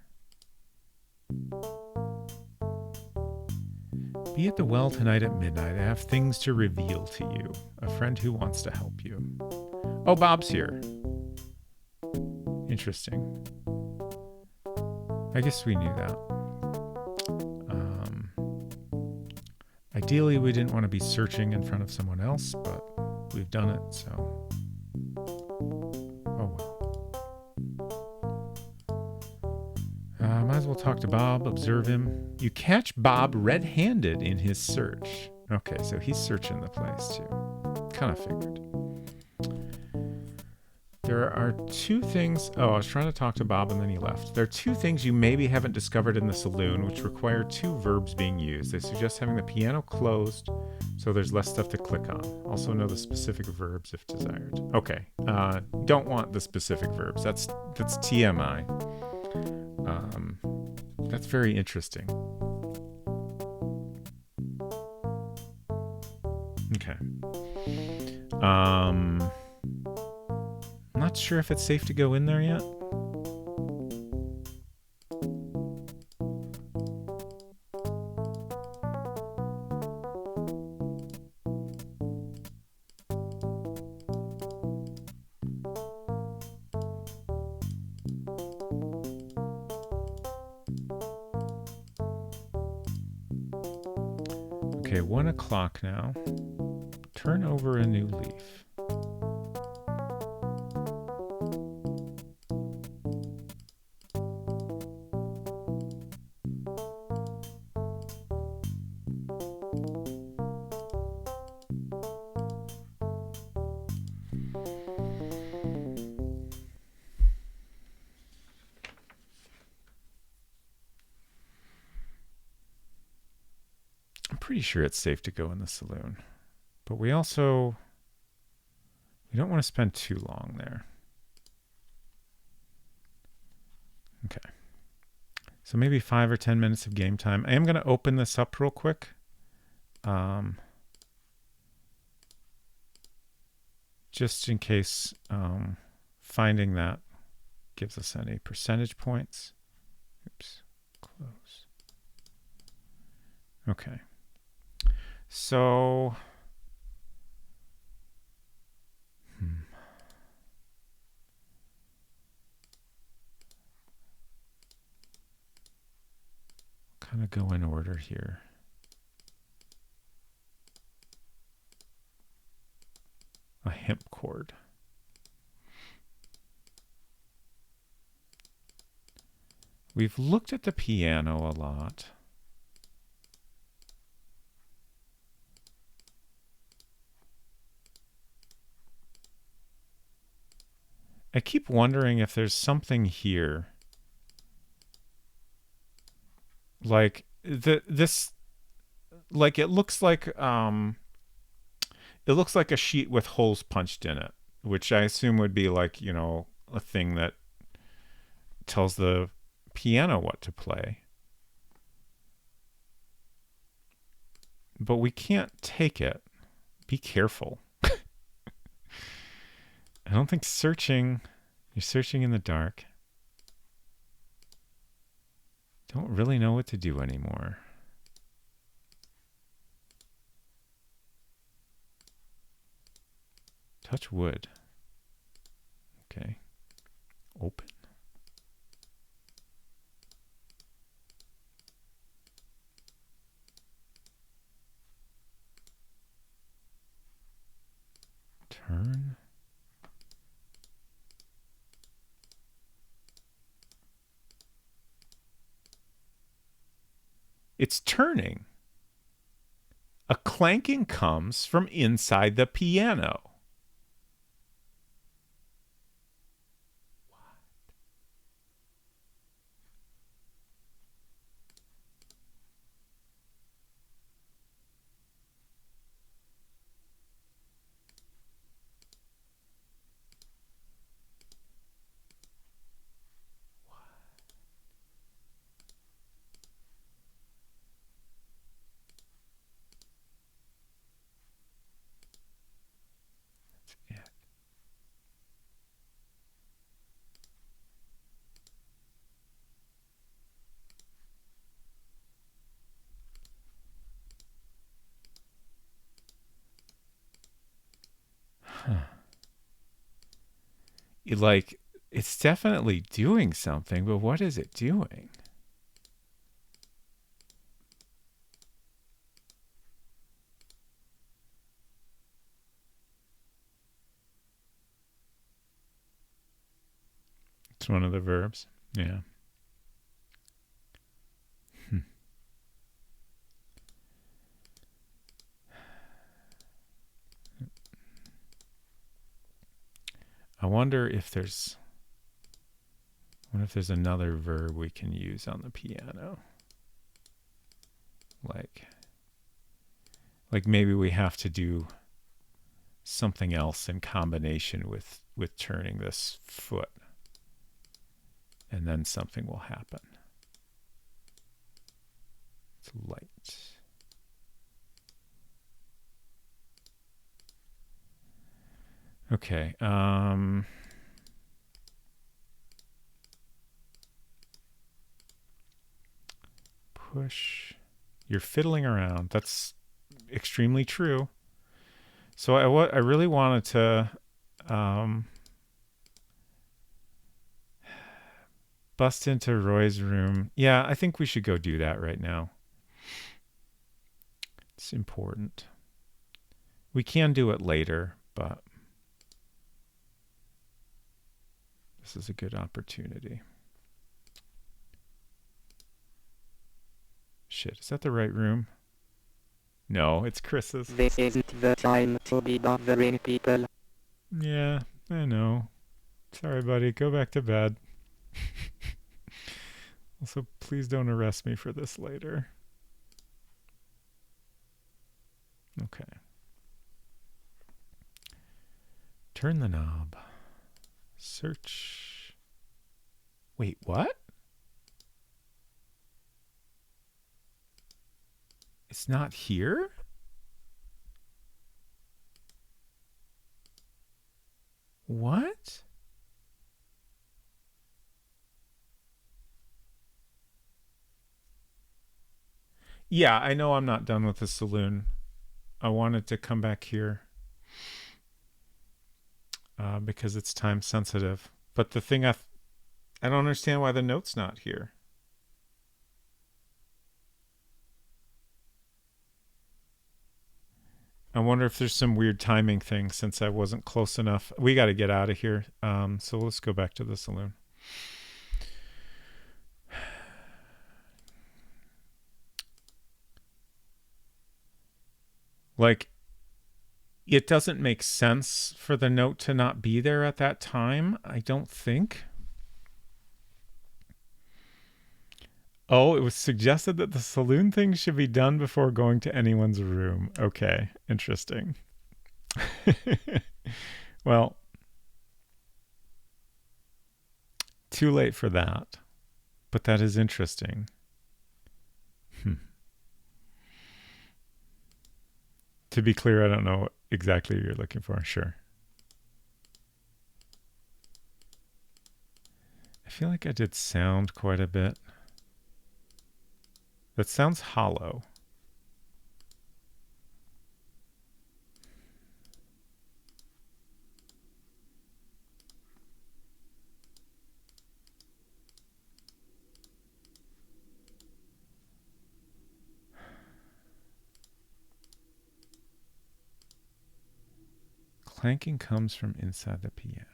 A: Be at the well tonight at midnight. I have things to reveal to you. A friend who wants to help you. Oh, Bob's here. Interesting. I guess we knew that. Ideally, we didn't want to be searching in front of someone else, but we've done it, so. Oh well. Might as well talk to Bob, observe him. You catch Bob red-handed in his search. Okay, so he's searching the place too. Kind of figured. There are two things. Oh, I was trying to talk to Bob and then he left. There are two things you maybe haven't discovered in the saloon which require two verbs being used. They suggest having the piano closed so there's less stuff to click on. Also know the specific verbs if desired. Okay. Don't want the specific verbs. That's TMI. That's very interesting. Okay. Not sure if it's safe to go in there yet. Okay, 1 o'clock now. Turn over a new leaf. Pretty sure it's safe to go in the saloon, but we don't want to spend too long there. Okay, so maybe 5 or 10 minutes of game time. I am going to open this up real quick. Just in case finding that gives us any percentage points. Oops, close. Okay. So, kind of go in order here. A hemp cord. We've looked at the piano a lot. I keep wondering if there's something here. Like this like it looks like a sheet with holes punched in it, which I assume would be like, a thing that tells the piano what to play. But we can't take it. Be careful. I don't think you're searching in the dark. Don't really know what to do anymore. Touch wood. Okay. Open. Turn. It's turning. A clanking comes from inside the piano. It's definitely doing something, but what is it doing? It's one of the verbs. Yeah. I wonder if there's another verb we can use on the piano. Like maybe we have to do something else in combination with turning this foot, and then something will happen. It's light. Okay. Push. You're fiddling around. That's extremely true. So I really wanted to bust into Roy's room. Yeah, I think we should go do that right now. It's important. We can do it later, but this is a good opportunity. Shit, is that the right room? No, it's Chris's.
B: This isn't the time to be bothering people.
A: Yeah, I know. Sorry, buddy. Go back to bed. Also, please don't arrest me for this later. Okay. Turn the knob. Search. Wait, what? It's not here? What? Yeah, I know I'm not done with the saloon. I wanted to come back here because it's time sensitive. But the thing I don't understand why the note's not here. I wonder if there's some weird timing thing since I wasn't close enough. We got to get out of here. So let's go back to the saloon. Like, it doesn't make sense for the note to not be there at that time, I don't think. Oh, it was suggested that the saloon thing should be done before going to anyone's room. Okay, interesting. Well, too late for that. But that is interesting. To be clear, I don't know what exactly you're looking for. Sure. I feel like I did sound quite a bit. That sounds hollow. Clanking comes from inside the piano.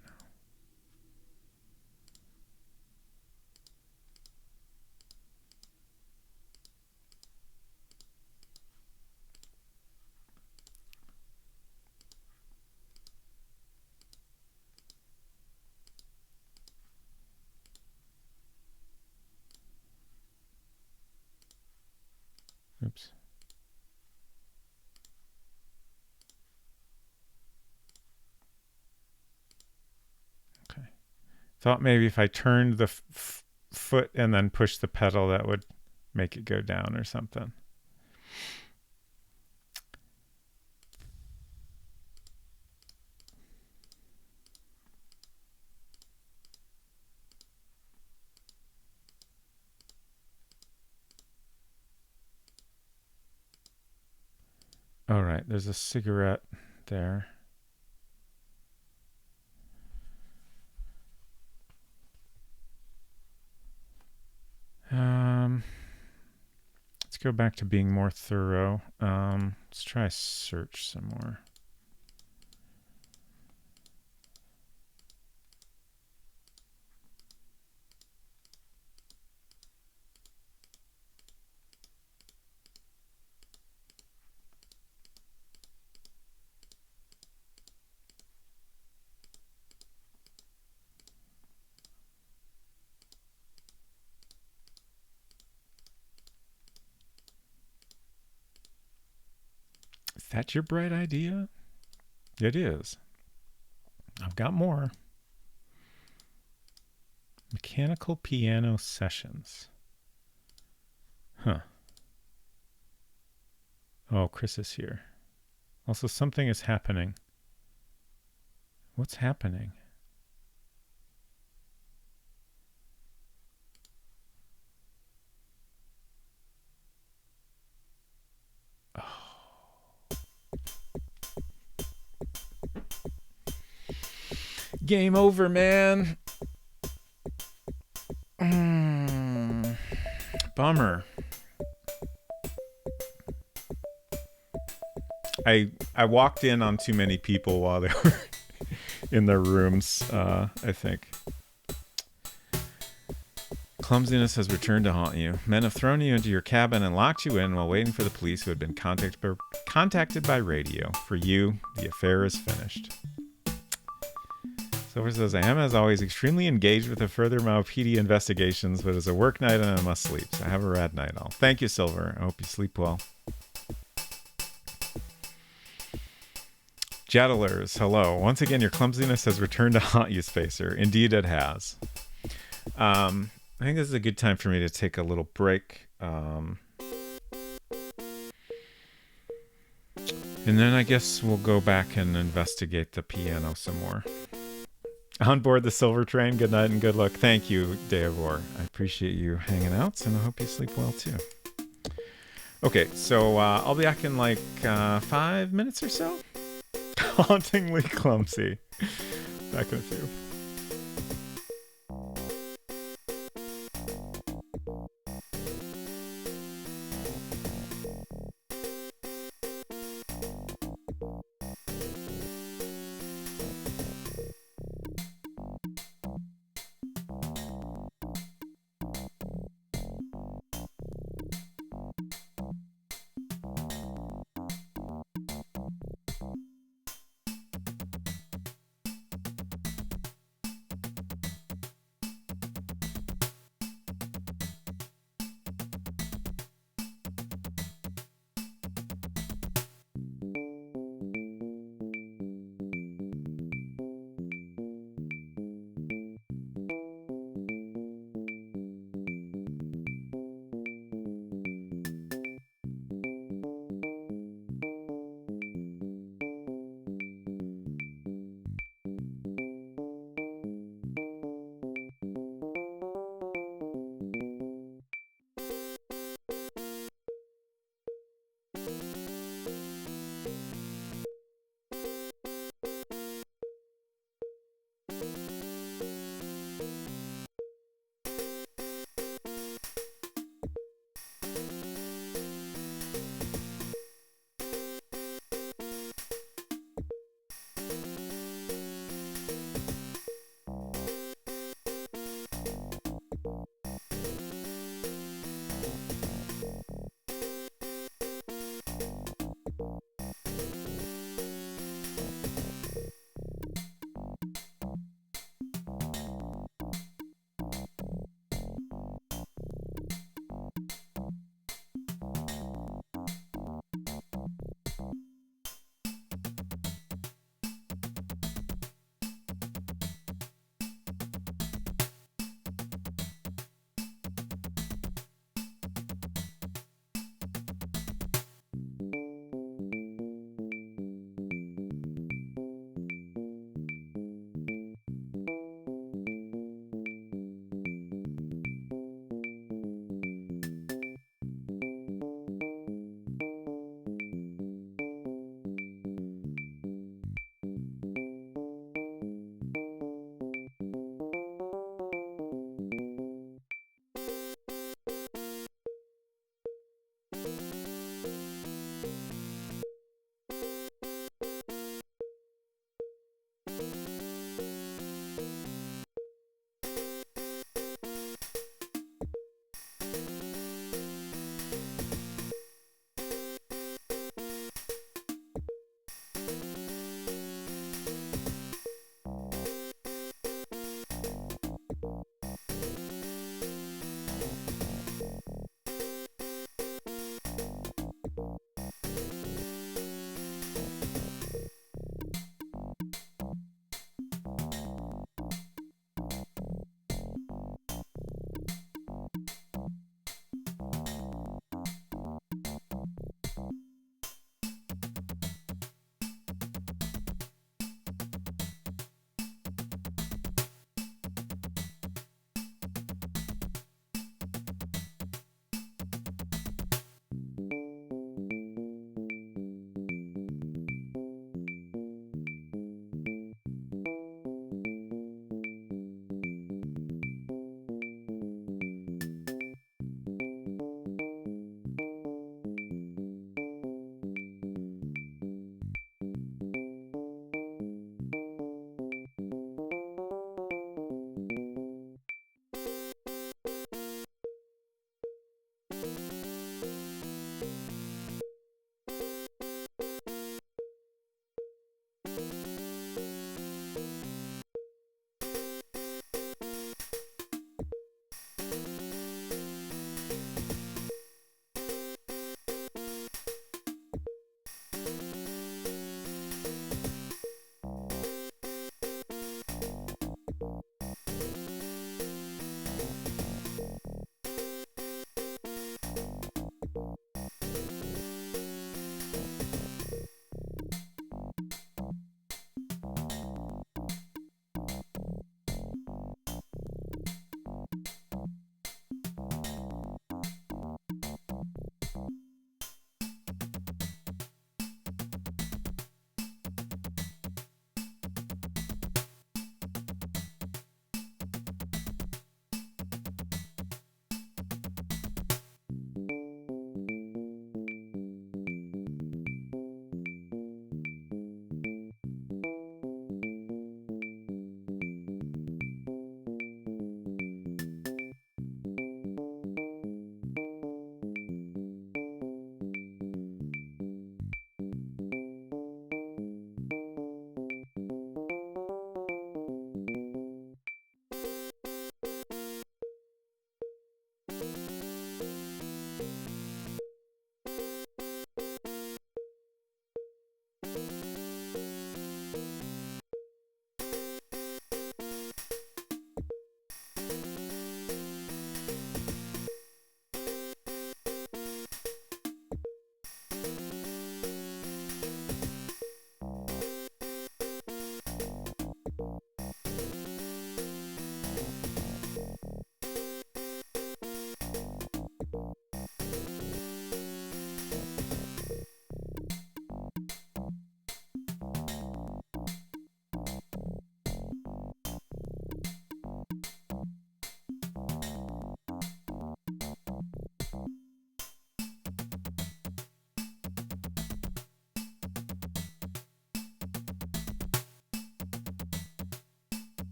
A: Oops. Okay. Thought maybe if I turned the foot and then pushed the pedal, that would make it go down or something. All right, there's a cigarette there. Let's go back to being more thorough. Let's try search some more. Is that your bright idea? It is. I've got more. Mechanical piano sessions. Huh. Oh, Chris is here. Also, something is happening. What's happening? Game over, man. Bummer. I walked in on too many people while they were in their rooms, I think. Clumsiness has returned to haunt you. Men have thrown you into your cabin and locked you in while waiting for the police who had been contacted by radio. For you, the affair is finished. Silver says, I am, as always, extremely engaged with the further Maupiti investigations, but it's a work night and I must sleep, so have a rad night all. Thank you, Silver. I hope you sleep well. Jettlers, hello. Once again, your clumsiness has returned to haunt you, Spacer. Indeed, it has. I think this is a good time for me to take a little break. And then I guess we'll go back and investigate the piano some more. On board the Silver Train, good night and good luck. Thank you, Deavor. I appreciate you hanging out, and I hope you sleep well, too. Okay, so I'll be back in like 5 minutes or so. Hauntingly clumsy. Back in a few.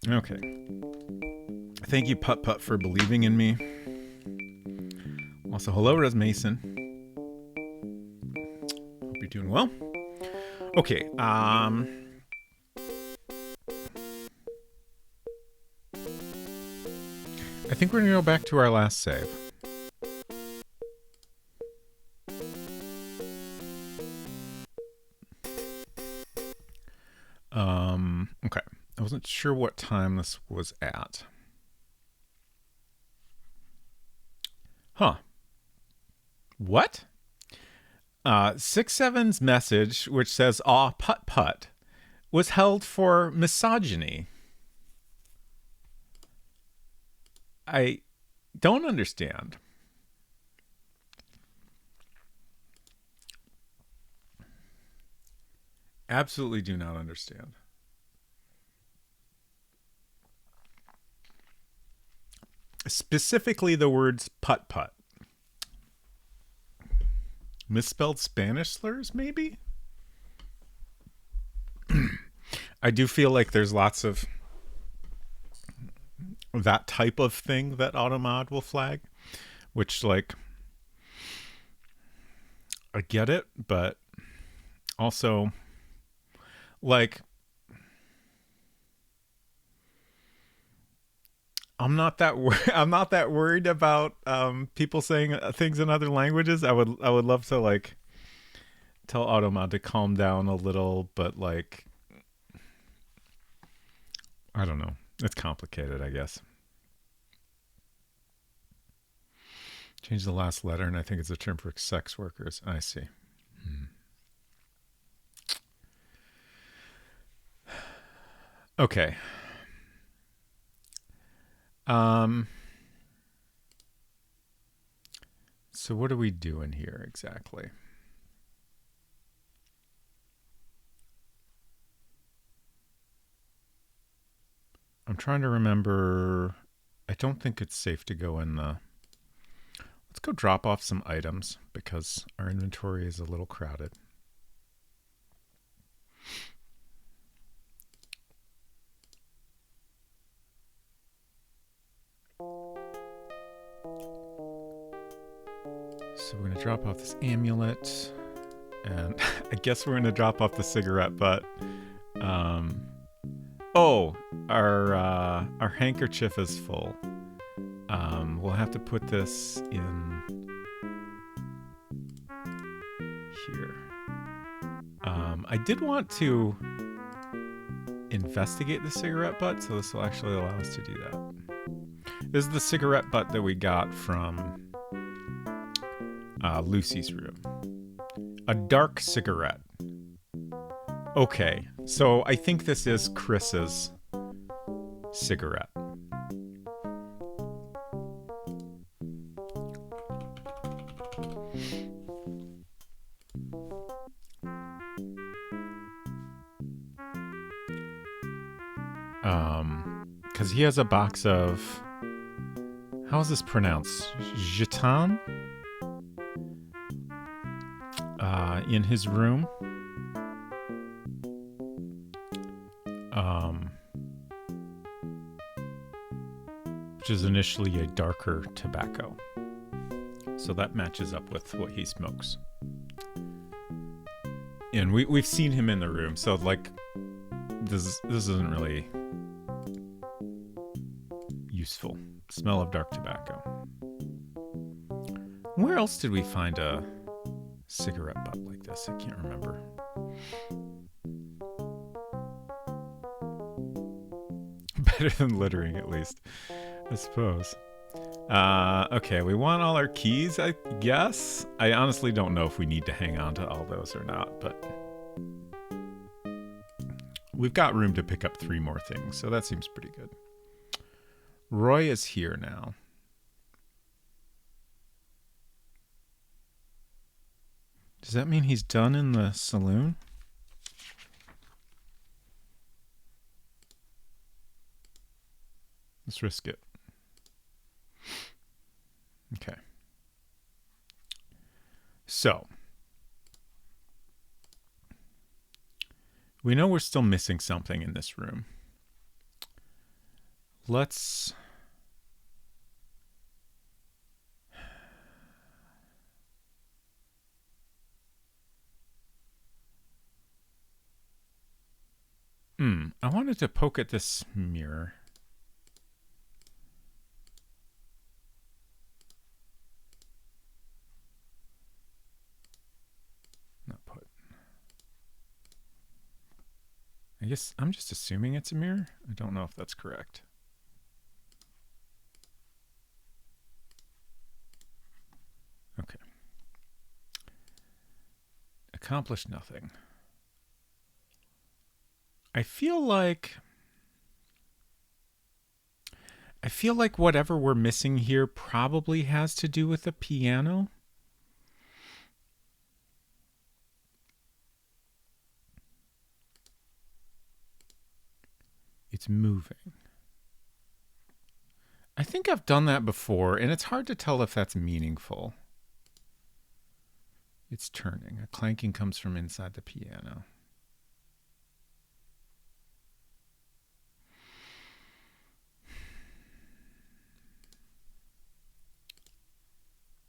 A: Okay. Thank you, Putt Putt, for believing in me. Also, hello, Res Mason. Hope you're doing well. Okay. I think we're gonna go back to our last save. Okay. I wasn't sure what time this was at. Huh. What? 6-7's message, which says, "Aw, Putt Putt," was held for misogyny. I don't understand. Absolutely do not understand. Specifically the words putt putt. Misspelled Spanish slurs, maybe? I do feel like there's lots of that type of thing that AutoMod will flag, which, like, I get it, but also, like, I'm not that worried about people saying things in other languages. I would love to, like, tell AutoMod to calm down a little, but, like, I don't know. It's complicated, I guess. Change the last letter, and I think it's a term for sex workers. I see. Okay. So what are we doing here exactly? I'm trying to remember. I don't think it's safe to go in the... Let's go drop off some items because our inventory is a little crowded. So we're going to drop off this amulet, and I guess we're going to drop off the cigarette butt. Oh, our handkerchief is full. We'll have to put this in here. I did want to investigate the cigarette butt, so this will actually allow us to do that. This is the cigarette butt that we got from Lucy's room. A dark cigarette. Okay, so I think this is Chris's cigarette. Because he has a box of... How is this pronounced? Jouons? In his room. Which is initially a darker tobacco. So that matches up with what he smokes. And we've seen him in the room, so, like, this isn't really useful. Smell of dark tobacco. Where else did we find a cigarette butt like this? I can't remember. Better than littering, at least, I suppose. Okay, we want all our keys, I guess. I honestly don't know if we need to hang on to all those or not, but we've got room to pick up 3 more things, so that seems pretty good. Roy is here now. Does that mean he's done in the saloon? Let's risk it. Okay. So, we know we're still missing something in this room. let's... I wanted to poke at this mirror. Not put. I guess I'm just assuming it's a mirror. I don't know if that's correct. Okay. Accomplished nothing. I feel like whatever we're missing here probably has to do with the piano. It's moving. I think I've done that before, and it's hard to tell if that's meaningful. It's turning. A clanking comes from inside the piano.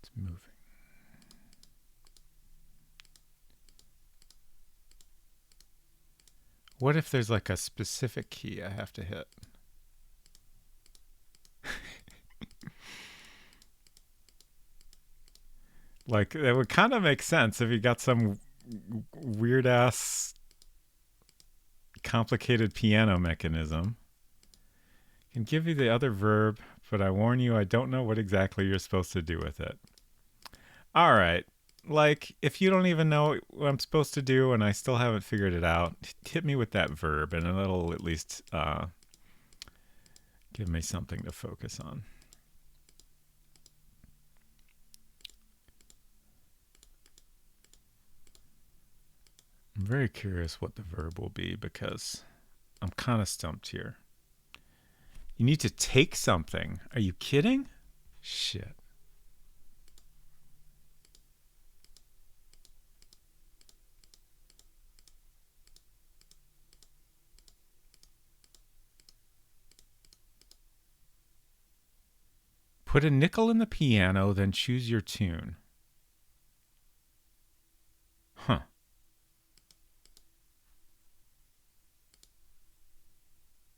A: It's moving. What if there's like a specific key I have to hit? Like, that would kind of make sense if you got some weird ass complicated piano mechanism. I can give you the other verb, but I warn you, I don't know what exactly you're supposed to do with it. All right. Like, if you don't even know what I'm supposed to do and I still haven't figured it out, hit me with that verb and it'll at least give me something to focus on. I'm very curious what the verb will be because I'm kind of stumped here. You need to take something. Are you kidding? Shit. Put a nickel in the piano, then choose your tune. Huh.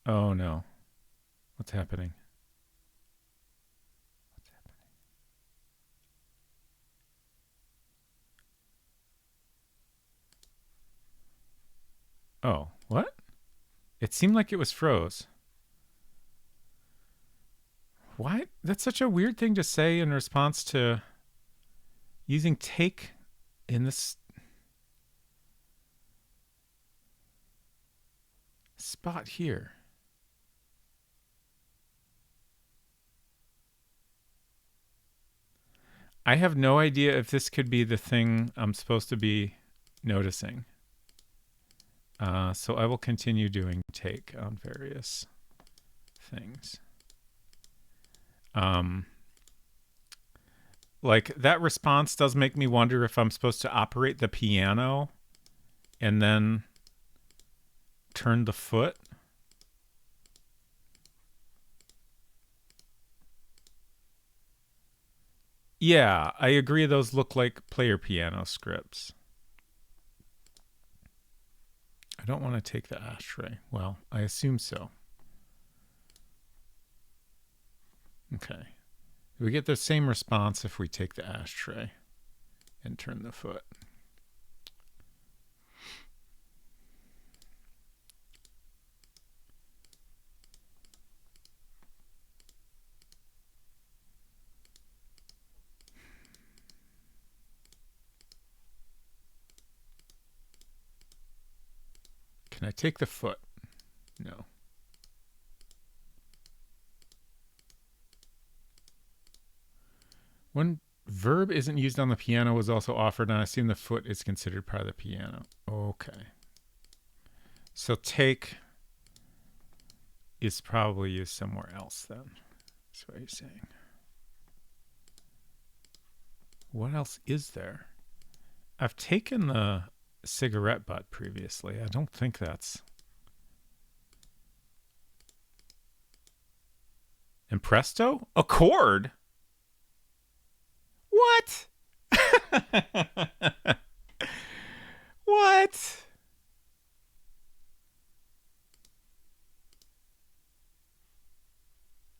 A: Oh no. What's happening? What's happening? Oh, what? It seemed like it was froze. Why? That's such a weird thing to say in response to using take in this spot here. I have no idea if this could be the thing I'm supposed to be noticing. So I will continue doing take on various things. Like, that response does make me wonder if I'm supposed to operate the piano and then turn the foot. Yeah, I agree those look like player piano scripts. I don't want to take the ashtray. Well, I assume so. Okay. We get the same response if we take the ashtray and turn the foot. Can I take the foot? No. When verb isn't used on the piano was also offered, and I assume the foot is considered part of the piano. Okay. So take is probably used somewhere else then. That's what you're saying. What else is there? I've taken the cigarette butt previously. I don't think that's... And presto, a chord. What? What?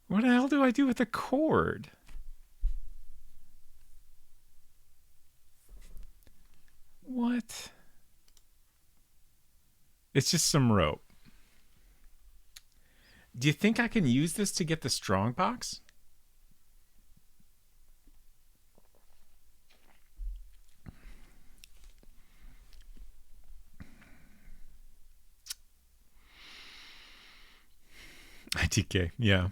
A: What the hell do I do with a chord? What? It's just some rope. Do you think I can use this to get the strong box? ITK, yeah.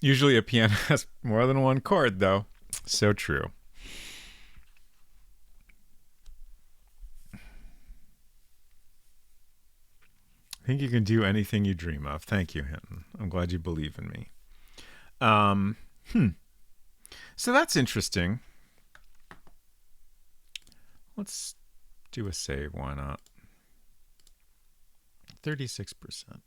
A: Usually a piano has more than one chord, though. So true. I think you can do anything you dream of. Thank you, Hinton. I'm glad you believe in me. So that's interesting. Let's do a save. Why not? 36%.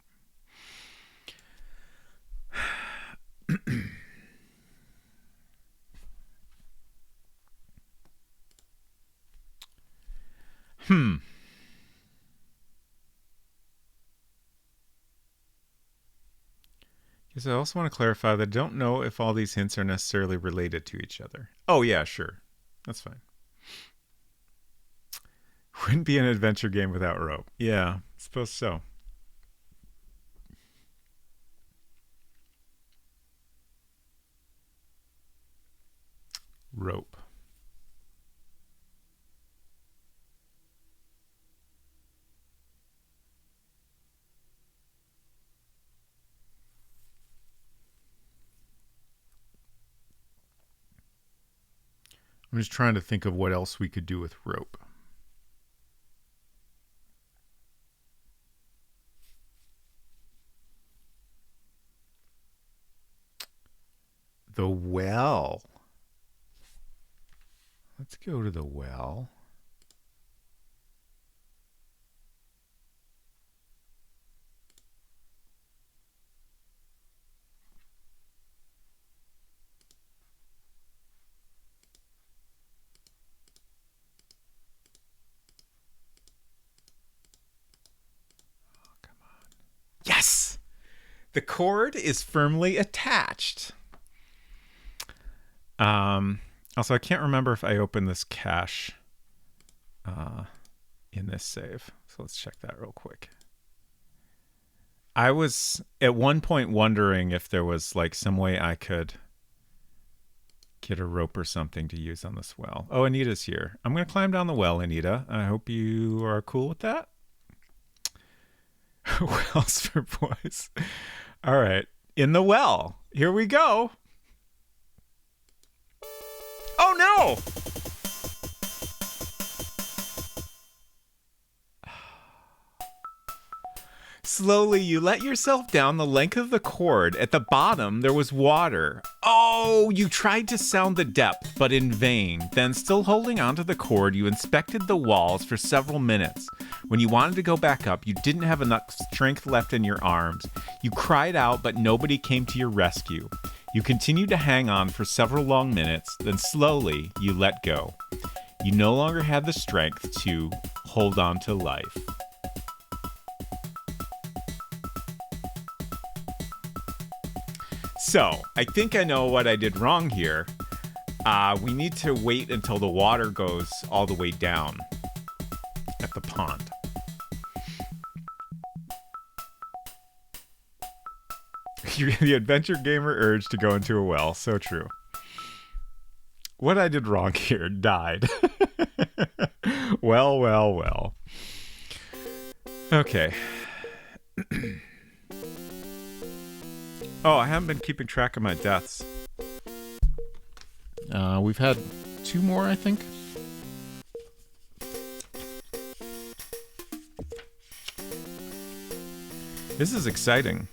A: Because I also want to clarify that I don't know if all these hints are necessarily related to each other. Oh, yeah, sure. That's fine. Wouldn't be an adventure game without rope. Yeah, I suppose so. Rope. I'm just trying to think of what else we could do with rope. The well. Let's go to the well. Yes! The cord is firmly attached. Also, I can't remember if I opened this cache in this save. So let's check that real quick. I was at one point wondering if there was like some way I could get a rope or something to use on this well. Oh, Anita's here. I'm going to climb down the well, Anita. I hope you are cool with that. Wells for boys. All right. In the well. Here we go. Oh, no! Slowly, you let yourself down the length of the cord. At the bottom, there was water. Oh, you tried to sound the depth, but in vain. Then, still holding onto the cord, you inspected the walls for several minutes. When you wanted to go back up, you didn't have enough strength left in your arms. You cried out, but nobody came to your rescue. You continued to hang on for several long minutes, then slowly, you let go. You no longer had the strength to hold on to life. So, I think I know what I did wrong here. We need to wait until the water goes all the way down at the pond. The adventure gamer urge to go into a well. So true. What I did wrong here died. Well. Okay. Oh, I haven't been keeping track of my deaths. We've had 2 more, I think. This is exciting.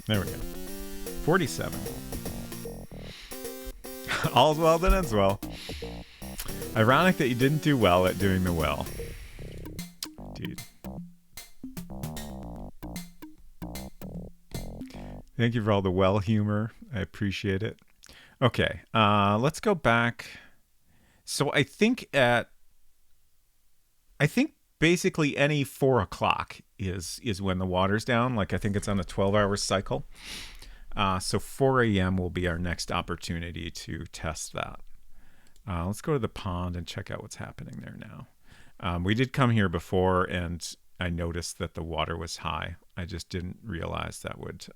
A: There we go. 47. All's well that ends well. Ironic that you didn't do well at doing the well. Dude. Thank you for all the well humor. I appreciate it. Okay, let's go back. So I think basically any 4 o'clock is when the water's down. Like I think it's on a 12-hour cycle. So 4 a.m. will be our next opportunity to test that. Let's go to the pond and check out what's happening there now. We did come here before, and I noticed that the water was high. I just didn't realize that would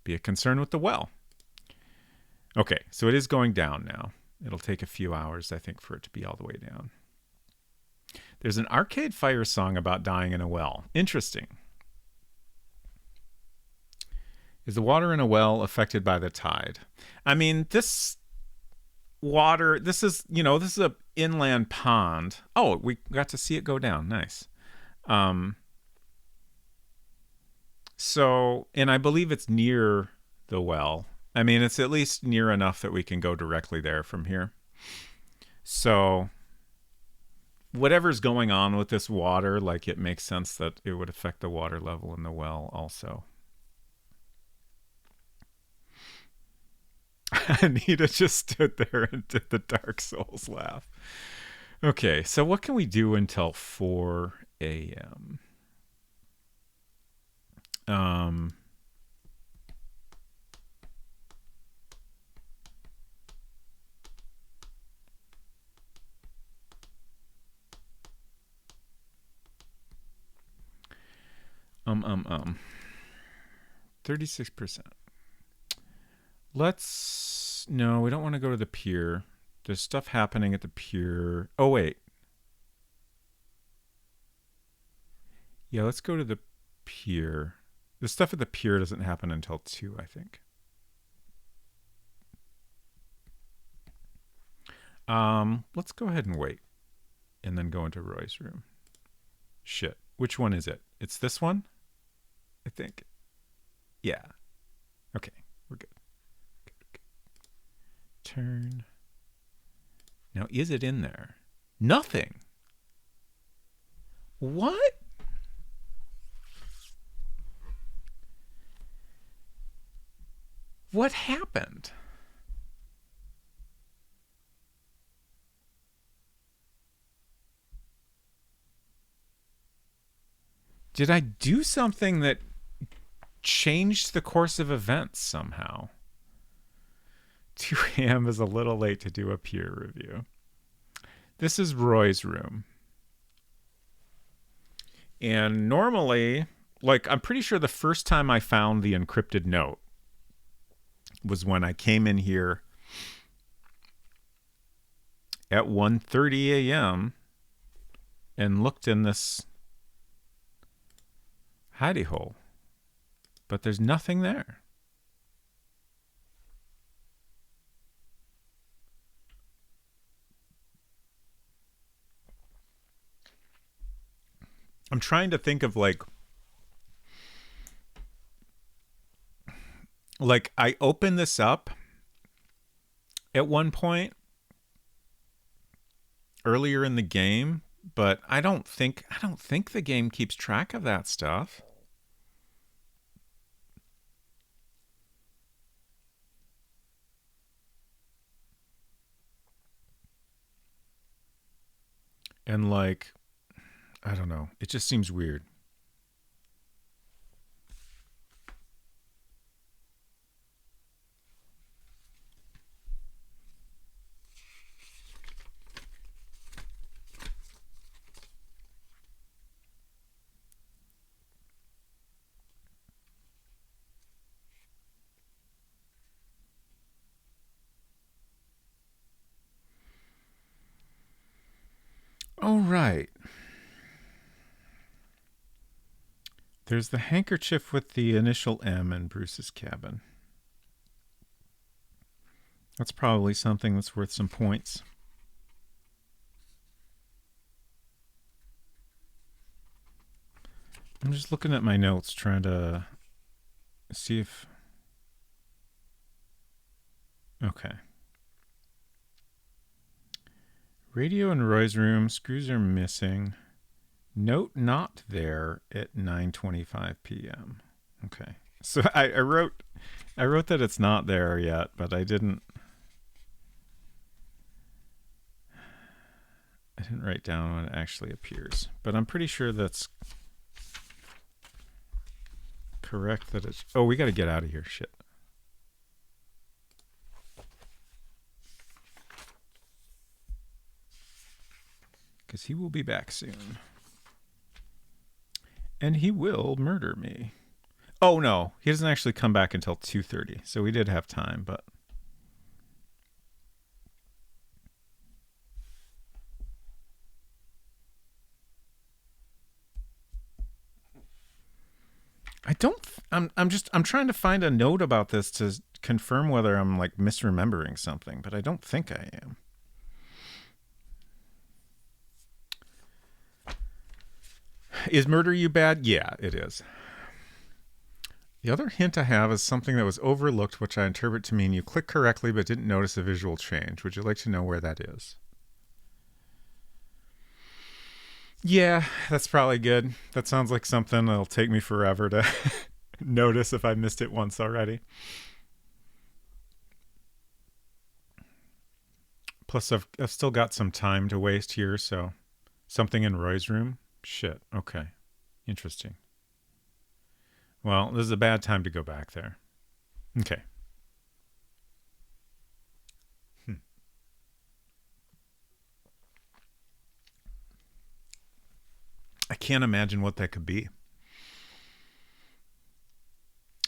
A: be a concern with the well. Okay, so it is going down now. It'll take a few hours, I think, for it to be all the way down. There's an Arcade Fire song about dying in a well. Interesting. Is the water in a well affected by the tide? I mean, this water, this is an inland pond. Oh, we got to see it go down. Nice. So, and I believe it's near the well. I mean, it's at least near enough that we can go directly there from here. So, whatever's going on with this water, like it makes sense that it would affect the water level in the well also. Anita just stood there and did the Dark Souls laugh. Okay, so what can we do until 4 a.m.? Um. 36%. No, we don't want to go to the pier. There's stuff happening at the pier. Oh, wait. Yeah, let's go to the pier. The stuff at the pier doesn't happen until 2, I think. Let's go ahead and wait. And then go into Roy's room. Shit. Which one is it? It's this one? I think. Yeah. Okay, we're good. Good. Turn. Now, is it in there? Nothing. What? What happened? Did I do something that changed the course of events somehow? 2 a.m. is a little late to do a peer review. This is Roy's room. And normally, like, I'm pretty sure the first time I found the encrypted note was when I came in here at 1:30 a.m. and looked in this hidey hole. But there's nothing there. I'm trying to think of like I opened this up at one point earlier in the game, but I don't think the game keeps track of that stuff. And like, I don't know. It just seems weird. Oh, right. There's the handkerchief with the initial M in Bruce's cabin. That's probably something that's worth some points. I'm just looking at my notes, trying to see if... Okay. Radio in Roy's room. Screws are missing. Note not there at 9:25 p.m. Okay. So I wrote that it's not there yet, but I didn't write down when it actually appears. But I'm pretty sure that's correct that it's... Oh, we got to get out of here. Shit. Because he will be back soon. And he will murder me. Oh, no. He doesn't actually come back until 2:30. So we did have time, but... I'm trying to find a note about this to confirm whether I'm like misremembering something, but I don't think I am. Is murder you bad? Yeah, it is. The other hint I have is something that was overlooked, which I interpret to mean you clicked correctly but didn't notice a visual change. Would you like to know where that is? Yeah, that's probably good. That sounds like something that'll take me forever to notice if I missed it once already. Plus, I've still got some time to waste here, so something in Roy's room? Shit, okay. Interesting. Well, this is a bad time to go back there. Okay. I can't imagine what that could be.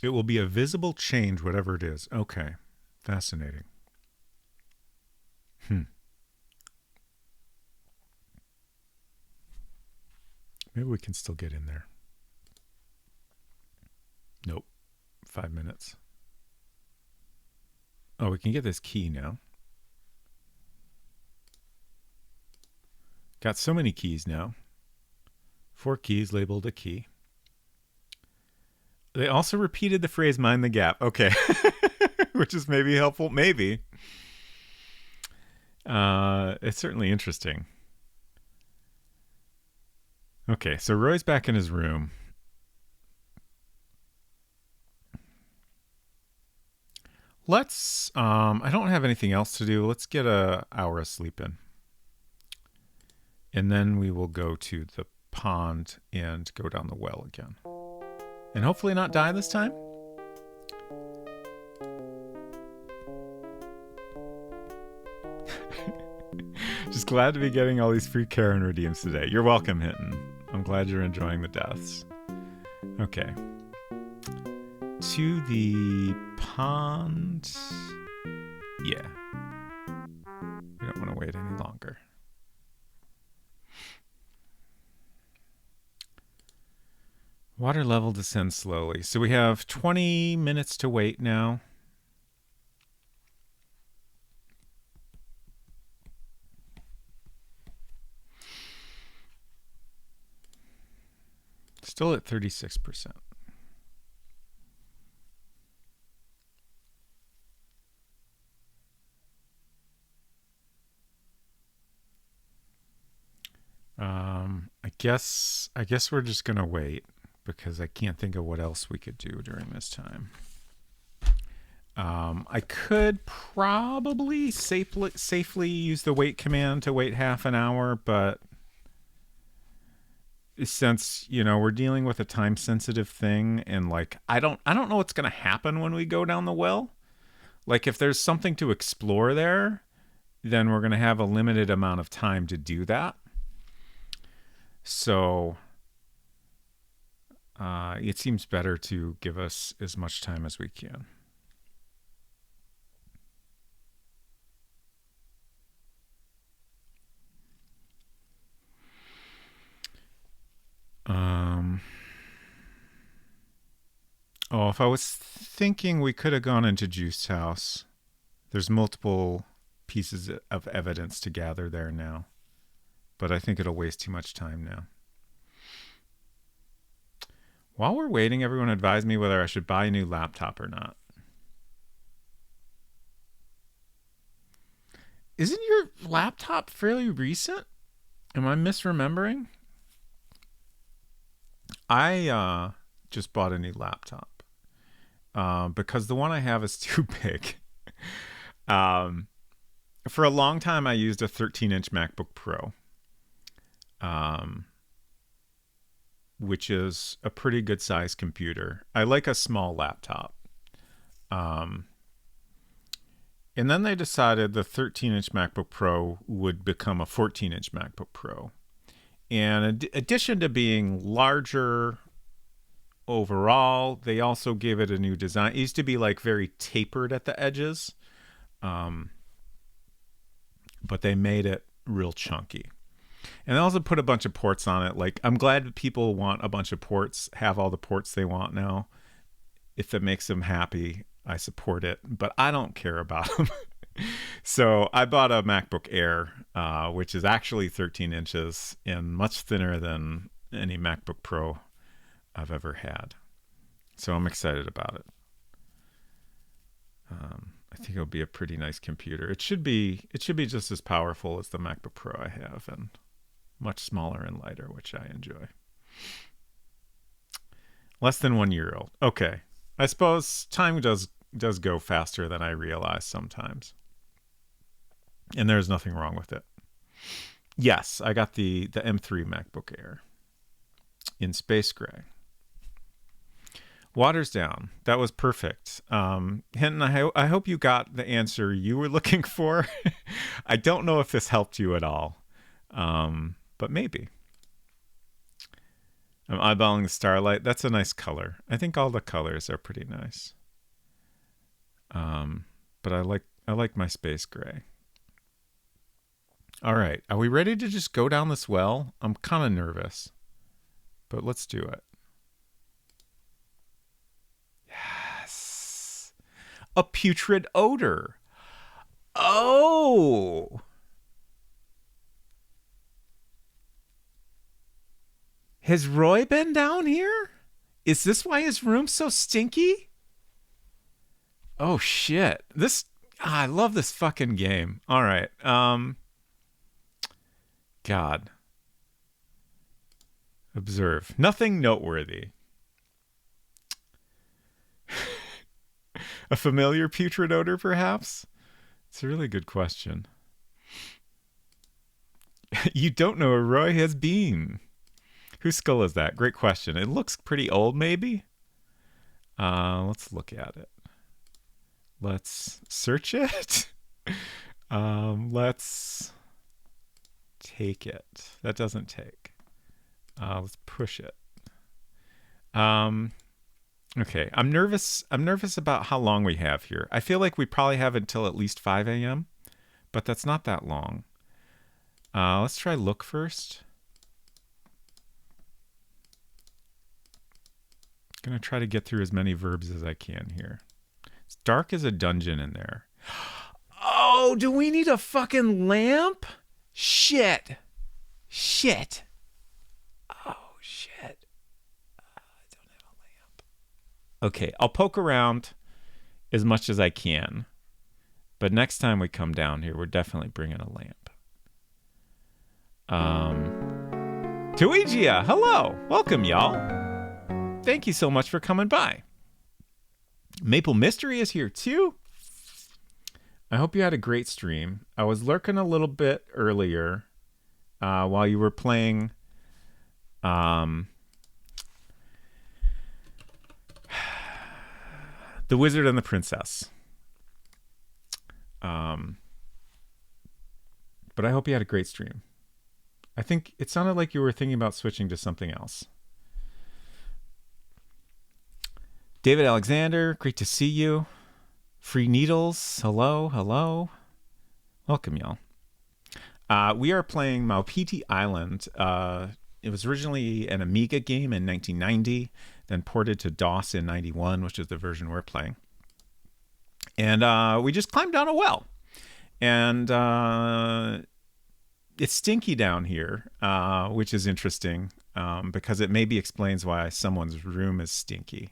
A: It will be a visible change, whatever it is. Okay. Fascinating. Maybe we can still get in there. Nope. 5 minutes. Oh, we can get this key now. Got so many keys now. 4 keys labeled a key. They also repeated the phrase mind the gap. Okay. Which is maybe helpful. Maybe. It's certainly interesting. Okay, so Roy's back in his room. Let's, I don't have anything else to do. Let's get an hour of sleep in. And then we will go to the pond and go down the well again. And hopefully not die this time. Just glad to be getting all these free Karen redeems today. You're welcome, Hinton. I'm glad you're enjoying the deaths. Okay. To the pond. Yeah. We don't want to wait any longer. Water level descends slowly. So we have 20 minutes to wait now. Still at 36%. I guess we're just gonna wait because I can't think of what else we could do during this time. I could probably safely use the wait command to wait half an hour, but since, you know, we're dealing with a time sensitive thing and like I don't know what's going to happen when we go down the well. Like if there's something to explore there, then we're going to have a limited amount of time to do that. So it seems better to give us as much time as we can. Oh, if I was thinking we could have gone into Juice's house. There's multiple pieces of evidence to gather there now. But I think it'll waste too much time now. While we're waiting, everyone advise me whether I should buy a new laptop or not. Isn't your laptop fairly recent? Am I misremembering? I just bought a new laptop because the one I have is too big. Um, for a long time, I used a 13-inch MacBook Pro, which is a pretty good size computer. I like a small laptop. And then they decided the 13-inch MacBook Pro would become a 14-inch MacBook Pro. And in addition to being larger overall, they also gave it a new design. It used to be like very tapered at the edges, but they made it real chunky. And they also put a bunch of ports on it. Like, I'm glad people want a bunch of ports, have all the ports they want now. If it makes them happy, I support it, but I don't care about them. So I bought a MacBook Air, which is actually 13 inches and much thinner than any MacBook Pro I've ever had. So I'm excited about it. I think it'll be a pretty nice computer. It should be just as powerful as the MacBook Pro I have, and much smaller and lighter, which I enjoy. Less than 1 year old. Okay. I suppose time does go faster than I realize sometimes. And there's nothing wrong with it. Yes, I got the M3 MacBook Air in space gray. Water's down. That was perfect. Hinton, I hope you got the answer you were looking for. I don't know if this helped you at all, but maybe. I'm eyeballing the starlight. That's a nice color. I think all the colors are pretty nice. But I like my space gray. All right. Are we ready to just go down this well? I'm kind of nervous, but let's do it. Yes. A putrid odor. Oh. Has Roy been down here? Is this why his room's so stinky? Oh shit. I love this fucking game. All right. God. Observe. Nothing noteworthy. A familiar putrid odor, perhaps? It's a really good question. You don't know where Roy has been. Whose skull is that? Great question. It looks pretty old, maybe? Let's look at it. Let's search it. Let's take it. That doesn't take. Let's push it. Okay. I'm nervous about how long we have here. I feel like we probably have until at least 5 a.m., but that's not that long. Let's try look first. Gonna try to get through as many verbs as I can here. It's dark as a dungeon in there. Oh, do we need a fucking lamp? Shit. Oh, shit. I don't have a lamp. Okay, I'll poke around as much as I can. But next time we come down here, we're definitely bringing a lamp. Tuigia, hello. Welcome, y'all. Thank you so much for coming by. Maple Mystery is here too. I hope you had a great stream. I was lurking a little bit earlier while you were playing The Wizard and the Princess. But I hope you had a great stream. I think it sounded like you were thinking about switching to something else. David Alexander, great to see you. Free Needles, hello. Welcome, y'all. We are playing Maupiti Island. It was originally an Amiga game in 1990, then ported to DOS in 91, which is the version we're playing. And we just climbed down a well. And it's stinky down here, which is interesting because it maybe explains why someone's room is stinky.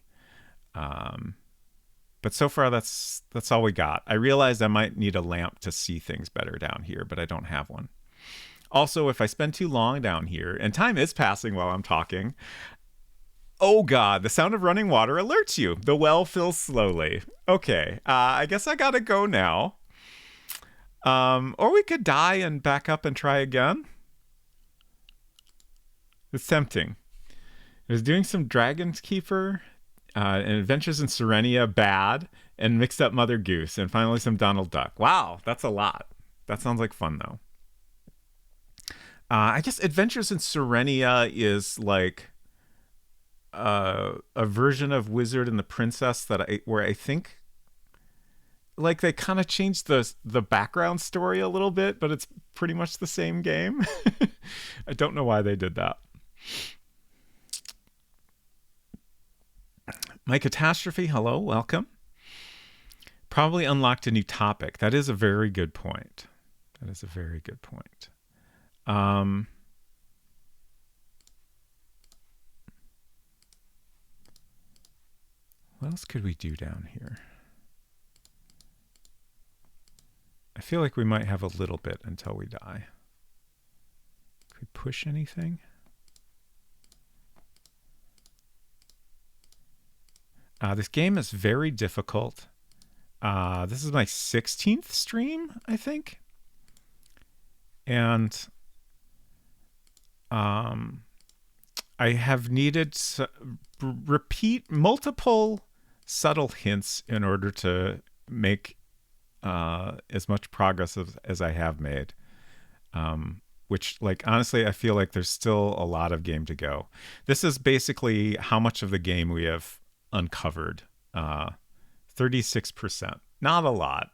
A: But But so far, that's all we got. I realized I might need a lamp to see things better down here, but I don't have one. Also, if I spend too long down here, and time is passing while I'm talking, oh god, the sound of running water alerts you. The well fills slowly. Okay, I guess I gotta go now. Or we could die and back up and try again. It's tempting. I was doing some Dragon's Keeper, and Adventures in Serenia, bad, and Mixed Up Mother Goose, and finally some Donald Duck. Wow, that's a lot. That sounds like fun, though. I guess Adventures in Serenia is like a version of Wizard and the Princess where I think like they kind of changed the background story a little bit, but it's pretty much the same game. I don't know why they did that. My Catastrophe, hello, welcome. Probably unlocked a new topic. That is a very good point. That is a very good point. What else could we do down here? I feel like we might have a little bit until we die. Could we push anything? This game is very difficult. This is my 16th stream, I think. And I have needed to repeat multiple subtle hints in order to make as much progress as I have made. Which, like, honestly, I feel like there's still a lot of game to go. This is basically how much of the game we have uncovered. 36%. Not a lot.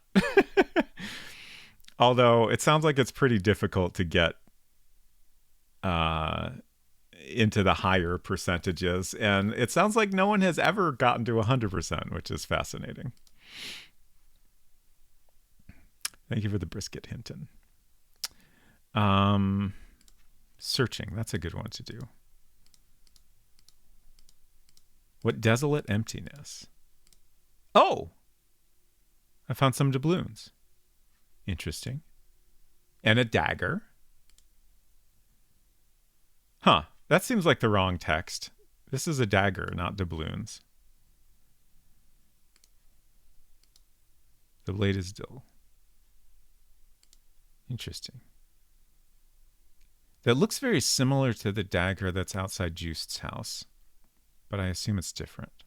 A: Although it sounds like it's pretty difficult to get into the higher percentages. And it sounds like no one has ever gotten to 100%, which is fascinating. Thank you for the brisket, Hinton. Searching. That's a good one to do. What desolate emptiness. Oh! I found some doubloons. Interesting. And a dagger. Huh. That seems like the wrong text. This is a dagger, not doubloons. The blade is dull. Interesting. That looks very similar to the dagger that's outside Juiced's house, but I assume it's different.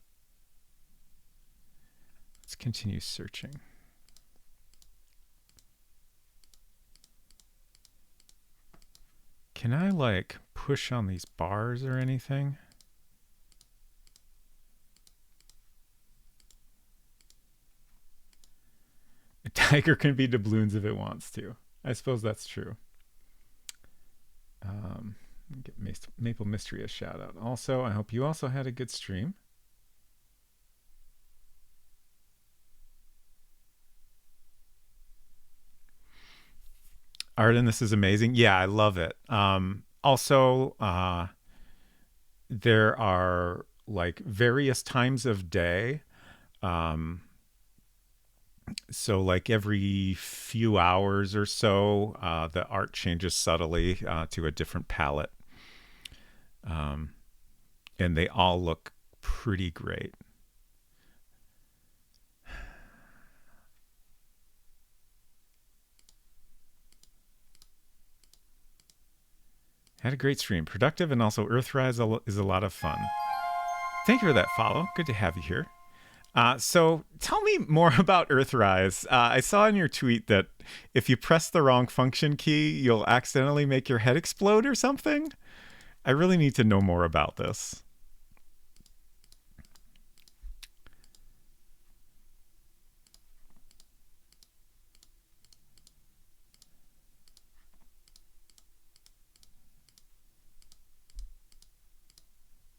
A: Let's continue searching. Can I, like, push on these bars or anything? A tiger can be doubloons if it wants to. I suppose that's true. Get Maple Mystery a shout out. Also, I hope you also had a good stream. Arden, this is amazing. Yeah, I love it. Also, there are like various times of day. So like every few hours or so, the art changes subtly to a different palette. And they all look pretty great. Had a great stream. Productive and also Earthrise is a lot of fun. Thank you for that follow. Good to have you here. So tell me more about Earthrise. I saw in your tweet that if you press the wrong function key, you'll accidentally make your head explode or something. I really need to know more about this.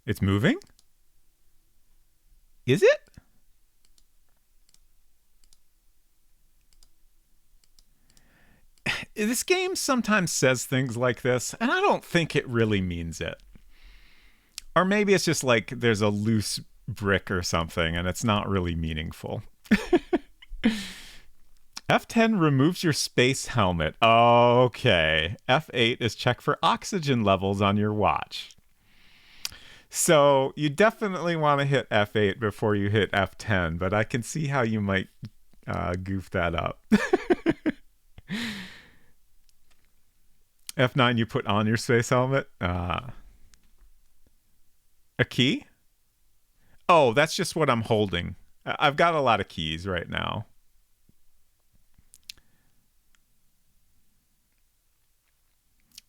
A: It's moving? Is it? This game sometimes says things like this, and I don't think it really means it. Or maybe it's just like there's a loose brick or something, and it's not really meaningful. F10 removes your space helmet. Okay. F8 is check for oxygen levels on your watch. So you definitely want to hit F8 before you hit F10, but I can see how you might goof that up. F9, you put on your space helmet. A key? Oh, that's just what I'm holding. I've got a lot of keys right now.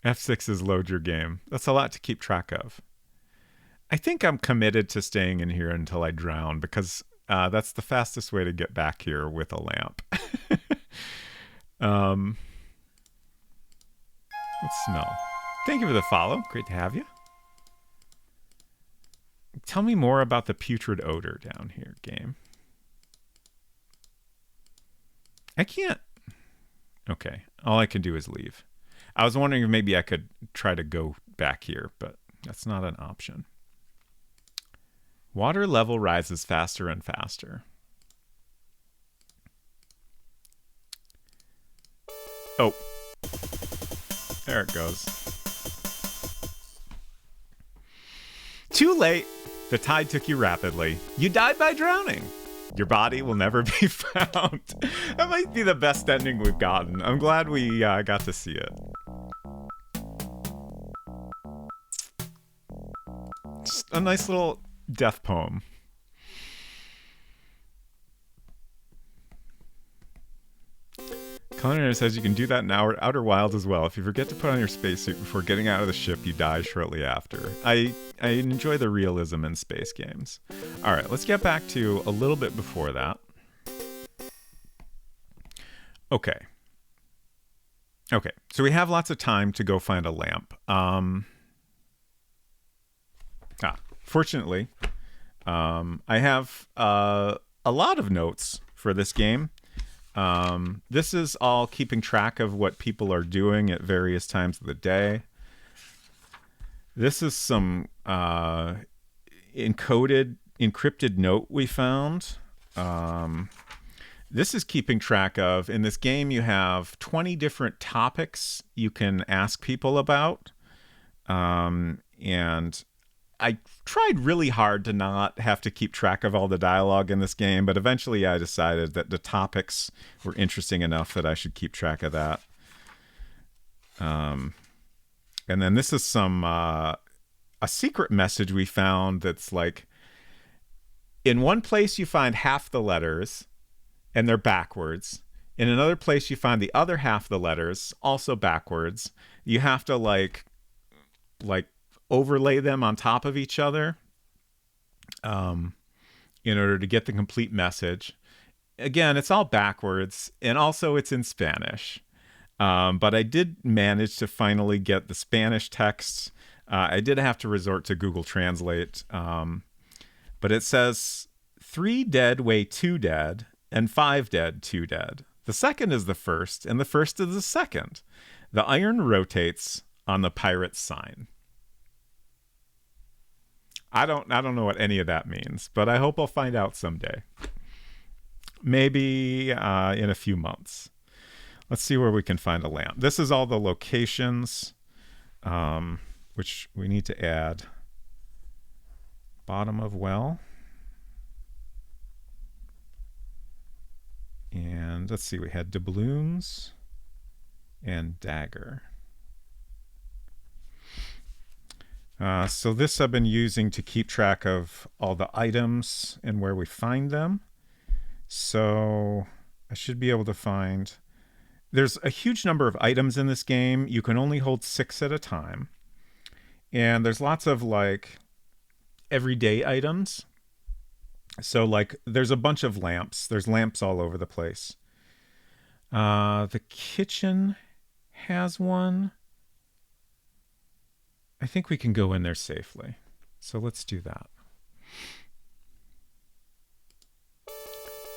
A: F6 is load your game. That's a lot to keep track of. I think I'm committed to staying in here until I drown because that's the fastest way to get back here with a lamp. Let's smell. Thank you for the follow. Great to have you. Tell me more about the putrid odor down here, game. I can't. Okay. All I can do is leave. I was wondering if maybe I could try to go back here, but that's not an option. Water level rises faster and faster. Oh. There it goes. Too late. The tide took you rapidly. You died by drowning. Your body will never be found. That might be the best ending we've gotten. I'm glad we got to see it. Just a nice little death poem. Connor says you can do that in Outer Wilds as well. If you forget to put on your spacesuit before getting out of the ship, you die shortly after. I enjoy the realism in space games. All right, let's get back to a little bit before that. Okay, so we have lots of time to go find a lamp. Fortunately, I have a lot of notes for this game. This is all keeping track of what people are doing at various times of the day. This is some encrypted note we found. This is keeping track of, in this game you have 20 different topics you can ask people about. And I tried really hard to not have to keep track of all the dialogue in this game, but eventually I decided that the topics were interesting enough that I should keep track of that. And then this is some a secret message we found that's like, in one place you find half the letters and they're backwards. In another place you find the other half of the letters also backwards. You have to like overlay them on top of each other in order to get the complete message. Again, it's all backwards, and also it's in Spanish. But I did manage to finally get the Spanish text. I did have to resort to Google Translate. But it says 3 dead weigh 2 dead, and 5 dead 2 dead. The second is the first, and the first is the second. The iron rotates on the pirate's sign. I don't know what any of that means, but I hope I'll find out someday. Maybe in a few months. Let's see where we can find a lamp. This is all the locations, which we need to add. Bottom of well. And let's see, we had doubloons and dagger. So this I've been using to keep track of all the items and where we find them. So I should be able to find... There's a huge number of items in this game. You can only hold 6 at a time. And there's lots of like everyday items. So like there's a bunch of lamps. There's lamps all over the place. The kitchen has one. I think we can go in there safely. So let's do that.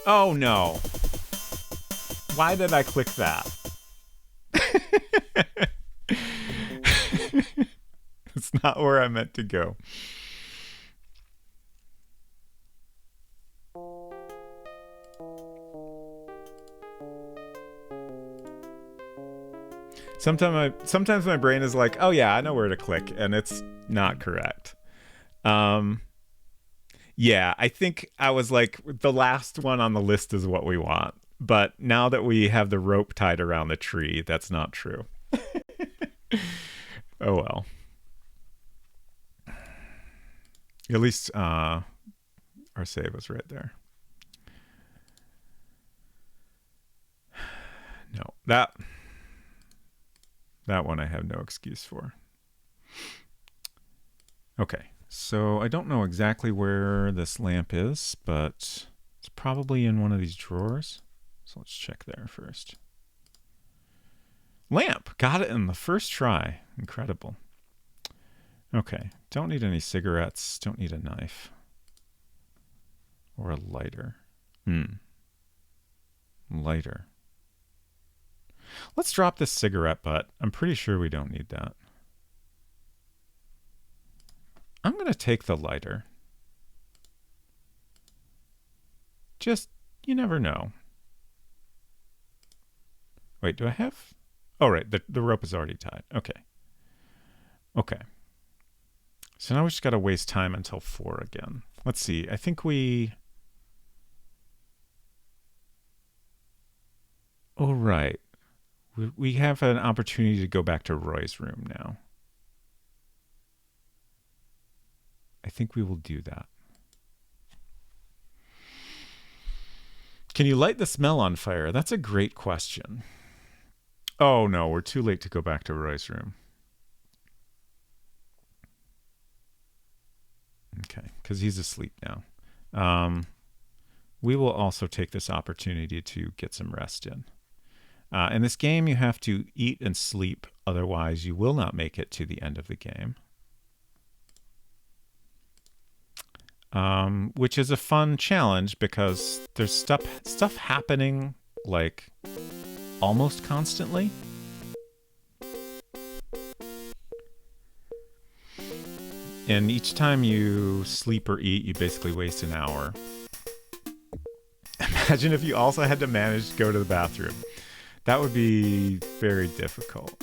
A: Oh no. Why did I click that? It's not where I meant to go. Sometimes my brain is like, oh yeah, I know where to click, and it's not correct. Yeah, I think I was like, the last one on the list is what we want. But now that we have the rope tied around the tree, that's not true. Oh well. At least our save was right there. No, that one I have no excuse for. Okay, so I don't know exactly where this lamp is, but it's probably in one of these drawers. So let's check there first. Lamp! Got it in the first try. Incredible. Okay, don't need any cigarettes. Don't need a knife. Or a lighter. Lighter. Let's drop this cigarette butt. I'm pretty sure we don't need that. I'm going to take the lighter. Just, you never know. Wait, do I have? Oh, right. The rope is already tied. Okay. Okay. So now we just got to waste time until 4 again. Let's see. I think we... Oh, right. We have an opportunity to go back to Roy's room now. I think we will do that. Can you light the smell on fire? That's a great question. Oh, no. We're too late to go back to Roy's room. Okay, because he's asleep now. We will also take this opportunity to get some rest in. In this game, you have to eat and sleep. Otherwise, you will not make it to the end of the game. Which is a fun challenge because there's stuff happening like almost constantly. And each time you sleep or eat, you basically waste an hour. Imagine if you also had to manage to go to the bathroom. That would be very difficult.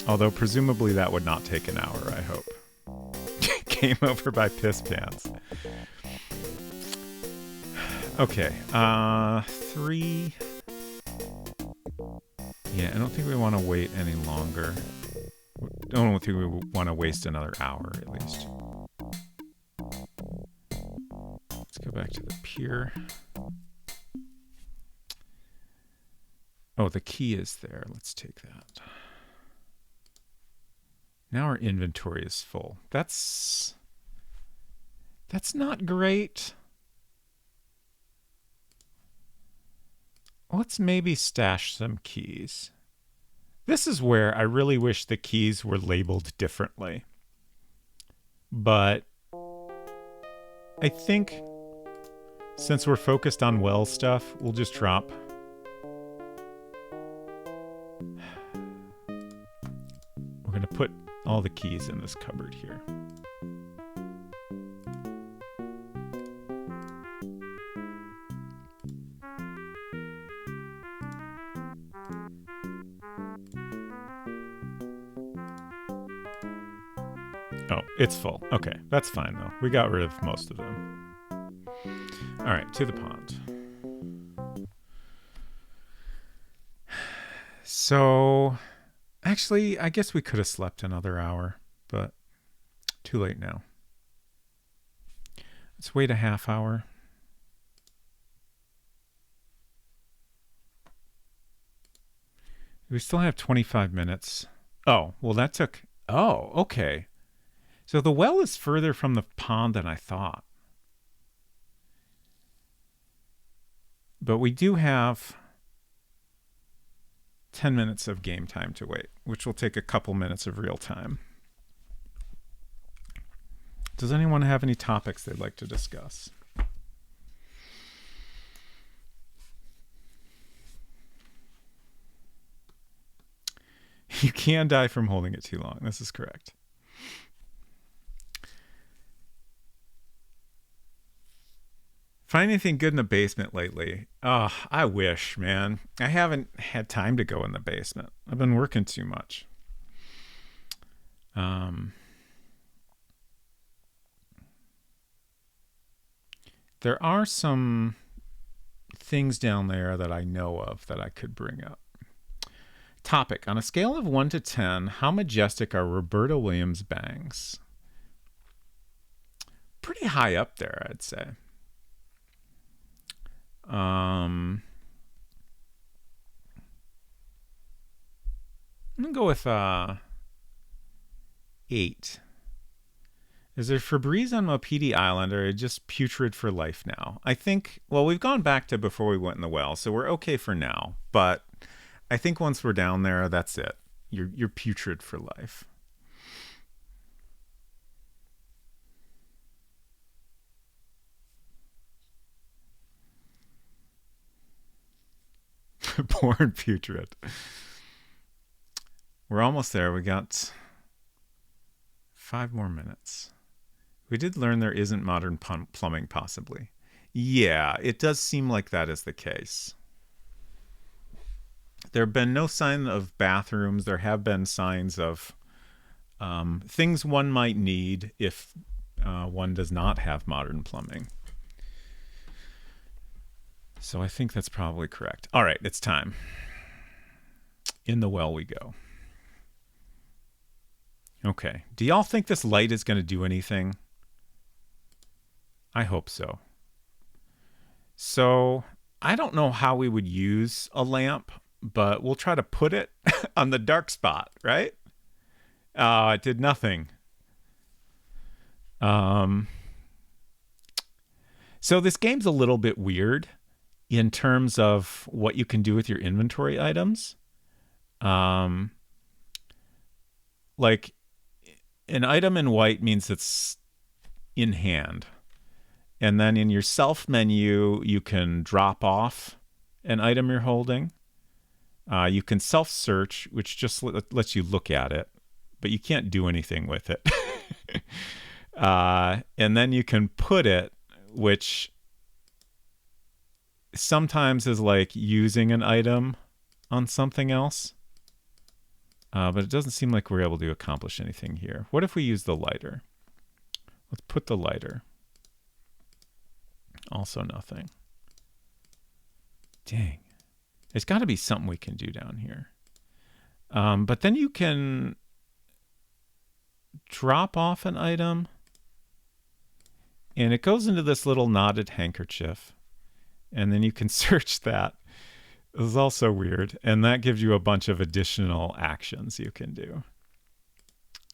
A: Although presumably that would not take an hour, I hope. Game over by piss pants. Okay, 3. Yeah, I don't think we want to wait any longer. I don't think we want to waste another hour, at least. Let's go back to the pier. Oh, the key is there. Let's take that. Now our inventory is full. That's not great. Let's maybe stash some keys. This is where I really wish the keys were labeled differently. But I think since we're focused on well stuff, we'll just drop. We're going to put all the keys in this cupboard here. Oh, it's full. Okay, that's fine though. We got rid of most of them. All right, to the pond. So, actually, I guess we could have slept another hour, but too late now. Let's wait a half hour. We still have 25 minutes. Oh, well, that took... Oh, okay. So the well is further from the pond than I thought. But we do have 10 minutes of game time to wait, which will take a couple minutes of real time. Does anyone have any topics they'd like to discuss? You can die from holding it too long. This is correct. Find anything good in the basement lately? Oh, I wish, man. I haven't had time to go in the basement. I've been working too much. There are some things down there that I know of that I could bring up. Topic: on a scale of 1 to 10, how majestic are Roberta Williams' bangs? Pretty high up there, I'd say. I'm gonna go with 8. Is there Febreze on Maupiti Island, or just putrid for life now? I think, well, we've gone back to before we went in the well, so we're okay for now. But I think once we're down there, that's it. You're putrid for life. Born putrid. We're almost there. We got 5 more minutes. We did learn there isn't modern plumbing, possibly. Yeah, it does seem like that is the case. There have been no sign of bathrooms. There have been signs of things one might need if one does not have modern plumbing. So I think that's probably correct. All right, it's time. In the well we go. Okay. Do y'all think this light is going to do anything? I hope so. So I don't know how we would use a lamp, but we'll try to put it on the dark spot, right? It did nothing. So this game's a little bit weird in terms of what you can do with your inventory items. Like an item in white means it's in hand. And then in your self menu, you can drop off an item you're holding. You can self-search, which just lets you look at it, but you can't do anything with it. And then you can put it, which sometimes is like using an item on something else. But it doesn't seem like we're able to accomplish anything here. What if we use the lighter? Let's put the lighter. Also nothing. Dang. There's got to be something we can do down here. But then you can drop off an item. And it goes into this little knotted handkerchief. And then you can search that. This is also weird. And that gives you a bunch of additional actions you can do.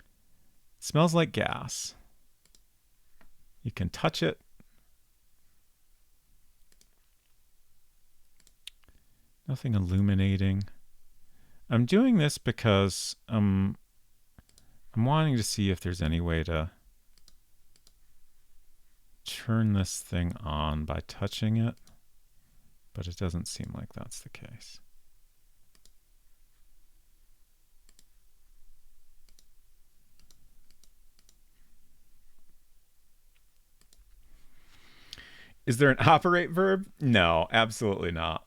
A: It smells like gas. You can touch it. Nothing illuminating. I'm doing this because I'm wanting to see if there's any way to turn this thing on by touching it, but it doesn't seem like that's the case. Is there an operate verb? No, absolutely not.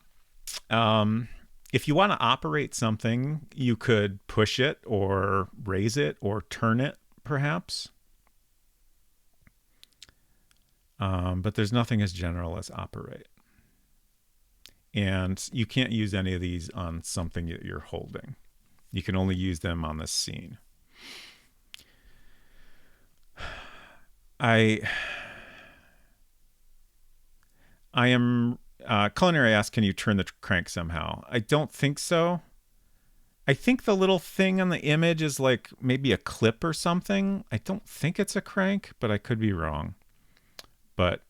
A: If you want to operate something, you could push it or raise it or turn it, perhaps. But there's nothing as general as operate. And you can't use any of these on something that you're holding. You can only use them on this scene. I am... Culinary asks, can you turn the crank somehow? I don't think so. I think the little thing on the image is like maybe a clip or something. I don't think it's a crank, but I could be wrong. But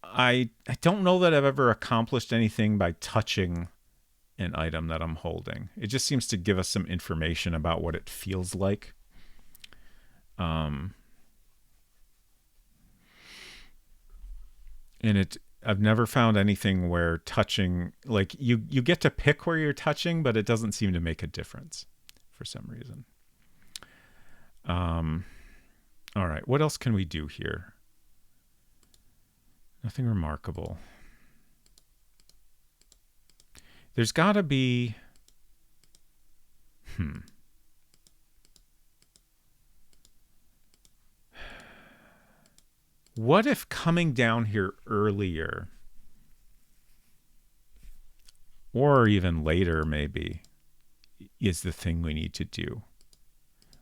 A: I don't know that I've ever accomplished anything by touching an item that I'm holding. It just seems to give us some information about what it feels like. And I've never found anything where touching, like you get to pick where you're touching, but it doesn't seem to make a difference for some reason. All right, what else can we do here? Nothing remarkable. There's got to be... What if coming down here earlier, or even later maybe, is the thing we need to do?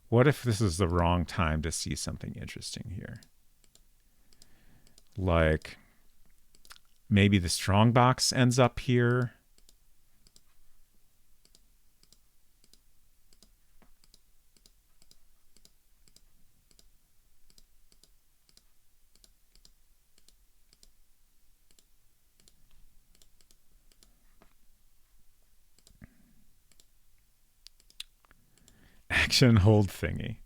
A: What if this is the wrong time to see something interesting here? Like, maybe the strongbox ends up here. Action hold thingy.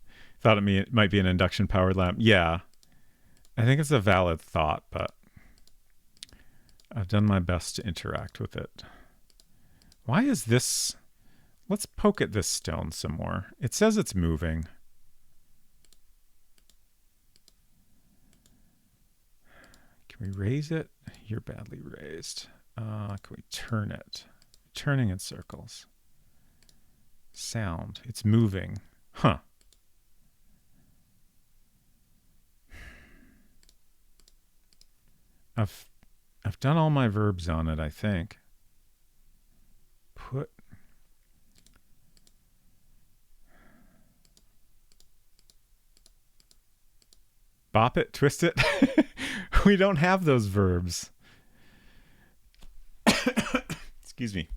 A: Thought it might be an induction powered lamp. Yeah, I think it's a valid thought, but I've done my best to interact with it. Why is this? Let's poke at this stone some more. It says it's moving. Can we raise it? You're badly raised. Can we turn it? Turning in circles. Sound. It's moving. Huh. I've done all my verbs on it, I think. Put. Bop it, twist it. We don't have those verbs. Excuse me.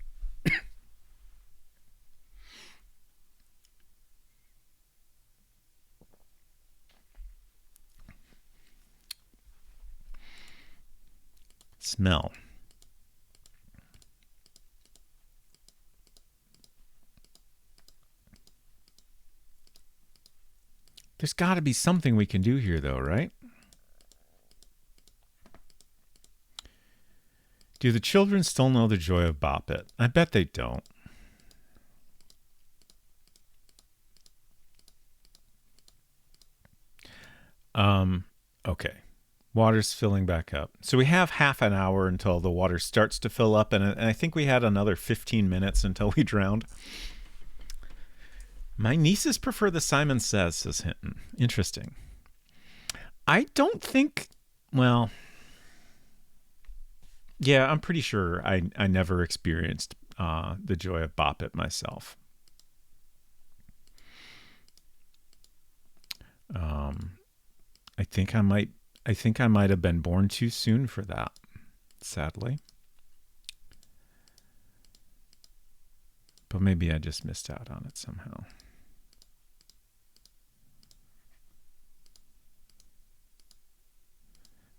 A: Smell. There's got to be something we can do here, though, right? Do the children still know the joy of Bop It? I bet they don't. Okay. Water's filling back up. So we have half an hour until the water starts to fill up, and I think we had another 15 minutes until we drowned. My nieces prefer the Simon Says, says Hinton. Interesting. I don't think... Well... Yeah, I'm pretty sure I never experienced the joy of Bop It myself. I think I might have been born too soon for that, sadly. But maybe I just missed out on it somehow.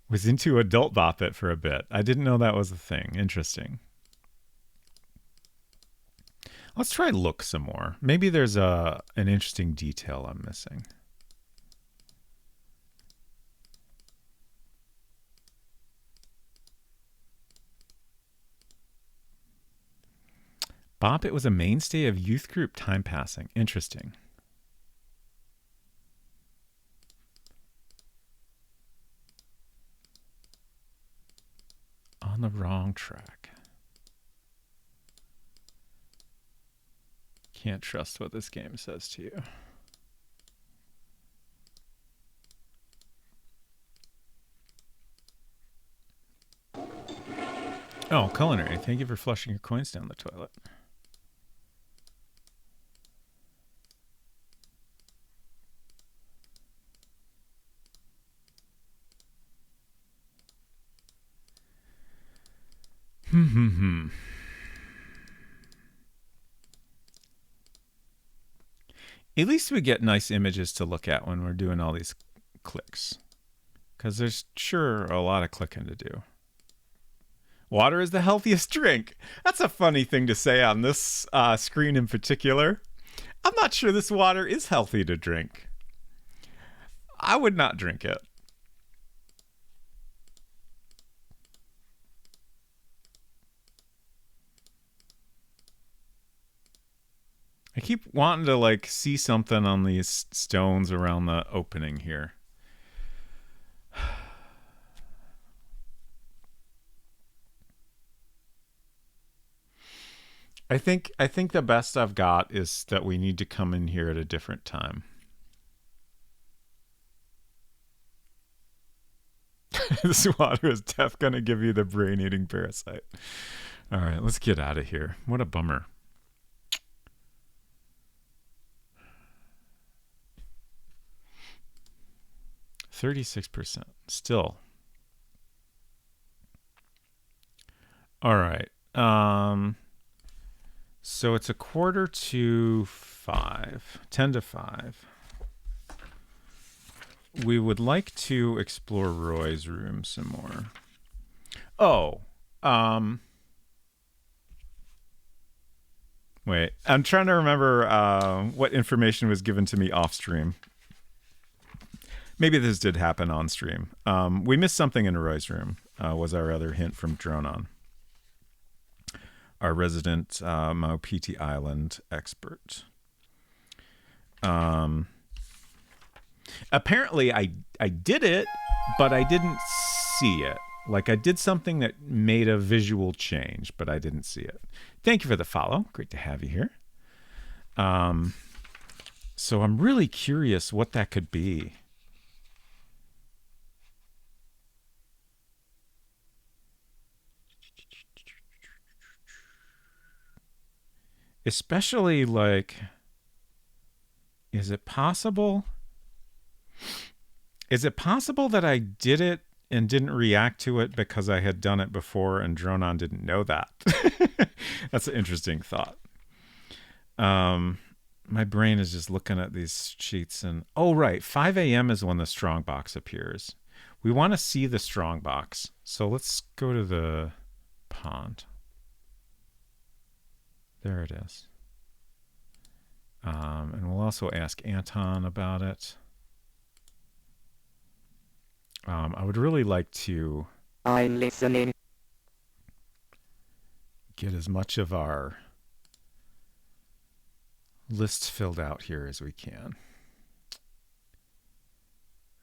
A: Was into adult Bop It for a bit. I didn't know that was a thing. Interesting. Let's try look some more. Maybe there's an interesting detail I'm missing. Bop It was a mainstay of youth group time passing. Interesting. On the wrong track. Can't trust what this game says to you. Oh, culinary. Thank you for flushing your coins down the toilet. At least we get nice images to look at when we're doing all these clicks. Because there's sure a lot of clicking to do. Water is the healthiest drink. That's a funny thing to say on this screen in particular. I'm not sure this water is healthy to drink. I would not drink it. I keep wanting to like see something on these stones around the opening here. I think the best I've got is that we need to come in here at a different time. This water is def gonna give you the brain-eating parasite. All right, let's get out of here. What a bummer. %36 still. All right. So it's 4:45, 10 to 5. We would like to explore Roy's room some more. Oh, wait. I'm trying to remember what information was given to me off stream. Maybe this did happen on stream. We missed something in Roy's room, was our other hint from Dronon, our resident Maupiti Island expert. Apparently, I did it, but I didn't see it. Like, I did something that made a visual change, but I didn't see it. Thank you for the follow. Great to have you here. So I'm really curious what that could be. Especially, like, is it possible? Is it possible that I did it and didn't react to it because I had done it before and Dronon didn't know that? That's an interesting thought. My brain is just looking at these sheets and, oh, right, 5 a.m. is when the strongbox appears. We want to see the strongbox. So let's go to the pond. There it is. And we'll also ask Anton about it. I would really like to
B: I'm listening.
A: get as much of our lists filled out here as we can.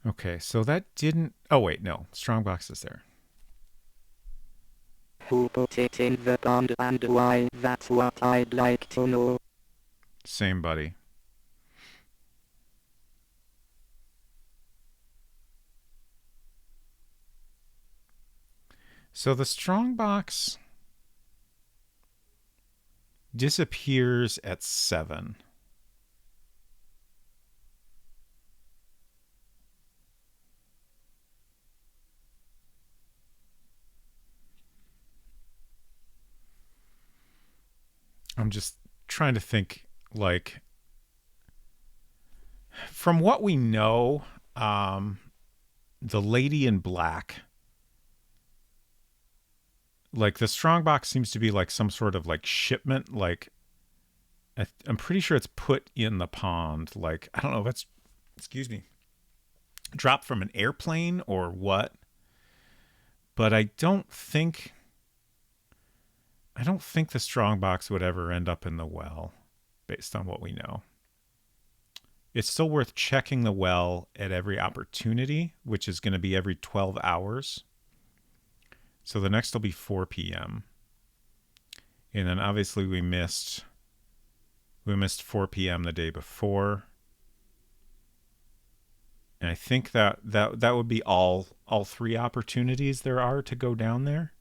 A: Okay, so that didn't... Oh, wait, no. Strongbox is there.
B: Who put it in the pond and why? That's what I'd like to know.
A: Same, buddy. So the strongbox disappears at 7. I'm just trying to think, like, from what we know, the lady in black, like, the strongbox seems to be like some sort of like shipment. Like, I'm pretty sure it's put in the pond. Like, I don't know if it's, excuse me, dropped from an airplane or what. But I don't think the strongbox would ever end up in the well, based on what we know. It's still worth checking the well at every opportunity, which is going to be every 12 hours. So the next will be 4 p.m. And then obviously we missed 4 p.m. the day before. And I think that would be all 3 opportunities there are to go down there.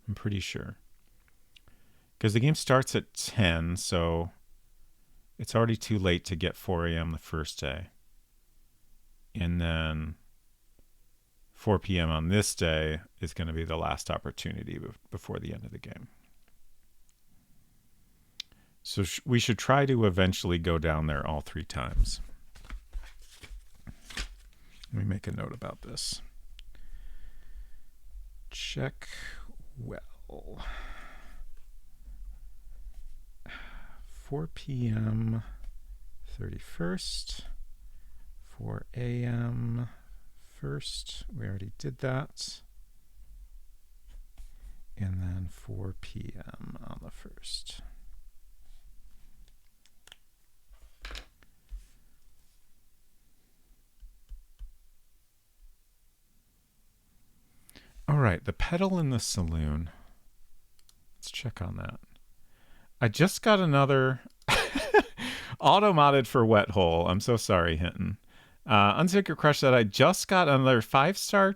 A: I'm pretty sure. Because the game starts at 10, so it's already too late to get 4 a.m. the first day. And then 4 p.m. on this day is going to be the last opportunity before the end of the game. So we should try to eventually go down there all 3 times. Let me make a note about this. Check well. 4 p.m. 31st. 4 a.m. 1st. We already did that. And then 4 p.m. on the 1st. All right, the pedal in the saloon. Let's check on that. I just got another auto-modded for Wet Hole. I'm so sorry, Hinton. Unsacred Crush said I just got another 5-star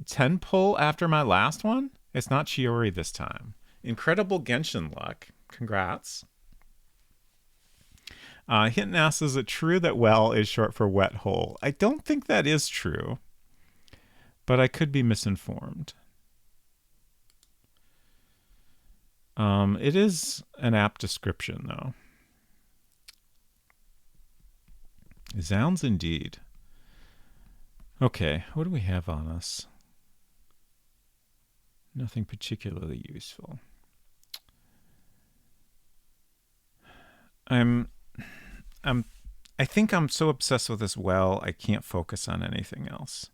A: 10 pull after my last one. It's not Chiori this time. Incredible Genshin luck. Congrats. Hinton asks, is it true that well is short for wet hole? I don't think that is true, but I could be misinformed. It is an apt description, though. Sounds indeed. Okay, what do we have on us? Nothing particularly useful. I think I'm so obsessed with this well, I can't focus on anything else.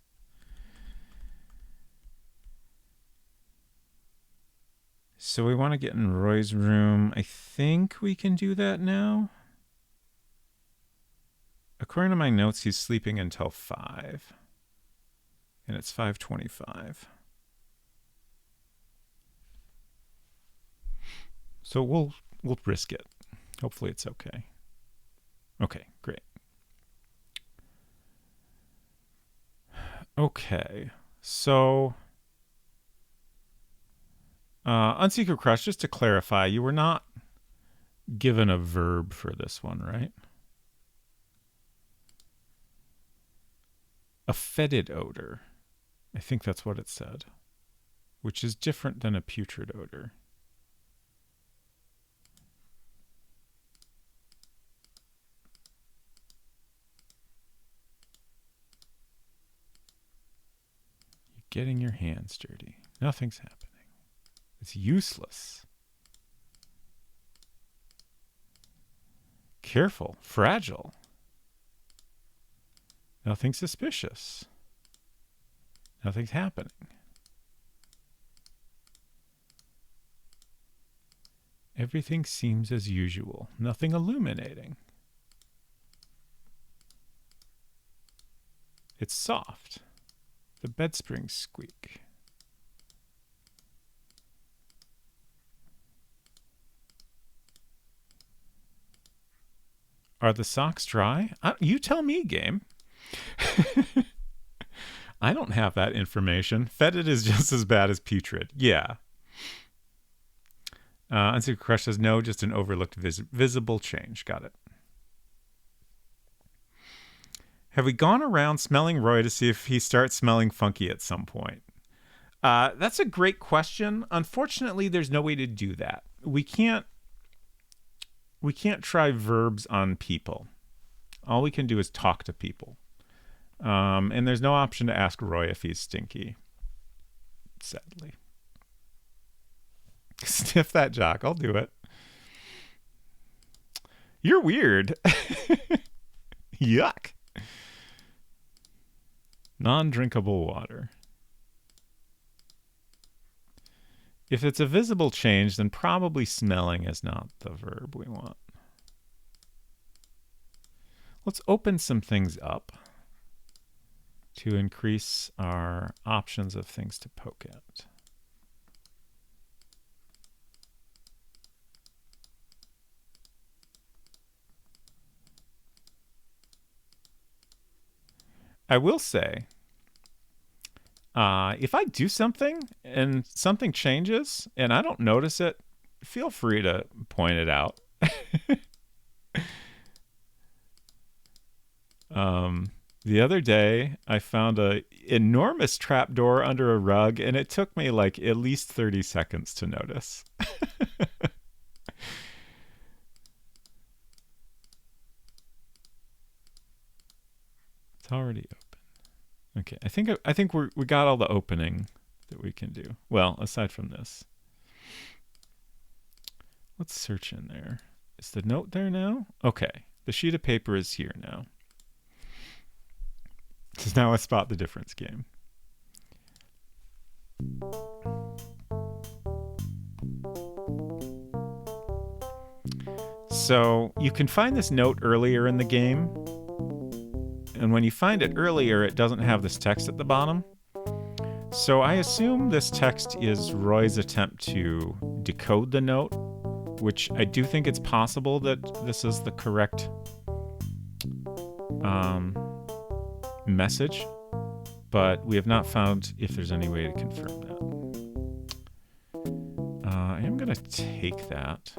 A: So we want to get in Roy's room. I think we can do that now. According to my notes, he's sleeping until 5. And it's 5:25. So we'll risk it. Hopefully it's okay. Okay, great. Okay, so Unsecret Crush, just to clarify, you were not given a verb for this one, right? A fetid odor. I think that's what it said, which is different than a putrid odor. You're getting your hands dirty. Nothing's happening. It's useless. Careful. Fragile. Nothing suspicious. Nothing's happening. Everything seems as usual. Nothing illuminating. It's soft. The bed springs squeak. Are the socks dry? You tell me, game. I don't have that information. Fetid is just as bad as putrid. Yeah. Unsecret Crush says no, just an overlooked visible change. Got it. Have we gone around smelling Roy to see if he starts smelling funky at some point? That's a great question. Unfortunately, there's no way to do that. We can't try verbs on people. All we can do is talk to people. And there's no option to ask Roy if he's stinky. Sadly. Sniff that jock. I'll do it. You're weird. Yuck. Non-drinkable water. If it's a visible change, then probably smelling is not the verb we want. Let's open some things up to increase our options of things to poke at. I will say, if I do something and something changes and I don't notice it, feel free to point it out. The other day, I found an enormous trapdoor under a rug, and it took me like at least 30 seconds to notice. It's already open. Okay, I think we got all the opening that we can do. Well, aside from this. Let's search in there. Is the note there now? Okay, the sheet of paper is here now. This is now a spot the difference game. So you can find this note earlier in the game. And when you find it earlier, it doesn't have this text at the bottom. So I assume this text is Roy's attempt to decode the note which I do think it's possible that this is the correct message, but we have not found if there's any way to confirm that. I am going to take that.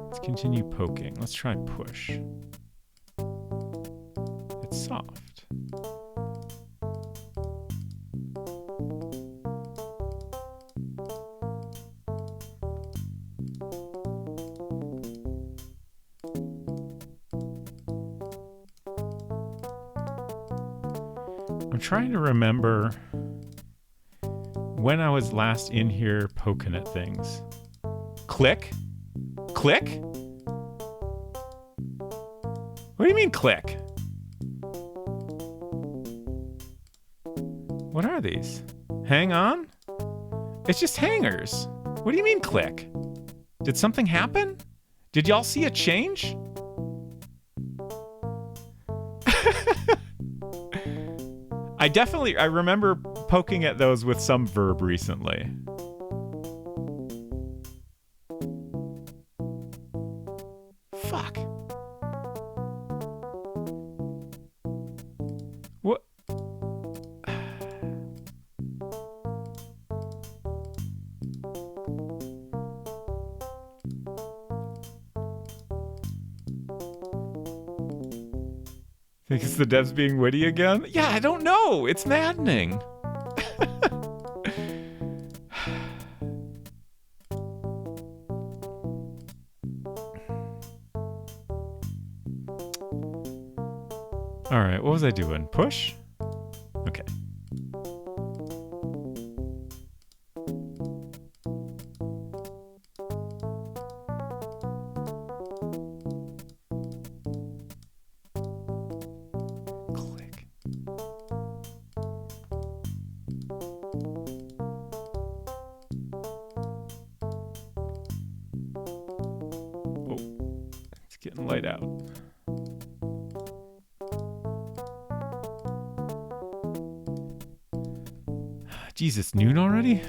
A: Let's continue poking. Let's try push. It's soft. I'm trying to remember when I was last in here poking at things. Click? Click? What do you mean click? What are these? Hang on? It's just hangers. What do you mean click? Did something happen? Did y'all see a change? I remember poking at those with some verb recently. Fuck. What? Think it's the devs being witty again? Yeah, I don't know. It's maddening. All right, what was I doing? Push? Okay. Click. Oh, it's getting light out. Jeez, it's noon already?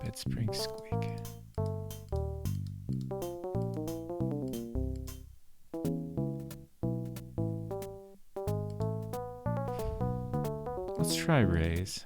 A: Bed spring squeak. Let's try raise.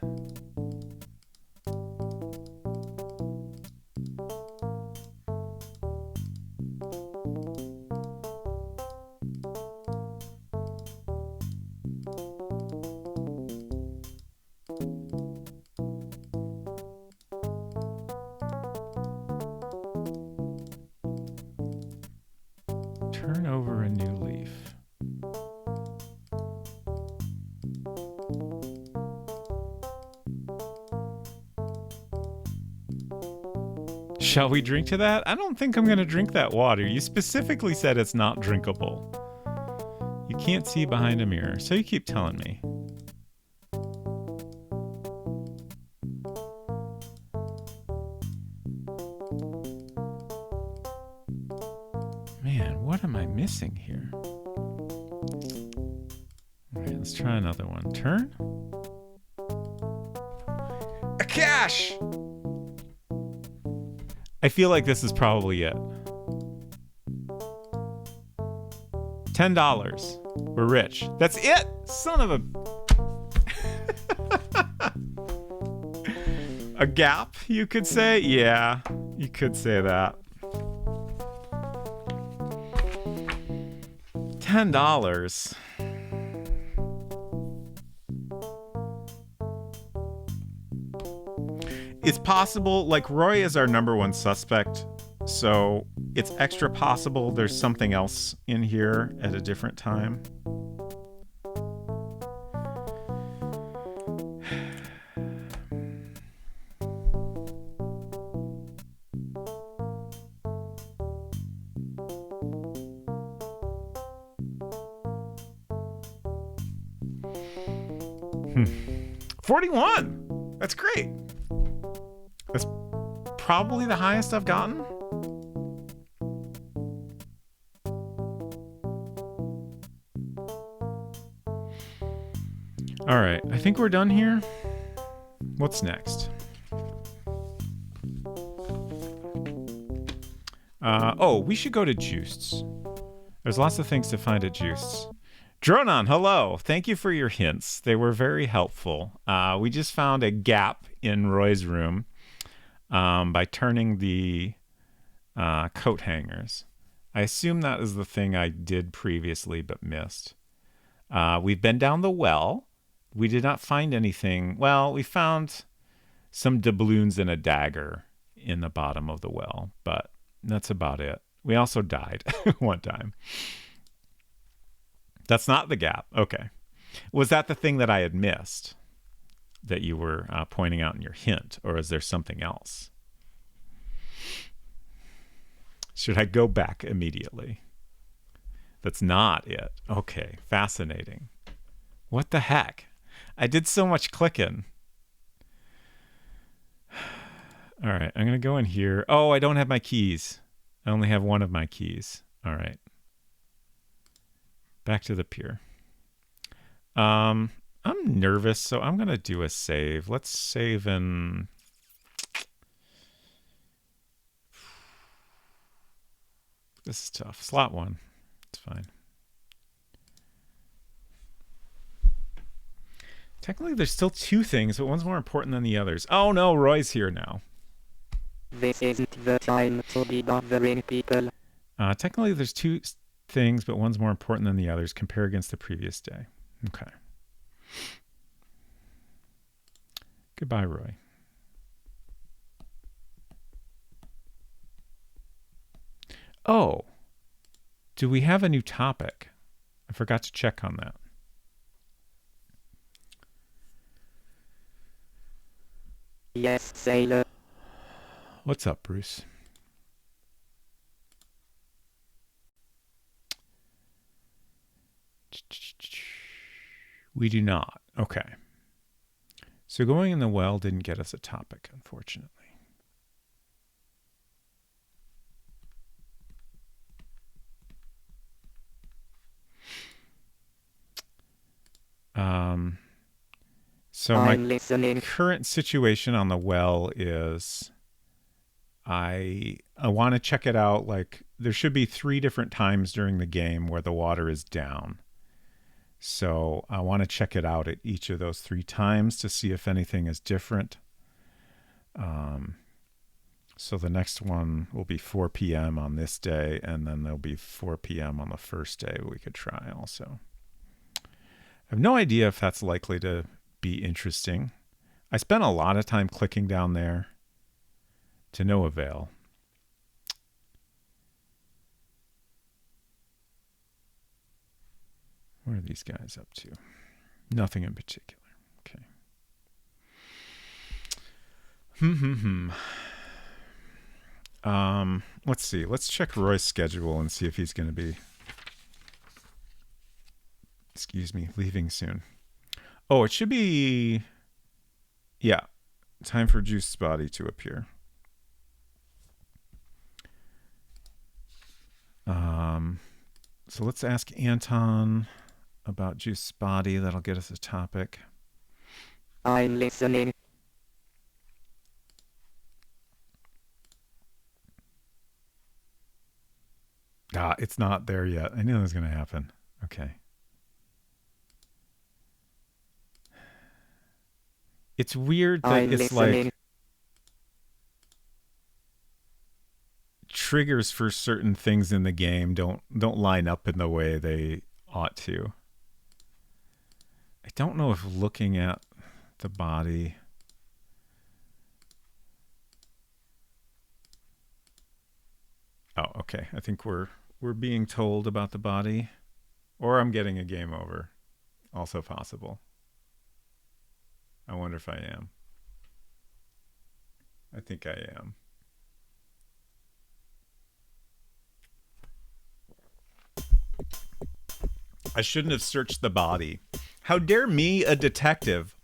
A: Turn over a new leaf. Shall we drink to that? I don't think I'm going to drink that water. You specifically said it's not drinkable. You can't see behind a mirror, so you keep telling me. Man, what am I missing here? All right, let's try another one. Turn. A cash! I feel like this is probably it. $10. We're rich. That's it! Son of a... A gap, you could say? Yeah, you could say that. $10. It's possible, like Roy is our number one suspect, so it's extra possible there's something else in here at a different time. $41! That's great. That's probably the highest I've gotten. All right, I think we're done here. What's next? Oh, we should go to Jouons. There's lots of things to find at Jouons. Dronon, hello. Thank you for your hints. They were very helpful. We just found a gap in Roy's room by turning the coat hangers. I assume that is the thing I did previously but missed. We've been down the well. We did not find anything. Well, we found some doubloons and a dagger in the bottom of the well, but that's about it. We also died one time. That's not the gap. Okay. Was that the thing that I had missed that you were pointing out in your hint, or is there something else? Should I go back immediately? That's not it. Okay. Fascinating. What the heck? I did so much clicking. All right. I'm going to go in here. Oh, I don't have my keys. I only have one of my keys. All right. Back to the pier. I'm nervous, so I'm going to do a save. Let's save in... This is tough. Slot 1. It's fine. Technically, there's still 2 things, but one's more important than the others. Oh no, Roy's here now.
B: This isn't the time to be bothering people.
A: Technically, there's 2 things, but one's more important than the others. Compare against the previous day. Okay. Goodbye, Roy. Oh, do we have a new topic? I forgot to check on that.
B: Yes, sailor.
A: What's up, Bruce? We do not. Okay. So going in the well didn't get us a topic, unfortunately. So
B: I'm
A: my
B: listening.
A: current situation on the well is I want to check it out. Like, there should be 3 different times during the game where the water is down. So I want to check it out at each of those 3 times to see if anything is different. So the next one will be 4 p.m. on this day, and then there'll be 4 p.m. on the first day we could try also. I have no idea if that's likely to be interesting. I spent a lot of time clicking down there to no avail. What are these guys up to? Nothing in particular. Okay. Let's see. Let's check Roy's schedule and see if he's going to be, leaving soon. Oh, it should be, yeah, time for Juice's body to appear. So let's ask Anton about Juice's body. That'll get us a topic.
B: I'm listening.
A: It's not there yet. I knew that was going to happen. Okay. It's weird that
B: I'm
A: it's
B: listening.
A: like triggers for certain things in the game don't line up in the way they ought to. I don't know if looking at the body. Oh, okay. I think we're being told about the body, or I'm getting a game over. Also possible. I wonder if I am. I think I am. I shouldn't have searched the body. How dare me, a detective,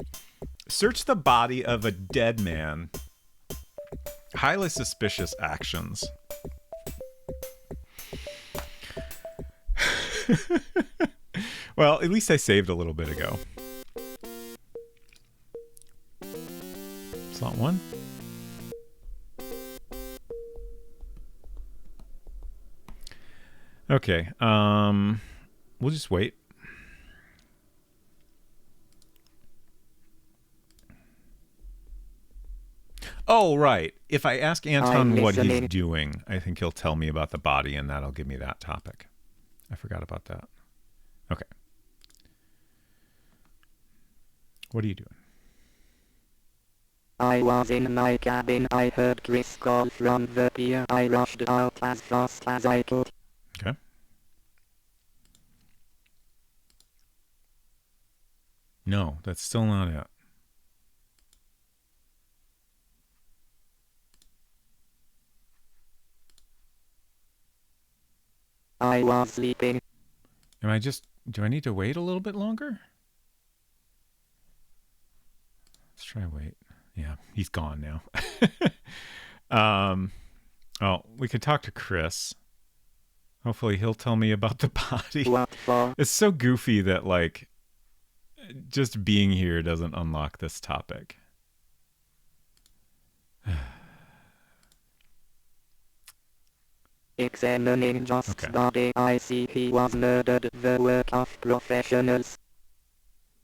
A: search the body of a dead man? Highly suspicious actions. Well, at least I saved a little bit ago. slot 1. Okay, we'll just wait. Oh, right. If I ask Anton what he's doing, I think he'll tell me about the body, and that'll give me that topic. I forgot about that. Okay. What are you doing?
B: I was in my cabin. I heard Chris call from the pier. I rushed out as fast as I could.
A: Okay. No, that's still not it.
B: I was sleeping.
A: Do I need to wait a little bit longer? Let's try wait. Yeah, he's gone now. Oh, we could talk to Chris. Hopefully he'll tell me about the body.
B: What for?
A: It's so goofy that, like, just being here doesn't unlock this topic.
B: Examining Just's body, I see he was murdered. The work of professionals.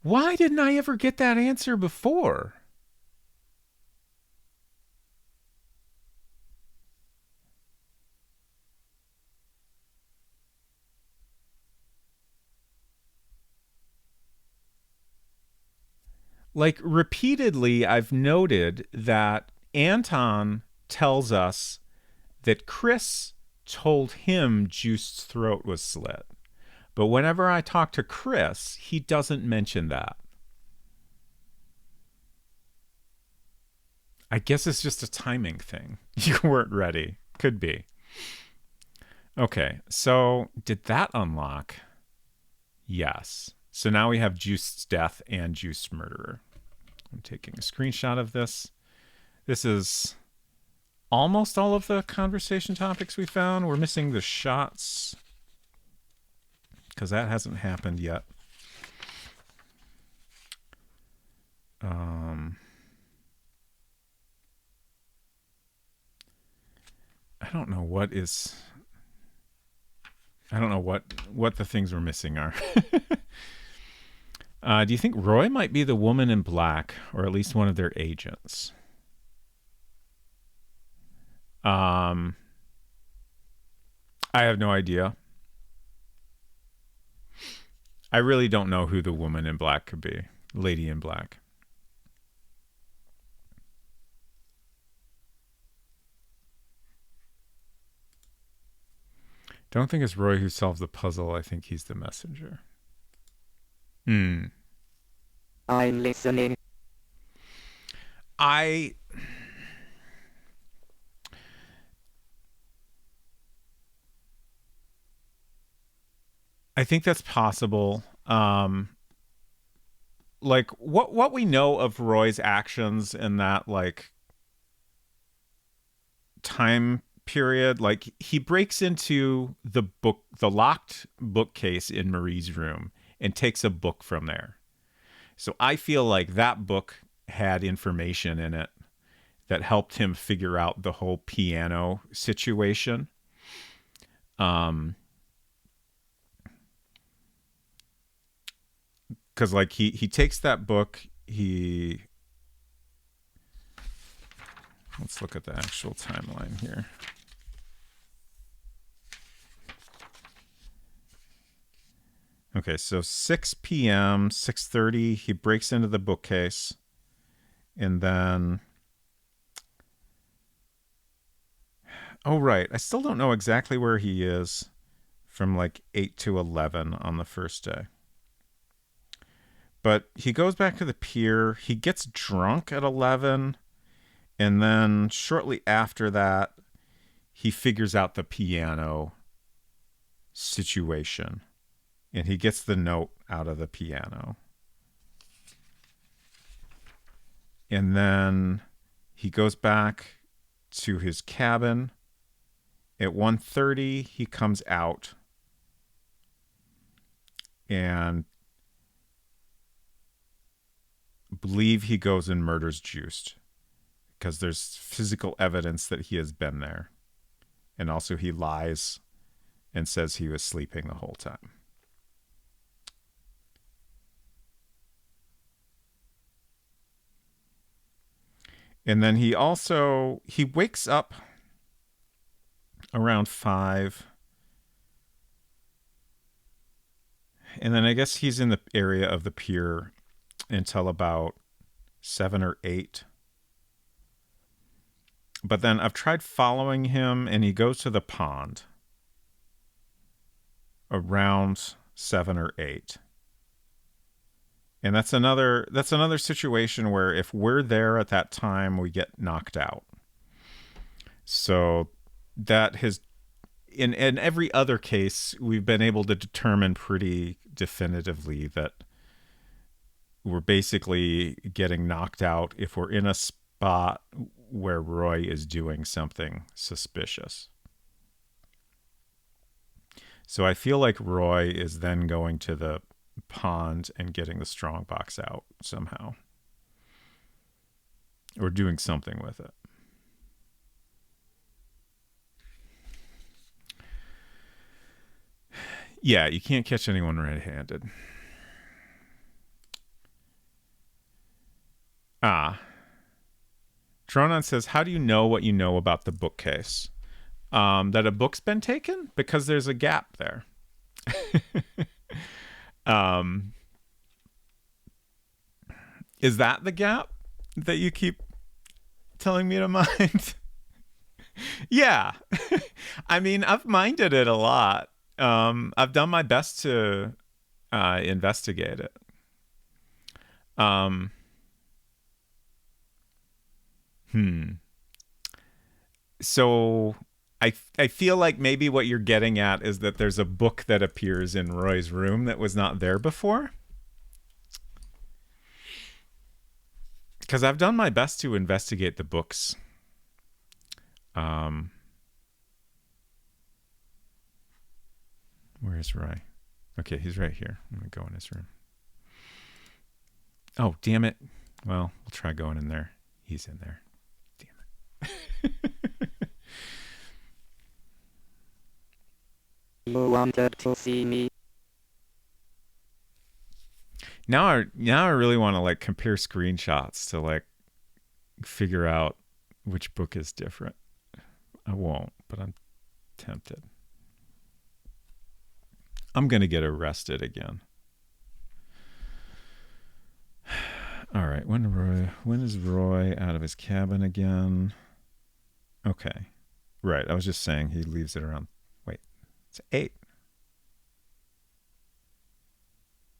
A: Why didn't I ever get that answer before? Like, repeatedly, I've noted that Anton tells us that Chris told him Juiced's throat was slit. But whenever I talk to Chris, he doesn't mention that. I guess it's just a timing thing. You weren't ready. Could be. Okay, so did that unlock? Yes. So now we have Juiced's death and Juiced murderer. I'm taking a screenshot of this. This is almost all of the conversation topics we found. We're missing the shots because that hasn't happened yet. I don't know what the things we're missing are. Do you think Roy might be the woman in black, or at least one of their agents? I have no idea. I really don't know who the woman in black could be. Lady in black. Don't think it's Roy who solves the puzzle. I think he's the messenger.
B: I'm listening.
A: I think that's possible. Like what we know of Roy's actions in that, like, time period, like, he breaks into the locked bookcase in Marie's room and takes a book from there. So I feel like that book had information in it that helped him figure out the whole piano situation. Because, like, he takes that book, let's look at the actual timeline here. Okay, so 6 p.m., 6:30, he breaks into the bookcase. And then... Oh, right. I still don't know exactly where he is from, like, 8 to 11 on the first day. But he goes back to the pier. He gets drunk at 11. And then shortly after that, he figures out the piano situation. And he gets the note out of the piano. And then he goes back to his cabin. At 1:30, he comes out. And believe he goes and murders Juiced. because there's physical evidence that he has been there. And also he lies and says he was sleeping the whole time. And then he wakes up around 5. And then I guess he's in the area of the pier until about 7 or 8. But then I've tried following him, and he goes to the pond around 7 or 8. And that's another situation where if we're there at that time, we get knocked out. So that has, in every other case, we've been able to determine pretty definitively that we're basically getting knocked out if we're in a spot where Roy is doing something suspicious. So I feel like Roy is then going to the pond and getting the strongbox out somehow. Or doing something with it. Yeah, you can't catch anyone red-handed. Dronon says, how do you know what you know about the bookcase? That a book's been taken? Because there's a gap there. Is that the gap that you keep telling me to mind? Yeah. I mean, I've minded it a lot. I've done my best to investigate it. So I feel like maybe what you're getting at is that there's a book that appears in Roy's room that was not there before. Because I've done my best to investigate the books. Where is Roy? Okay, he's right here. I'm going to go in his room. Oh, damn it. Well, we'll try going in there. He's in there. Damn it.
B: You wanted to see me.
A: Now I really want to like compare screenshots to like figure out which book is different. I won't, but I'm tempted. I'm going to get arrested again. All right, when is Roy out of his cabin again? Okay. Right, I was just saying he leaves it around. Wait. It's 8.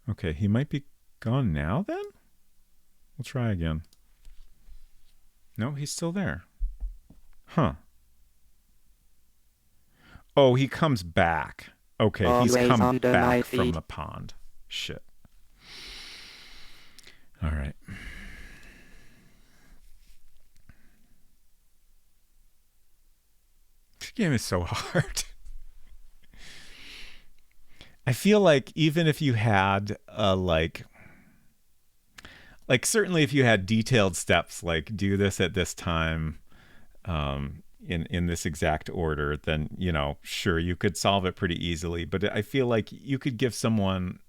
A: Okay, he might be gone now then? We'll try again. No, he's still there. Huh. Oh, he comes back. Okay,
B: Always
A: he's come back from
B: feet.
A: the pond. Shit. All right. This game is so hard. I feel like even if you had like certainly if you had detailed steps like do this at this time in this exact order, then sure you could solve it pretty easily. But I feel like you could give someone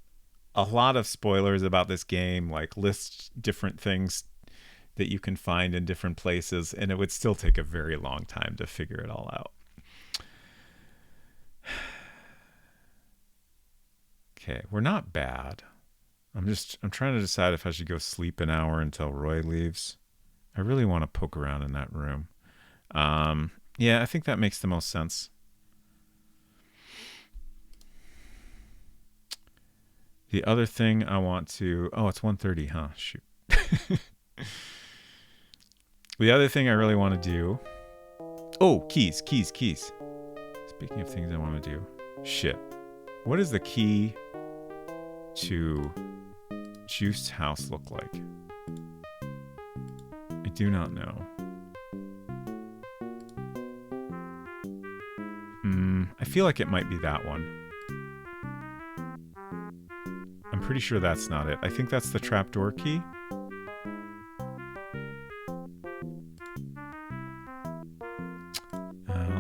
A: a lot of spoilers about this game, like list different things that you can find in different places, and it would still take a very long time to figure it all out. Okay, we're not bad. I'm trying to decide if I should go sleep an hour until Roy leaves. I really want to poke around in that room. Yeah, I think that makes the most sense. The other thing I want to... Oh, it's 1:30, huh? Shoot. The other thing I really want to do... Oh, keys. Speaking of things I want to do. Shit. What does the key to Juice's house look like? I do not know. I feel like it might be that one. I'm pretty sure that's not it. I think that's the trapdoor key.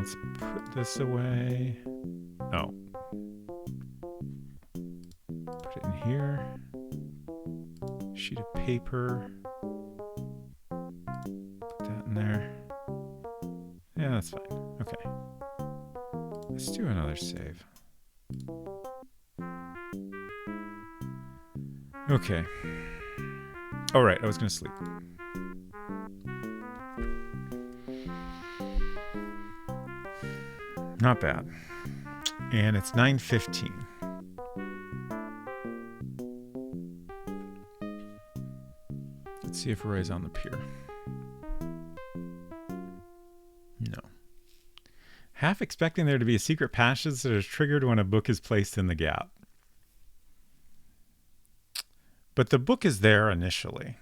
A: Let's put this away. Oh. Put it in here. Sheet of paper. Put that in there. Yeah, that's fine. Okay. Let's do another save. Okay. All right, I was going to sleep. Not bad. And it's 9:15. Let's see if Roy's on the pier. No. Half expecting there to be a secret passage that is triggered when a book is placed in the gap. But the book is there initially.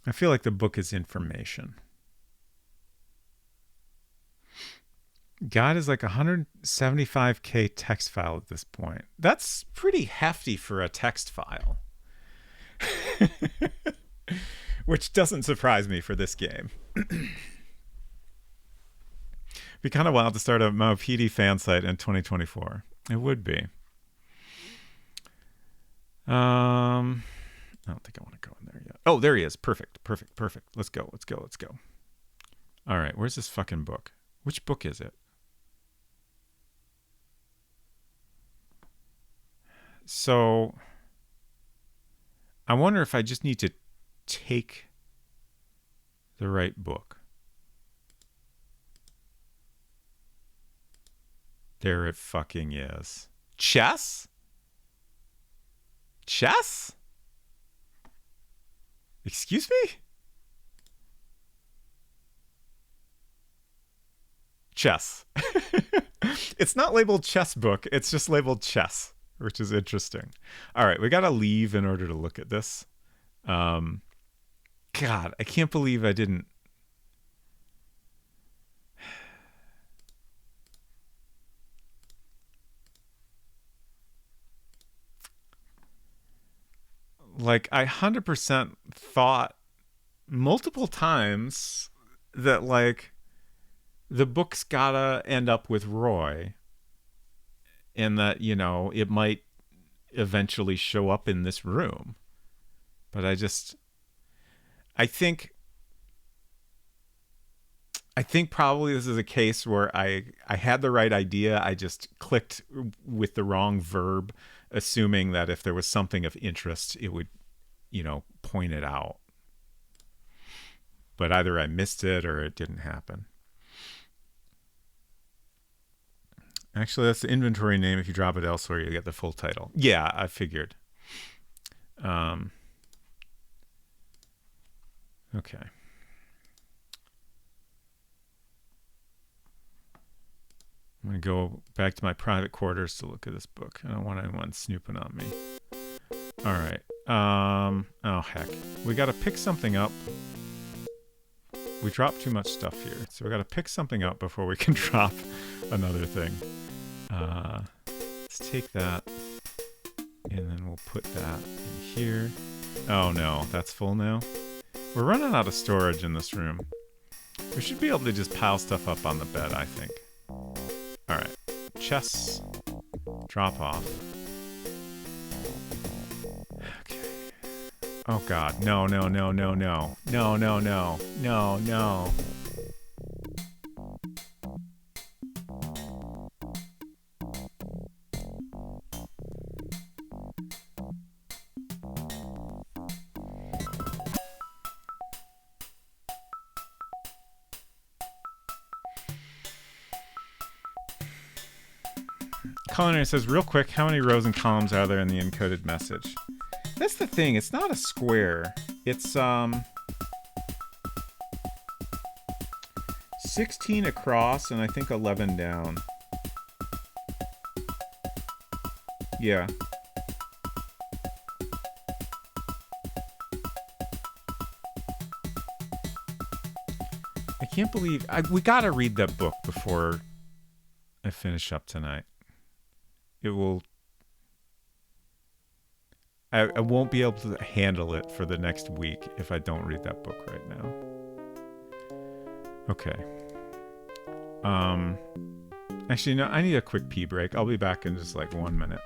A: I feel like the book is information. God is like 175K text file at this point. That's pretty hefty for a text file. Which doesn't surprise me for this game. Be kind of wild to start a Maupiti fan site in 2024. It would be. I don't think I want to go in there yet. Oh, there he is. Perfect. Let's go. All right, where's this fucking book? Which book is it? So, I wonder if I just need to take the right book. There it fucking is. Chess? Chess? Excuse me? Chess. It's not labeled chess book. It's just labeled chess, which is interesting. All right, we got to leave in order to look at this. God, I can't believe I didn't. Like, I 100% thought multiple times that, like, the book's gotta end up with Roy, and that, you know, it might eventually show up in this room. But I think probably this is a case where I had the right idea. I just clicked with the wrong verb, assuming that if there was something of interest, it would, you know, point it out. But either I missed it or it didn't happen. Actually, that's the inventory name. If you drop it elsewhere, you get the full title. Yeah, I figured. Okay. I'm going to go back to my private quarters to look at this book. I don't want anyone snooping on me. All right. Oh, heck. We got to pick something up. We dropped too much stuff here. So we got to pick something up before we can drop another thing. Let's take that. And then we'll put that in here. Oh, no. That's full now. We're running out of storage in this room. We should be able to just pile stuff up on the bed, I think. All right, chess, drop off. Okay. Oh God, no. Culinary says, real quick, how many rows and columns are there in the encoded message? That's the thing. It's not a square. It's 16 across and I think 11 down. Yeah. I can't believe... we gotta read that book before I finish up tonight. It will... I won't be able to handle it for the next week if I don't read that book right now. Okay. Actually, no, I need a quick pee break. I'll be back in just like 1 minute.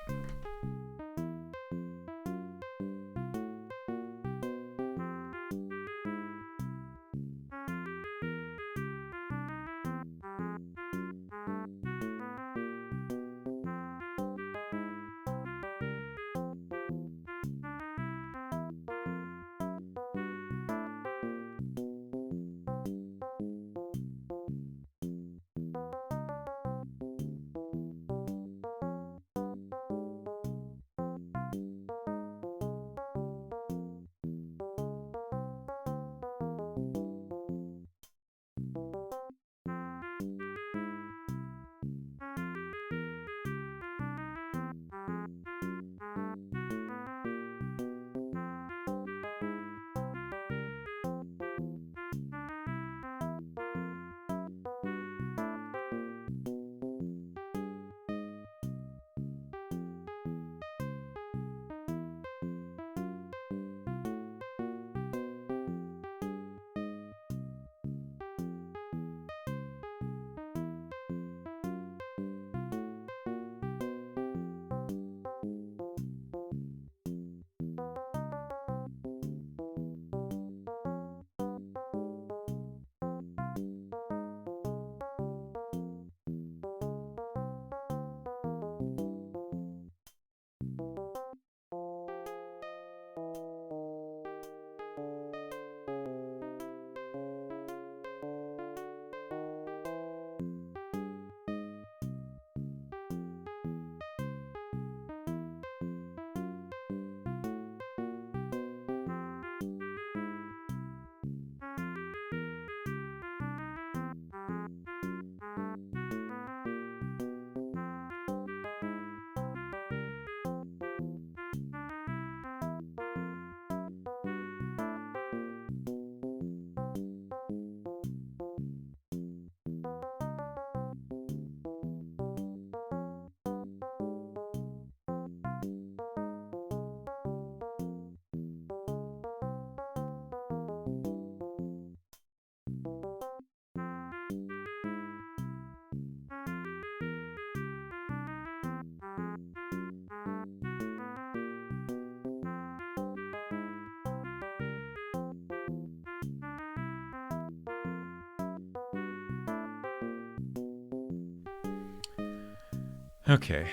A: Okay.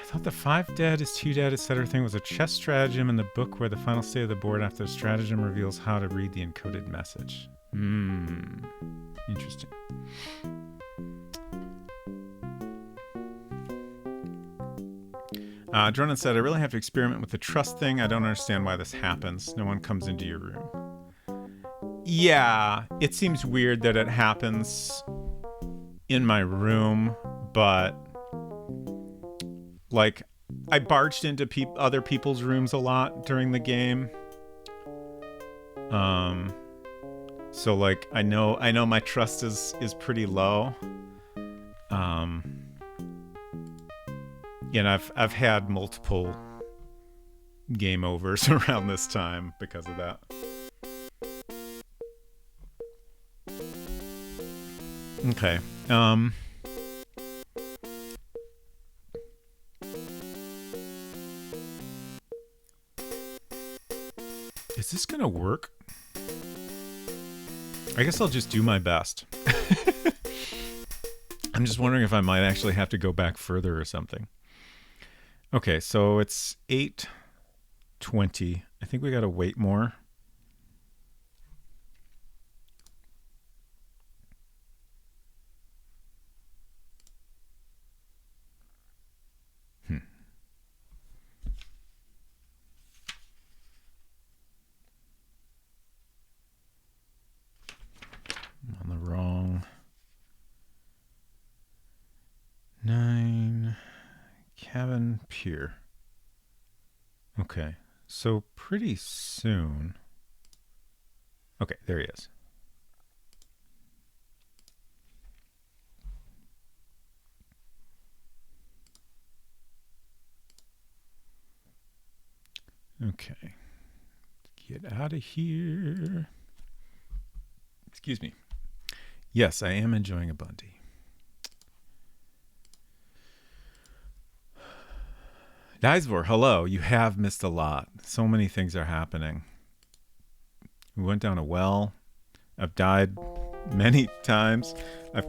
A: I thought the 5 dead is 2 dead, etc. thing was a chess stratagem in the book where the final state of the board after the stratagem reveals how to read the encoded message. Interesting. Dronan said, I really have to experiment with the trust thing. I don't understand why this happens. No one comes into your room. Yeah, it seems weird that it happens in my room, but like I barged into other people's rooms a lot during the game. So like I know my trust is pretty low. And I've had multiple game overs around this time because of that. Okay. Is this gonna work? I guess I'll just do my best. I'm just wondering if I might actually have to go back further or something. Okay, so it's 8:20. I think we gotta wait more. I'm on the wrong 9 cabin pier. Okay, so pretty soon. Okay, there he is. Okay, get out of here. Excuse me. Yes, I am enjoying a Bundy. Deisvor, hello. You have missed a lot. So many things are happening. We went down a well. I've died many times. I've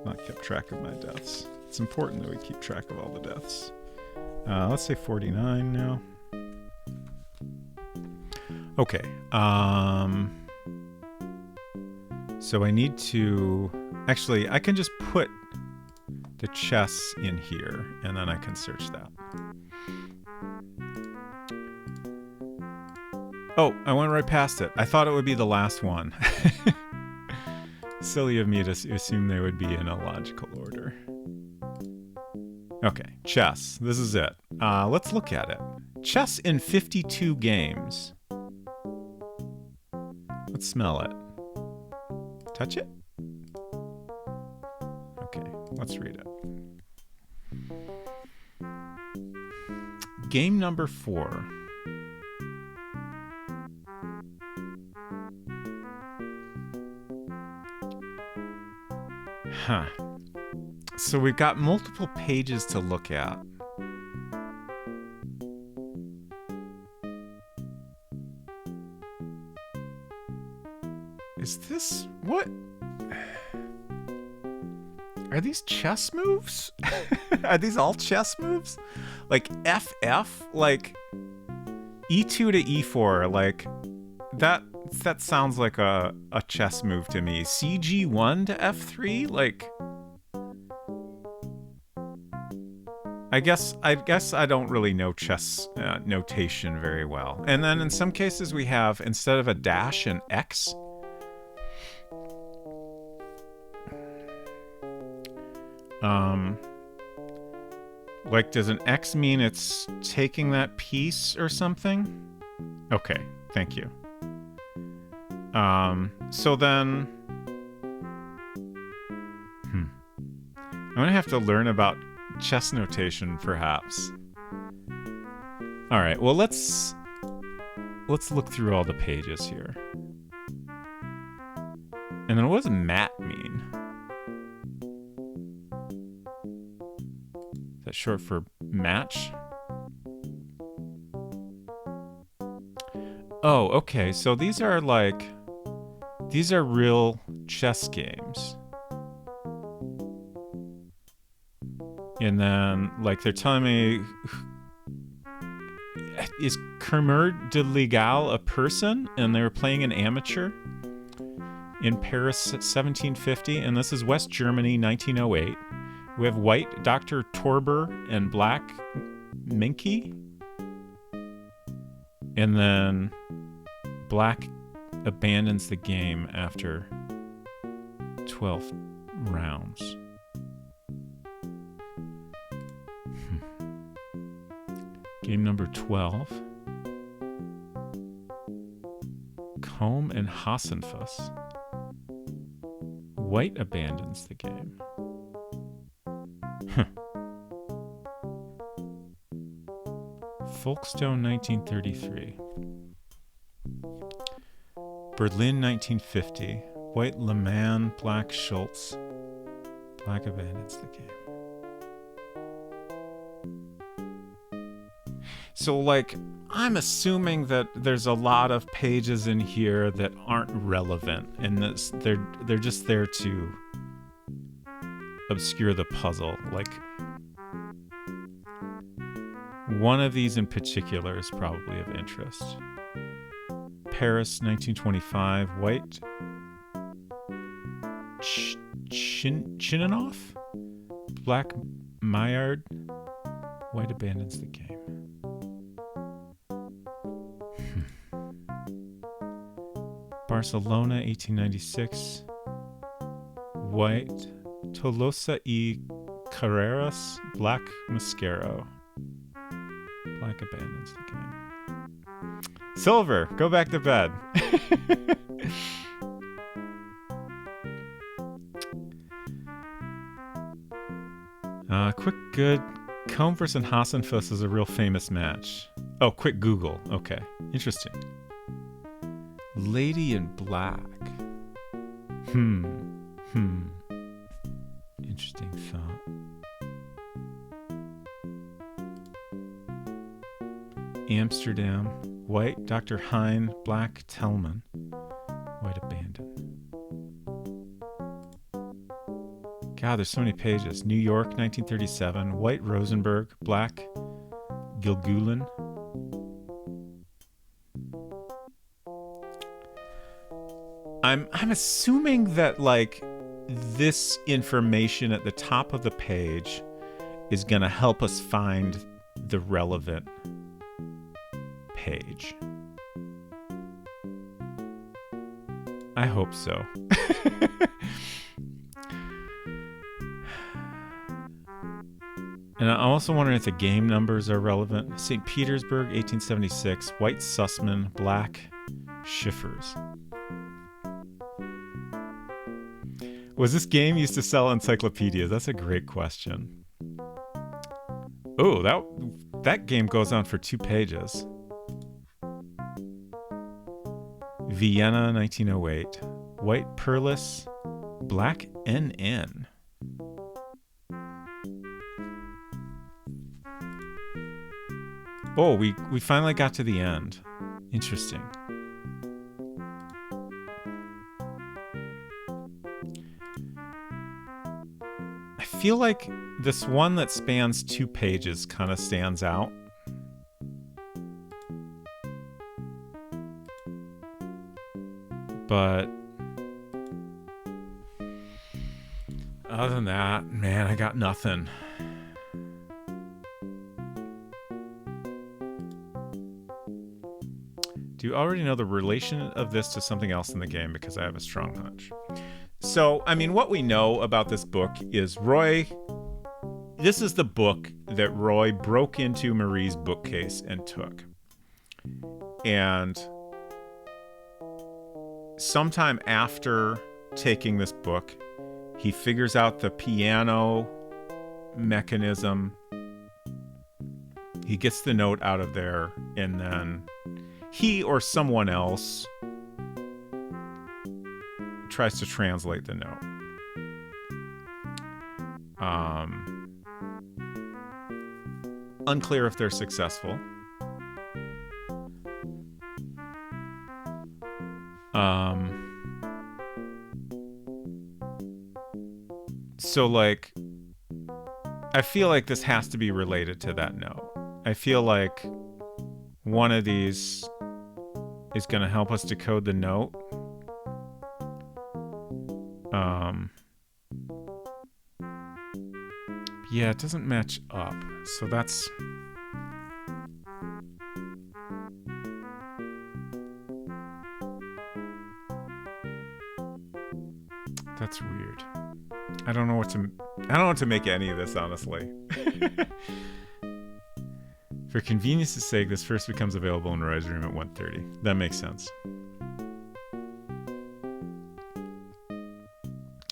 A: not kept track of my deaths. It's important that we keep track of all the deaths. Let's say 49 now. Okay. So I need to... Actually, I can just put the chess in here, and then I can search that. Oh, I went right past it. I thought it would be the last one. Silly of me to assume they would be in a logical order. Okay, chess. This is it. Let's look at it. Chess in 52 games. Let's smell it. Touch it? Okay, let's read it. Game number 4. Huh. So we've got multiple pages to look at. Is this... what? Are these chess moves? Are these all chess moves? Like FF? Like E2 to E4? Like that sounds like a chess move to me. CG1 to F3? Like... I guess I don't really know chess notation very well. And then in some cases we have, instead of a dash, an X. Like, does an X mean it's taking that piece or something? Okay, thank you. So then... I'm gonna have to learn about chess notation, perhaps. Alright, well, let's look through all the pages here. And then what does mat mean? Is that short for match? Oh, okay, so these are real chess games. And then, like, they're telling me, is Kermur de Legal a person? And they were playing an amateur in Paris 1750. And this is West Germany, 1908. We have white Dr. Torber and black Minky. And then black abandons the game after 12 rounds. Game number 12. Combe and Hassenfuss. White abandons the game. Folkestone, 1933. Berlin, 1950. White Le Mans, black Schultz. Black abandons the game. So, like, I'm assuming that there's a lot of pages in here that aren't relevant, and they're just there to obscure the puzzle. Like, one of these in particular is probably of interest. Paris, 1925. White Chinanoff? Black Maillard. White abandons the game. Barcelona, 1896. White Tolosa y Carreras. Black Mascaro. Black abandons the game. Silver, go back to bed. Quick good. Combe versus Hassenfuss is a real famous match. Oh, quick Google. Okay, interesting. Lady in Black. Interesting thought. Amsterdam, white, Dr. Hein, black, Tellman, white, abandoned. God, there's so many pages. New York, 1937, white, Rosenberg, black, Gilgulen. I'm assuming that like this information at the top of the page is going to help us find the relevant page. I hope so. And I'm also wondering if the game numbers are relevant. St. Petersburg, 1876, white, Sussman, black, Schiffers. Was this game used to sell encyclopedias? That's a great question. Oh, that game goes on for 2 pages. Vienna, 1908. White, Perlis, black, NN. Oh, we finally got to the end. Interesting. I feel like this one that spans 2 pages kind of stands out. But other than that, man, I got nothing. Do you already know the relation of this to something else in the game? Because I have a strong hunch. So, I mean, what we know about this book is this is the book that Roy broke into Marie's bookcase and took. And sometime after taking this book, he figures out the piano mechanism. He gets the note out of there, and then he or someone else tries to translate the note. Unclear if they're successful. So like, I feel like this has to be related to that note. I feel like one of these is going to help us decode the note. Yeah, it doesn't match up. So that's weird. I don't know what to make any of this, honestly. For convenience's sake, this first becomes available in Roy's room at 1:30. That makes sense.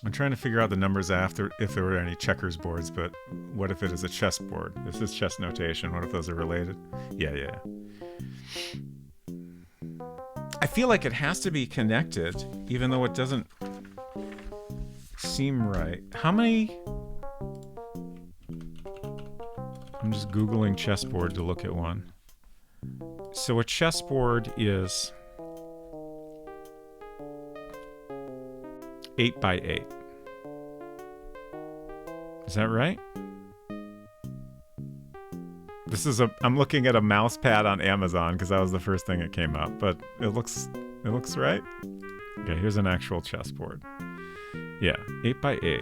A: I'm trying to figure out the numbers after if there were any checkers boards, but what if it is a chessboard? This is chess notation. What if those are related? Yeah. I feel like it has to be connected, even though it doesn't seem right. How many? I'm just Googling chessboard to look at one. So a chessboard is 8 by 8. Is that right? I'm looking at a mouse pad on Amazon because that was the first thing that came up, but it looks right. Okay, here's an actual chessboard. Yeah, 8 by 8.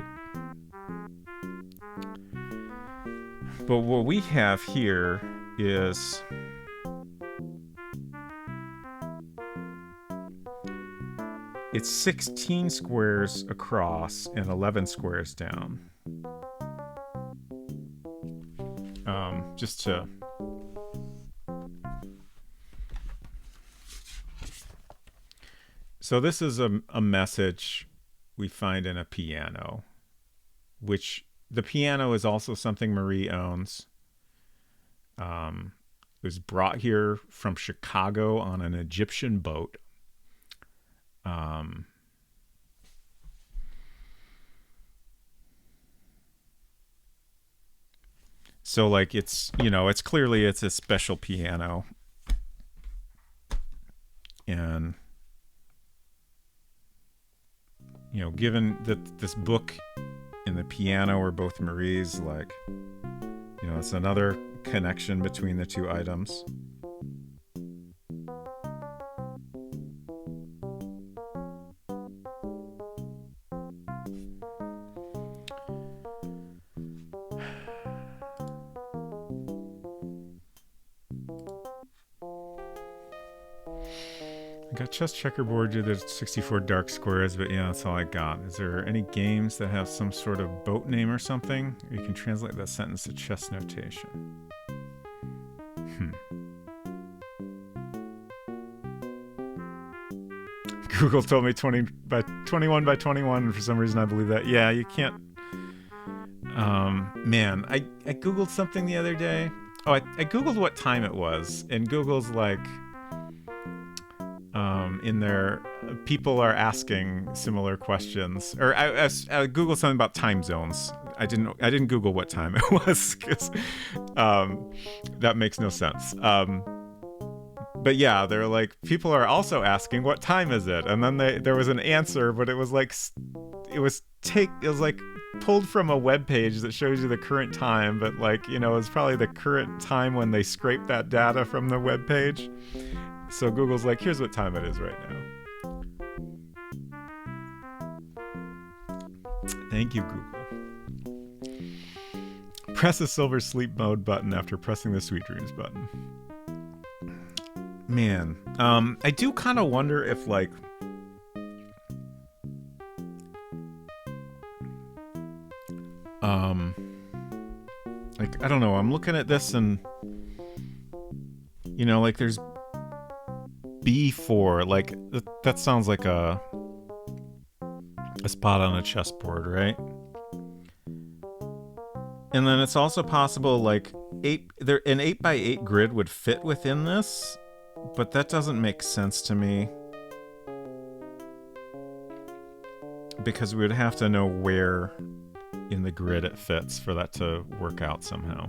A: But what we have here is it's 16 squares across and 11 squares down. So this is a message we find in a piano, which the piano is also something Marie owns. It was brought here from Chicago on an Egyptian boat. So like it's clearly a special piano. And, given that this book and the piano are both Marie's, like, it's another connection between the two items. I got chess checkerboard, there's 64 dark squares, but yeah, that's all I got. Is there any games that have some sort of boat name or something? Or you can translate that sentence to chess notation. Google told me 21 by 21, and for some reason I believe that. Yeah, you can't. Man, I Googled something the other day. Oh, I Googled what time it was, and Google's like, in there, people are asking similar questions. Or I Googled something about time zones. I didn't Google what time it was, because that makes no sense. But yeah, they're like, people are also asking what time is it, and then there was an answer, but it was like pulled from a web page that shows you the current time, but like, it's probably the current time when they scraped that data from the web page. So Google's like, here's what time it is right now. Thank you, Google. Press the silver sleep mode button after pressing the sweet dreams button. Man, I do kind of wonder if, like, I don't know, I'm looking at this and, like, there's B4, like, that sounds like a spot on a chessboard, right? And then it's also possible, like, an 8x8 grid would fit within this, but that doesn't make sense to me, because we would have to know where in the grid it fits for that to work out somehow.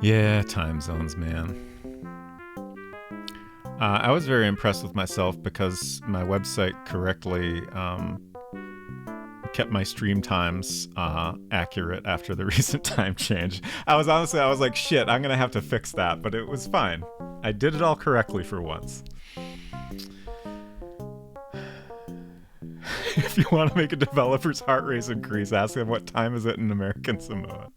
A: Yeah, time zones, man. I was very impressed with myself because my website correctly kept my stream times accurate after the recent time change. I was like, shit, I'm gonna have to fix that, but it was fine. I did it all correctly for once. If you want to make a developer's heart rate increase, ask them what time is it in American Samoa.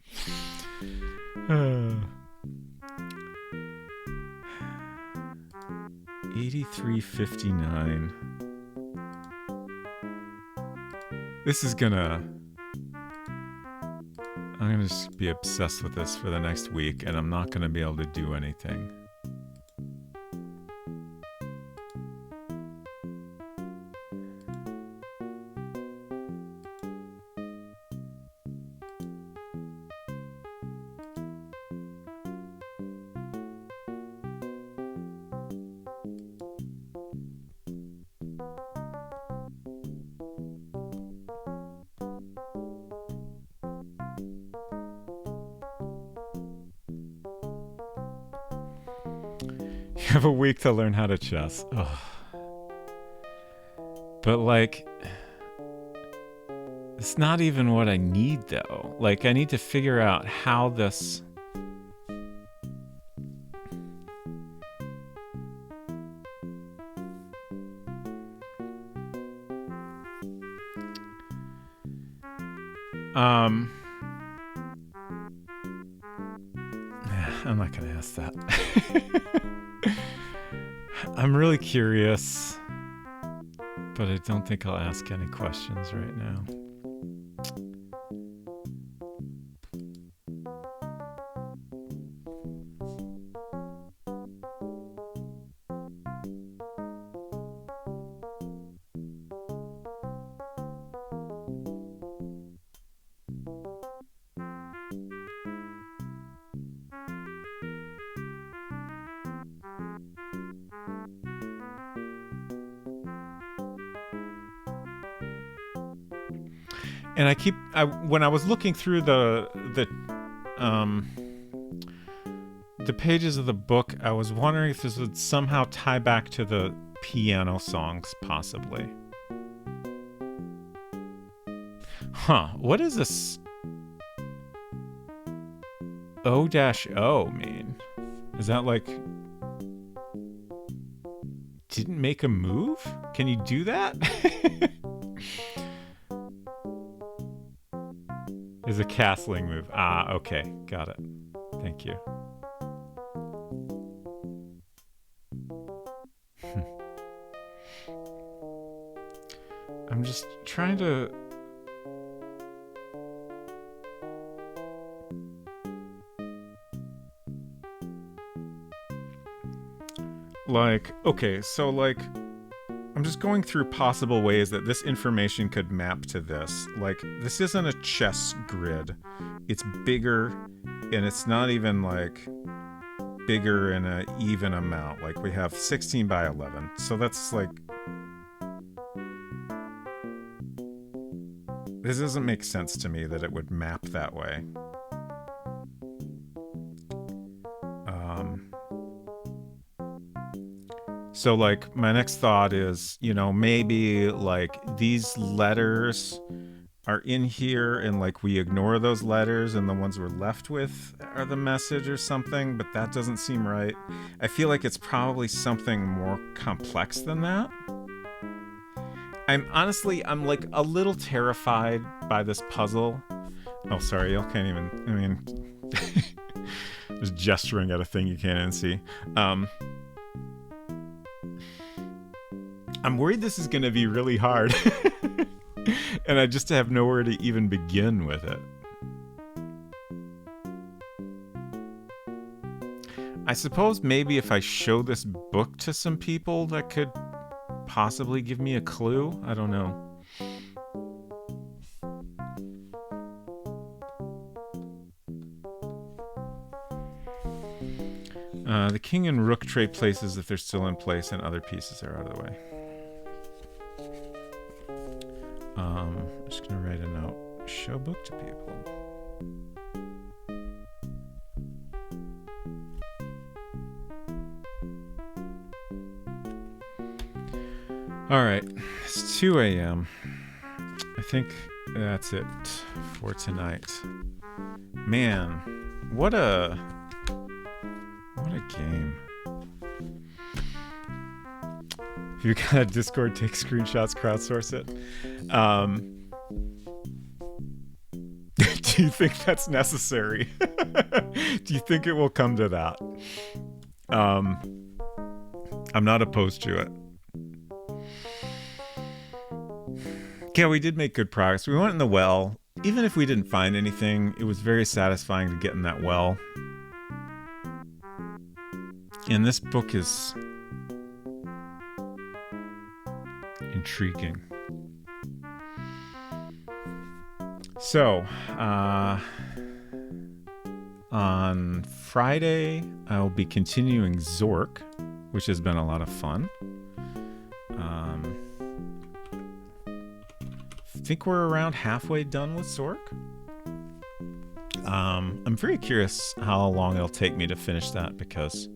A: 83:59. I'm gonna just be obsessed with this for the next week, and I'm not gonna be able to do anything. You have a week to learn how to chess. Ugh. But, like, it's not even what I need, though. Like, I need to figure out how this... I'm not gonna ask that. I'm really curious, but I don't think I'll ask any questions right now. And when I was looking through the pages of the book, I was wondering if this would somehow tie back to the piano songs, possibly. Huh, what does this O-O mean? Is that like didn't make a move? Can you do that? Is a castling move. Ah, okay, got it. Thank you. I'm just trying to... okay, so I'm just going through possible ways that this information could map to this. This isn't a chess grid. It's bigger, and it's not even, bigger in an even amount. We have 16 by 11. So that's, this doesn't make sense to me that it would map that way. So, my next thought is, maybe, these letters are in here and, we ignore those letters and the ones we're left with are the message or something, but that doesn't seem right. I feel like it's probably something more complex than that. I'm a little terrified by this puzzle. Oh, sorry, y'all can't even, I was gesturing at a thing you can't even see. I'm worried this is going to be really hard. And I just have nowhere to even begin with it. I suppose maybe if I show this book to some people, that could possibly give me a clue. I don't know. The king and rook trade places if they're still in place and other pieces are out of the way. I'm just going to write a note. Show book to people. All right. It's 2 a.m. I think that's it for tonight. Man, what a game. If you got a Discord, take screenshots, crowdsource it. Do you think that's necessary? Do you think it will come to that? I'm not opposed to it. Yeah, we did make good progress. We went in the well. Even if we didn't find anything, it was very satisfying to get in that well. And this book is intriguing. So, on Friday, I'll be continuing Zork, which has been a lot of fun. I think we're around halfway done with Zork. I'm very curious how long it'll take me to finish that, because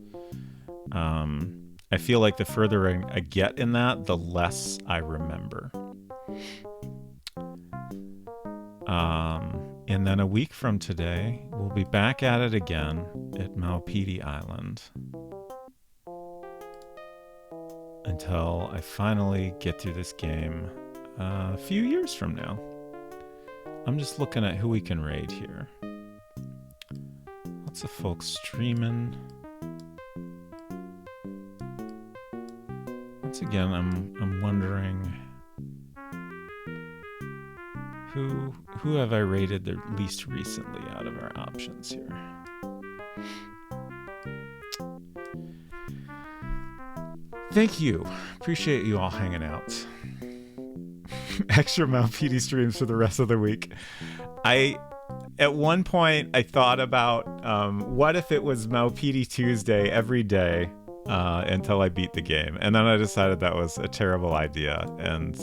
A: I feel like the further I get in that, the less I remember. And then a week from today, we'll be back at it again at Maupiti Island. Until I finally get through this game a few years from now. I'm just looking at who we can raid here. Lots of folks streaming. Once again, I'm wondering who have I rated the least recently out of our options here. Thank you. Appreciate you all hanging out. Extra Maupiti streams for the rest of the week. At one point, I thought about what if it was Maupiti Tuesday every day until I beat the game. And then I decided that was a terrible idea. And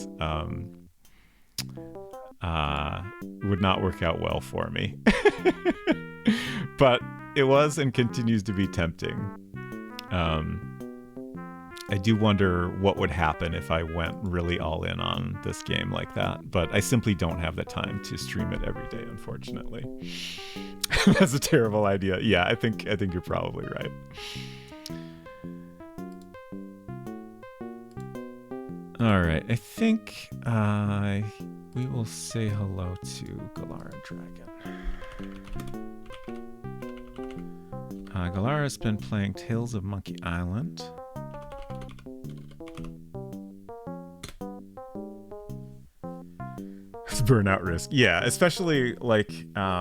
A: would not work out well for me. But it was and continues to be tempting. I do wonder what would happen if I went really all in on this game like that, but I simply don't have the time to stream it every day, unfortunately. That's a terrible idea. Yeah, I think you're probably right. All right, I think we will say hello to Galara Dragon. Galara's been playing Tales of Monkey Island. It's burnout risk. Yeah, especially like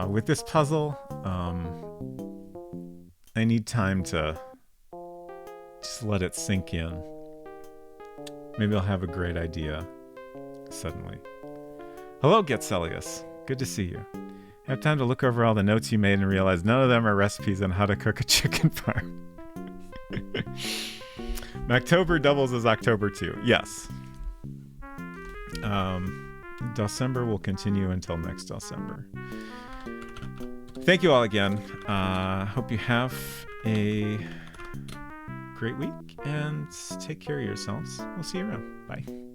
A: with this puzzle, I need time to just let it sink in. Maybe I'll have a great idea suddenly. Hello, Getselius. Good to see you. I have time to look over all the notes you made and realize none of them are recipes on how to cook a chicken farm. October doubles as October 2. Yes. December will continue until next December. Thank you all again. Hope you have a great week and take care of yourselves. We'll see you around. Bye.